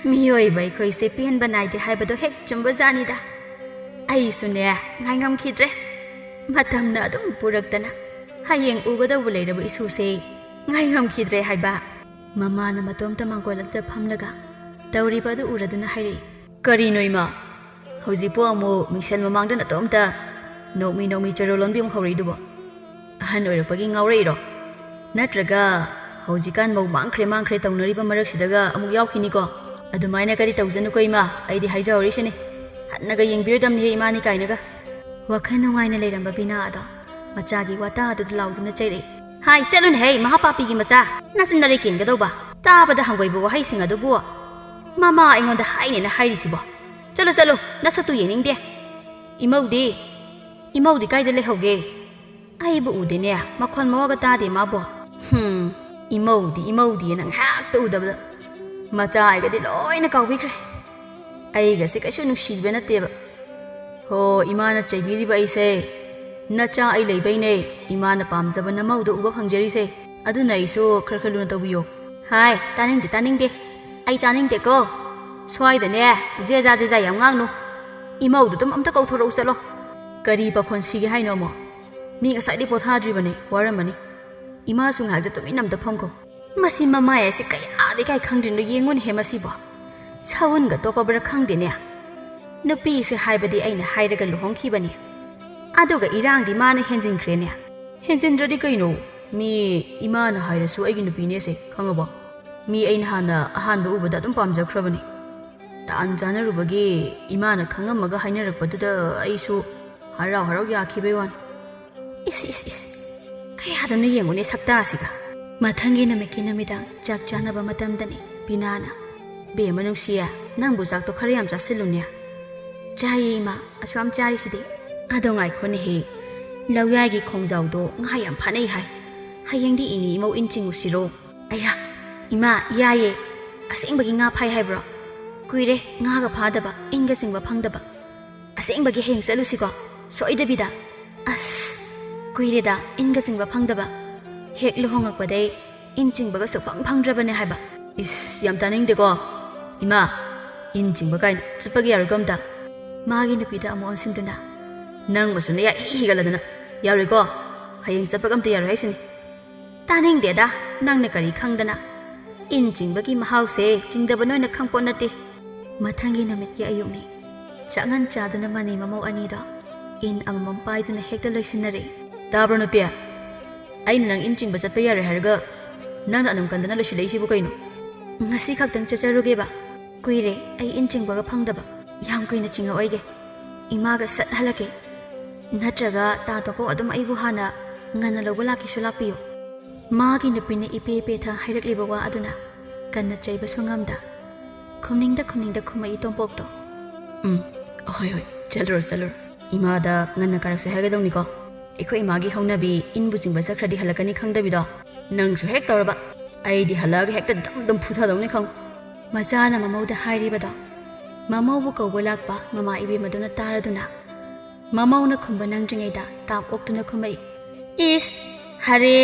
B: ꯃꯤꯑꯣꯏꯕ ꯑꯩꯈꯣꯏꯁꯦ ꯄꯦꯟꯕ ꯅꯥꯏꯗꯦ ꯍꯥꯏꯕꯗꯣ ꯍꯦꯛ ꯆꯨꯝꯕꯖꯥꯠꯅꯤꯗ ꯑꯩꯁꯨꯅꯦ ꯉꯥꯏ ꯉꯝꯈꯤꯗ꯭ꯔꯦ ꯃꯇꯝꯅ ꯑꯗꯨꯝ ꯄꯨꯔꯛꯇꯅ ꯍꯌꯦꯡ ꯎꯒꯗꯧꯕ ꯂꯩꯔꯕ ꯏꯁꯨꯁꯦ ꯉꯥꯏ ꯉꯝꯈꯤꯗ꯭ꯔꯦ ꯍꯥꯏꯕ ꯃꯃꯥꯅ ꯃꯇꯣꯝꯇ ꯃꯥꯡꯒꯣꯜ ꯑꯗꯨꯗ ꯐꯝꯂꯒ ꯇꯧꯔꯤꯕ ꯑꯗꯨ ꯎꯔꯗꯨꯅ ꯍꯥꯏꯔꯛꯏ ꯀꯔꯤꯅꯣ ꯏꯃꯥ ꯍꯧꯖꯤꯛꯄꯨ ꯑꯃꯨꯛ ꯃꯤꯡꯁꯦꯜ ꯃꯃꯥꯡꯗ ꯅꯇꯣꯝꯇ ꯅꯣꯛꯃꯤ ꯆꯔꯣꯜ ꯂꯣꯟꯕꯤ ꯑꯃꯨꯛ ꯍꯧꯔꯛꯏꯗꯨꯕꯣ ꯑꯍꯟ ꯑꯣꯏꯔꯛꯄꯒꯤ ꯉꯥꯎꯔꯛꯏꯔꯣ ꯅꯠꯇ꯭ꯔꯒ ꯍꯧꯖꯤꯛꯀꯥꯟ ꯃꯧ ꯃꯥꯡꯈ꯭ꯔꯦ ꯇꯧꯅꯔꯤꯕ ꯃꯔꯛꯁꯤꯗꯒ ꯑꯃꯨꯛ ꯌꯥꯎꯈꯤꯅꯤꯀꯣ ꯑꯗꯨꯃꯥꯏꯅ ꯀꯔꯤ ꯇꯧꯖꯅꯨꯀꯣ ꯏꯃꯥ ꯑꯩꯗꯤ ꯍꯥꯏꯖꯍꯧꯔꯤꯁꯤꯅꯤ ꯍꯟꯅꯒ ꯌꯦꯡꯕꯤꯔꯗꯝꯅꯤꯍꯦ ꯏꯃꯥꯅꯤ ꯀꯥꯏꯅꯒ ꯋꯥꯈꯜ ꯅꯨꯡꯉꯥꯏꯅ ꯂꯩꯔꯝꯕ ꯕꯤꯅꯥ ꯑꯗꯣ ꯃꯆꯥꯒꯤ ꯋꯥꯇꯥ ꯑꯗꯨꯗ ꯂꯥꯎꯗꯨꯅ ꯆꯩꯔꯛꯏ ꯍꯥꯏ ꯆꯠꯂꯨꯅꯦꯍꯦ ꯃꯍꯥꯄꯥꯄꯤꯒꯤ ꯃꯆꯥ ꯅꯆꯤꯟ ꯅꯔꯩ ꯀꯦꯟꯒꯗꯧꯕ ꯇꯥꯕꯗ ꯍꯪꯒꯣꯏꯕ ꯋꯥꯍꯩꯁꯤꯡ ꯑꯗꯨꯕꯨ ꯃꯃꯥ ꯑꯩꯉꯣꯟꯗ ꯍꯥꯏꯅꯦꯅ ꯍꯥꯏꯔꯤꯁꯤꯕꯣ ꯆꯠꯂꯨ ꯅꯁꯛꯇꯨ ꯌꯦꯡꯅꯤꯡꯗꯦ ꯏꯃꯧꯗꯤ ꯀꯥꯏꯗ ꯂꯩꯍꯧꯒꯦ ꯑꯩꯕꯨ ꯎꯗꯦꯅꯦ ꯃꯈꯣꯟ ꯃꯋꯥꯒ ꯇꯥꯗꯦ ꯃꯥꯕꯣ ꯏꯃꯧꯗꯤ ꯅꯪ ꯍꯦꯛꯇ ꯎꯗꯕꯗ ꯃꯆꯥ ꯑꯩꯒꯗꯤ ꯂꯣꯏꯅ ꯀꯥꯎꯕꯤꯈ꯭ꯔꯦ ꯑꯩꯒꯁꯦ ꯀꯩꯁꯨ ꯅꯨꯡꯁꯤꯕ ꯅꯠꯇꯦꯕ ꯍꯣ ꯏꯃꯥꯅ ꯆꯩꯕꯤꯔꯤꯕ ꯑꯩꯁꯦ ꯅꯆꯥ ꯑꯩ ꯂꯩꯕꯩꯅꯦ ꯏꯃꯥꯅ ꯄꯥꯝꯖꯕ ꯅꯃꯧꯗ ꯎꯕ ꯐꯪꯖꯔꯤꯁꯦ ꯑꯗꯨꯅ ꯑꯩꯁꯨ ꯈꯔ ꯂꯨꯅ ꯇꯧꯕꯤꯌꯣ ꯍꯥꯏ ꯇꯥꯅꯤꯡꯗꯦ ꯑꯩ ꯇꯥꯅꯤꯡꯗꯦꯀꯣ ꯁ꯭ꯋꯥꯏꯗꯅꯦ ꯖꯦꯖꯥ ꯌꯥꯝ ꯉꯥꯡꯅꯨ ꯏꯃꯧꯗꯨ ꯑꯗꯨꯝ ꯑꯝꯇ ꯀꯧꯊꯣꯔꯛꯎ ꯆꯠꯂꯣ ꯀꯔꯤ ꯄꯥꯈꯣꯟ ꯁꯤꯒꯦ ꯍꯥꯏꯅꯣ ꯑꯃꯨꯛ ꯃꯤ ꯉꯁꯥꯏꯗꯤ ꯄꯣꯊꯥꯗ꯭ꯔꯤꯕꯅꯤ ꯋꯥꯔꯝꯃꯅꯤ ꯏꯃꯥꯁꯨ ꯉꯥꯏꯍꯥꯛꯇ ꯇꯨꯃꯤꯟꯅ ꯑꯝꯇ ꯐꯝꯈꯣ ꯃꯁꯤ ꯃꯃꯥꯏ ꯑꯁꯤ ꯀꯌꯥꯗꯤ ꯀꯥꯏ ꯈꯪꯗ꯭ꯔꯤꯅꯣ ꯌꯦꯡꯉꯨꯅꯦꯍꯦ ꯃꯁꯤꯕꯣ ꯁꯥꯎꯟꯒ ꯇꯣꯞꯄꯕ꯭ꯔꯥ ꯈꯪꯗꯦꯅꯦ ꯅꯨꯄꯤꯁꯦ ꯍꯥꯏꯕꯗꯤ ꯑꯩꯅ ꯍꯥꯏꯔꯒ ꯂꯨꯍꯣꯡꯈꯤꯕꯅꯤ ꯑꯗꯨꯒ ꯏꯔꯥꯡꯗꯤ ꯃꯥꯅ ꯍꯦꯟꯖꯤꯟꯈ꯭ꯔꯦꯅꯦ ꯍꯦꯟꯖꯤꯟꯗ꯭ꯔꯗꯤ ꯀꯩꯅꯣ ꯃꯤ ꯏꯃꯥꯅ ꯍꯥꯏꯔꯁꯨ ꯑꯩꯒꯤ ꯅꯨꯄꯤꯅꯦꯁꯦ ꯈꯪꯉꯕꯣ ꯃꯤ ꯑꯩꯅ ꯍꯥꯟꯅ ꯑꯍꯥꯟꯕ ꯎꯕꯗ ꯑꯗꯨꯝ ꯄꯥꯝꯖꯈ꯭ꯔꯕꯅꯤ ꯇꯥꯟ ꯆꯥꯅꯔꯨꯕꯒꯤ ꯏꯃꯥꯅ ꯈꯪꯉꯝꯃꯒ ꯍꯥꯏꯅꯔꯛꯄꯗꯨꯗ ꯑꯩꯁꯨ ꯍꯔꯥꯎ ꯌꯥꯈꯤꯕꯩ ꯋꯥꯅꯤ ꯏꯁ ꯀꯌꯥꯗꯅ ꯌꯦꯡꯉꯨꯅꯦ ꯁꯛꯇꯥꯁꯤꯒ ꯃꯊꯪꯒꯤ ꯅꯨꯃꯤꯠꯀꯤ ꯅꯨꯃꯤꯗꯥꯡ ꯆꯥꯛ ꯆꯥꯅꯕ ꯃꯇꯝꯗꯅꯤ ꯕꯤꯅꯥꯅ ꯕꯦꯝꯃ ꯅꯨꯡꯁꯤꯌꯦ ꯅꯪꯕꯨ ꯆꯥꯛꯇꯣ ꯈꯔ ꯌꯥꯝ ꯆꯥꯁꯤꯜꯂꯨꯅꯦ ꯆꯥꯏꯌꯦ ꯏꯃꯥ ꯑꯁꯨꯌꯥꯝ ꯆꯥꯔꯤꯁꯤꯗꯤ ꯑꯗꯣ ꯉꯥꯏꯈꯣꯅꯦꯍꯦ ꯂꯧꯌꯥꯏꯒꯤ ꯈꯣꯡꯖꯥꯎꯗꯣ ꯉꯥ ꯌꯥꯝ ꯐꯥꯅꯩ ꯍꯥꯏ ꯍꯌꯦꯡꯗꯤ ꯏꯅꯤ ꯏꯃꯧ ꯏꯟ ꯆꯤꯡꯉꯨꯁꯤꯔꯣ ꯑꯌꯥ ꯏꯃꯥ ꯌꯥꯏꯌꯦ ꯑꯁꯦꯡꯕꯒꯤ ꯉꯥ ꯐꯥꯏ ꯍꯥꯏꯕ꯭ꯔꯣ ꯀꯨꯏꯔꯦ ꯉꯥꯒ ꯐꯥꯗꯕ ꯏꯟꯒ ꯆꯤꯡꯕ ꯐꯪꯗꯕ ꯑꯁꯦꯡꯕꯒꯤ ꯍꯌꯦꯡ ꯆꯠꯂꯨꯁꯤꯀꯣ ꯁꯣꯏꯗꯕꯤꯗ ꯑꯁ ꯀꯨꯏꯔꯦꯗ ꯏꯟꯒ ꯆꯤꯡꯕ ꯐꯪꯗꯕ ꯍꯦꯛ ꯂꯨꯍꯣꯡꯉꯛꯄꯗꯩ ꯏꯟ ꯆꯤꯡꯕꯒ ꯁꯨꯛꯐꯪ ꯐꯪꯗ꯭ꯔꯕꯅꯦ ꯍꯥꯏꯕ ꯏꯁ ꯌꯥꯝ ꯇꯥꯅꯤꯡꯗꯦꯀꯣ ꯏꯃꯥ ꯏꯟ ꯆꯤꯡꯕ ꯀꯥꯏꯅ ꯆꯠꯄꯒꯤ ꯌꯥꯔꯣꯏꯀꯣ ꯑꯝꯇ ꯃꯥꯒꯤ ꯅꯨꯄꯤꯗ ꯑꯃꯨꯛ ꯑꯣꯟꯁꯤꯟꯗꯨꯅ ꯅꯪꯕꯁꯨ ꯅꯌꯥ ꯍꯤꯒꯠꯂꯗꯅ ꯌꯥꯔꯣꯏꯀꯣ ꯍꯌꯦꯡ ꯆꯠꯄꯒ ꯑꯝꯇ ꯌꯥꯔꯣꯏ ꯍꯥꯏꯁꯤꯅꯤ ꯇꯥꯅꯤꯡꯗꯦꯗ ꯅꯪꯅ ꯀꯔꯤ ꯈꯪꯗꯅ ꯏꯟ ꯆꯤꯡꯕꯒꯤ ꯃꯍꯥꯎꯁꯦ ꯆꯤꯡꯗꯕ ꯅꯣꯏꯅ ꯈꯪꯄꯣꯠ ꯅꯠꯇꯦ ꯃꯊꯪꯒꯤ ꯅꯨꯃꯤꯠꯀꯤ ꯑꯌꯨꯛꯅꯤ ꯆꯥꯛꯉꯟ ꯆꯥꯗꯨꯅ ꯃꯅꯤ ꯃꯃꯧ ꯑꯅꯤꯗꯣ ꯏꯟ ꯑꯃꯃꯝ ꯄꯥꯏꯗꯨꯅ ꯍꯦꯛꯇ ꯂꯣꯏꯁꯤꯟꯅꯔꯦ ꯇꯥꯕ꯭ꯔꯣ ꯅꯨꯄꯤ ꯑꯩꯅ ꯅꯪ ꯏꯟ ꯆꯤꯡꯕ ꯆꯠꯄ ꯌꯥꯔꯣꯏ ꯍꯥꯏꯔꯒ ꯅꯪꯅ ꯑꯗꯨꯝ ꯀꯟꯗꯅ ꯂꯣꯏꯁꯤꯜꯂꯛꯏꯁꯤꯕꯨ ꯀꯩꯅꯣ ꯉꯁꯤ ꯈꯛꯇꯪ ꯆꯠꯆꯔꯨꯒꯦꯕ ꯀꯨꯏꯔꯦ ꯑꯩ ꯏꯟ ꯆꯤꯡꯕꯒ ꯐꯪꯗꯕ ꯌꯥꯝ ꯀꯨꯏꯅ ꯆꯤꯡꯉꯛꯑꯣꯏꯒꯦ ꯏꯃꯥꯒ ꯁꯠ ꯍꯜꯂꯛꯀꯦ ꯅꯠꯇ꯭ꯔꯒ ꯇꯥꯇꯣꯛꯄ ꯑꯗꯨꯝ ꯑꯩꯕꯨ ꯍꯥꯟꯅ ꯉꯟꯅ ꯂꯧꯕ ꯂꯥꯛꯀꯦꯁꯨ ꯂꯥꯛꯄꯤꯌꯨ ꯃꯥꯒꯤ ꯅꯨꯄꯤꯅ ꯏꯄꯦꯊ ꯍꯥꯏꯔꯛꯂꯤꯕ ꯋꯥ ꯑꯗꯨꯅ ꯀꯟꯅ ꯆꯩꯕꯁꯨ ꯉꯝꯗ ꯈꯨꯝꯅꯤꯡꯗ ꯈꯨꯝꯃꯛꯏ ꯇꯣꯝꯄꯣꯛꯇꯣ ꯍꯣꯏ ꯆꯠꯂꯨꯔꯣ ꯏꯃꯥꯗ ꯉꯟꯅ ꯀꯥꯔꯛꯁꯦ ꯍꯥꯏꯒꯗꯧꯅꯤꯀꯣ ꯑꯩꯈꯣꯏ ꯏꯃꯥꯒꯤ ꯍꯧꯅꯕꯤ ꯏꯟꯕꯨ ꯆꯤꯡꯕ ꯆꯠꯈ꯭ꯔꯗꯤ ꯍꯜꯂꯛꯀꯅꯤ ꯈꯪꯗꯕꯤꯗꯣ ꯅꯪꯁꯨ ꯍꯦꯛ ꯇꯧꯔꯕ ꯑꯩꯗꯤ ꯍꯜꯂꯛꯑꯒ ꯍꯦꯛꯇ ꯗꯝ ꯐꯨꯊꯗꯧꯅꯤ ꯈꯪ ꯃꯆꯥꯅ ꯃꯃꯧꯗ ꯍꯥꯏꯔꯤꯕꯗꯣ ꯃꯃꯧꯕꯨ ꯀꯧꯕ ꯂꯥꯛꯄ ꯃꯃꯥ ꯏꯕꯦꯝꯃꯗꯨꯅ ꯇꯥꯔꯗꯨꯅ ꯃꯃꯧꯅ ꯈꯨꯝꯕ ꯅꯪꯗ꯭ꯔꯤꯉꯩꯗ ꯇꯥꯞ ꯑꯣꯛꯇꯨꯅ ꯈꯨꯝꯃꯛꯏ꯫ ꯏꯁ ꯍꯔꯦ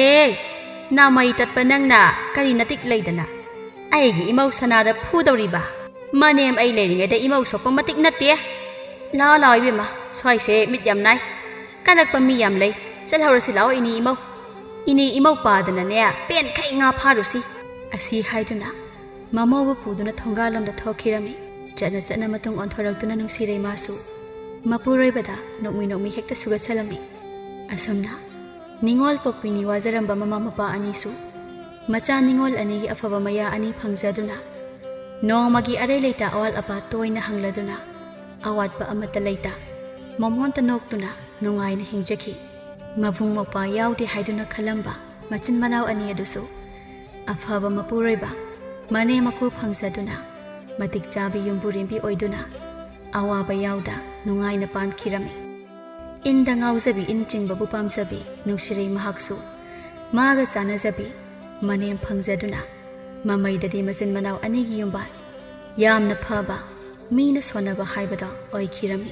B: ꯅꯥꯃꯩ ꯇꯠꯄ ꯅꯪꯅ ꯀꯔꯤ ꯅꯇꯤꯛ ꯂꯩꯗꯅ ꯑꯩꯒꯤ ꯏꯃꯧ ꯁꯅꯥꯗ ꯐꯨꯗꯧꯔꯤꯕ ꯃꯅꯦꯝ ꯑꯩ ꯂꯩꯔꯤꯉꯩꯗ ꯏꯃꯧ ꯁꯣꯛꯄ ꯃꯇꯤꯛ ꯅꯠꯇꯦ꯫ ꯂꯥꯛꯑꯣ ꯂꯥꯛꯑꯣ ꯏꯕꯦꯝꯃ ꯁ꯭ꯋꯥꯏꯁꯦ ꯃꯤꯠ ꯌꯥꯝ ꯅꯥꯏ ꯀꯜꯂꯛꯄ ꯃꯤ ꯌꯥꯝ ꯂꯩ ꯆꯠꯍꯧꯔꯁꯤ ꯂꯥꯛꯑꯣ ꯏꯅꯦ ꯏꯃꯧ ꯄꯥꯗꯅꯅꯦ ꯄꯦꯟꯈꯩ ꯉꯥ ꯐꯥꯔꯨꯁꯤ꯫ ꯑꯁꯤ ꯍꯥꯏꯗꯨꯅ ꯃꯃꯧꯕꯨ ꯄꯨꯗꯨꯅ ꯊꯣꯡꯒꯥꯜꯂꯣꯝꯗ ꯊꯣꯛꯈꯤꯔꯝꯃꯤ꯫ ꯆꯠꯅ ꯃꯇꯨꯡ ꯑꯣꯟꯊꯣꯔꯛꯇꯨꯅ ꯅꯨꯡꯁꯤꯔꯩꯃꯥꯁꯨ ꯃꯄꯨꯔꯣꯏꯕꯗ ꯅꯣꯛꯃꯤ ꯍꯦꯛꯇ ꯁꯨꯒꯠꯁꯜꯂꯝꯃꯤ꯫ ꯑꯁꯨꯝꯅ ꯅꯤꯡꯉꯣꯜ ꯄꯣꯛꯄꯤꯅꯤ ꯋꯥꯖꯔꯝꯕ ꯃꯃꯥ ꯃꯄꯥ ꯑꯅꯤꯁꯨ ꯃꯆꯥ ꯅꯤꯡꯉꯣꯜ ꯑꯅꯤꯒꯤ ꯑꯐꯕ ꯃꯌꯥ ꯑꯅꯤ ꯐꯪꯖꯗꯨꯅ ꯅꯣꯡꯃꯒꯤ ꯑꯔꯩ ꯂꯩꯇ ꯑꯋꯥꯠ ꯑꯄꯥ ꯇꯣꯏꯅ ꯍꯪꯂꯗꯨꯅ ꯑꯋꯥꯠꯄ ꯑꯃꯠꯇ ꯂꯩꯇ ꯃꯃꯣꯟꯇ ꯅꯣꯛꯇꯨꯅ ꯅꯨꯡꯉꯥꯏꯅ ꯍꯤꯡꯖꯈꯤ꯫ ꯃꯕꯨꯡ ꯃꯧꯄ꯭ꯋꯥ ꯌꯥꯎꯗꯦ ꯍꯥꯏꯗꯨꯅ ꯈꯜꯂꯝꯕ ꯃꯆꯤꯟ ꯃꯅꯥꯎ ꯑꯅꯤ ꯑꯗꯨꯁꯨ ꯑꯐꯕ ꯃꯄꯨꯔꯣꯏꯕ ꯃꯅꯦꯝ ꯃꯀꯨ ꯐꯪꯖꯗꯨꯅ ꯃꯇꯤꯛ ꯆꯥꯕꯤ ꯌꯨꯝꯕꯨꯔꯦꯝꯕꯤ ꯑꯣꯏꯗꯨꯅ ꯑꯋꯥꯕ ꯌꯥꯎꯗ ꯅꯨꯡꯉꯥꯏꯅ ꯄꯥꯟꯈꯤꯔꯝꯃꯤ꯫ ꯏꯟꯗ ꯉꯥꯎꯖꯕꯤ ꯏꯟ ꯆꯤꯡꯕꯕꯨ ꯄꯥꯝꯖꯕꯤ ꯅꯨꯡꯁꯤꯔꯩ ꯃꯍꯥꯛꯁꯨ ꯃꯥꯒ ꯆꯥꯟꯅꯖꯕꯤ ꯃꯅꯦꯝ ꯐꯪꯖꯗꯨꯅ ꯃꯃꯩꯗꯗꯤ ꯃꯆꯤꯟ ꯃꯅꯥꯎ ꯑꯅꯤꯒꯤ ꯌꯨꯝꯕꯥꯜ ꯌꯥꯝꯅ ꯐꯕ ꯃꯤꯅ ꯁꯣꯟꯅꯕ ꯍꯥꯏꯕꯗꯣ ꯑꯣꯏꯈꯤꯔꯝꯃꯤ꯫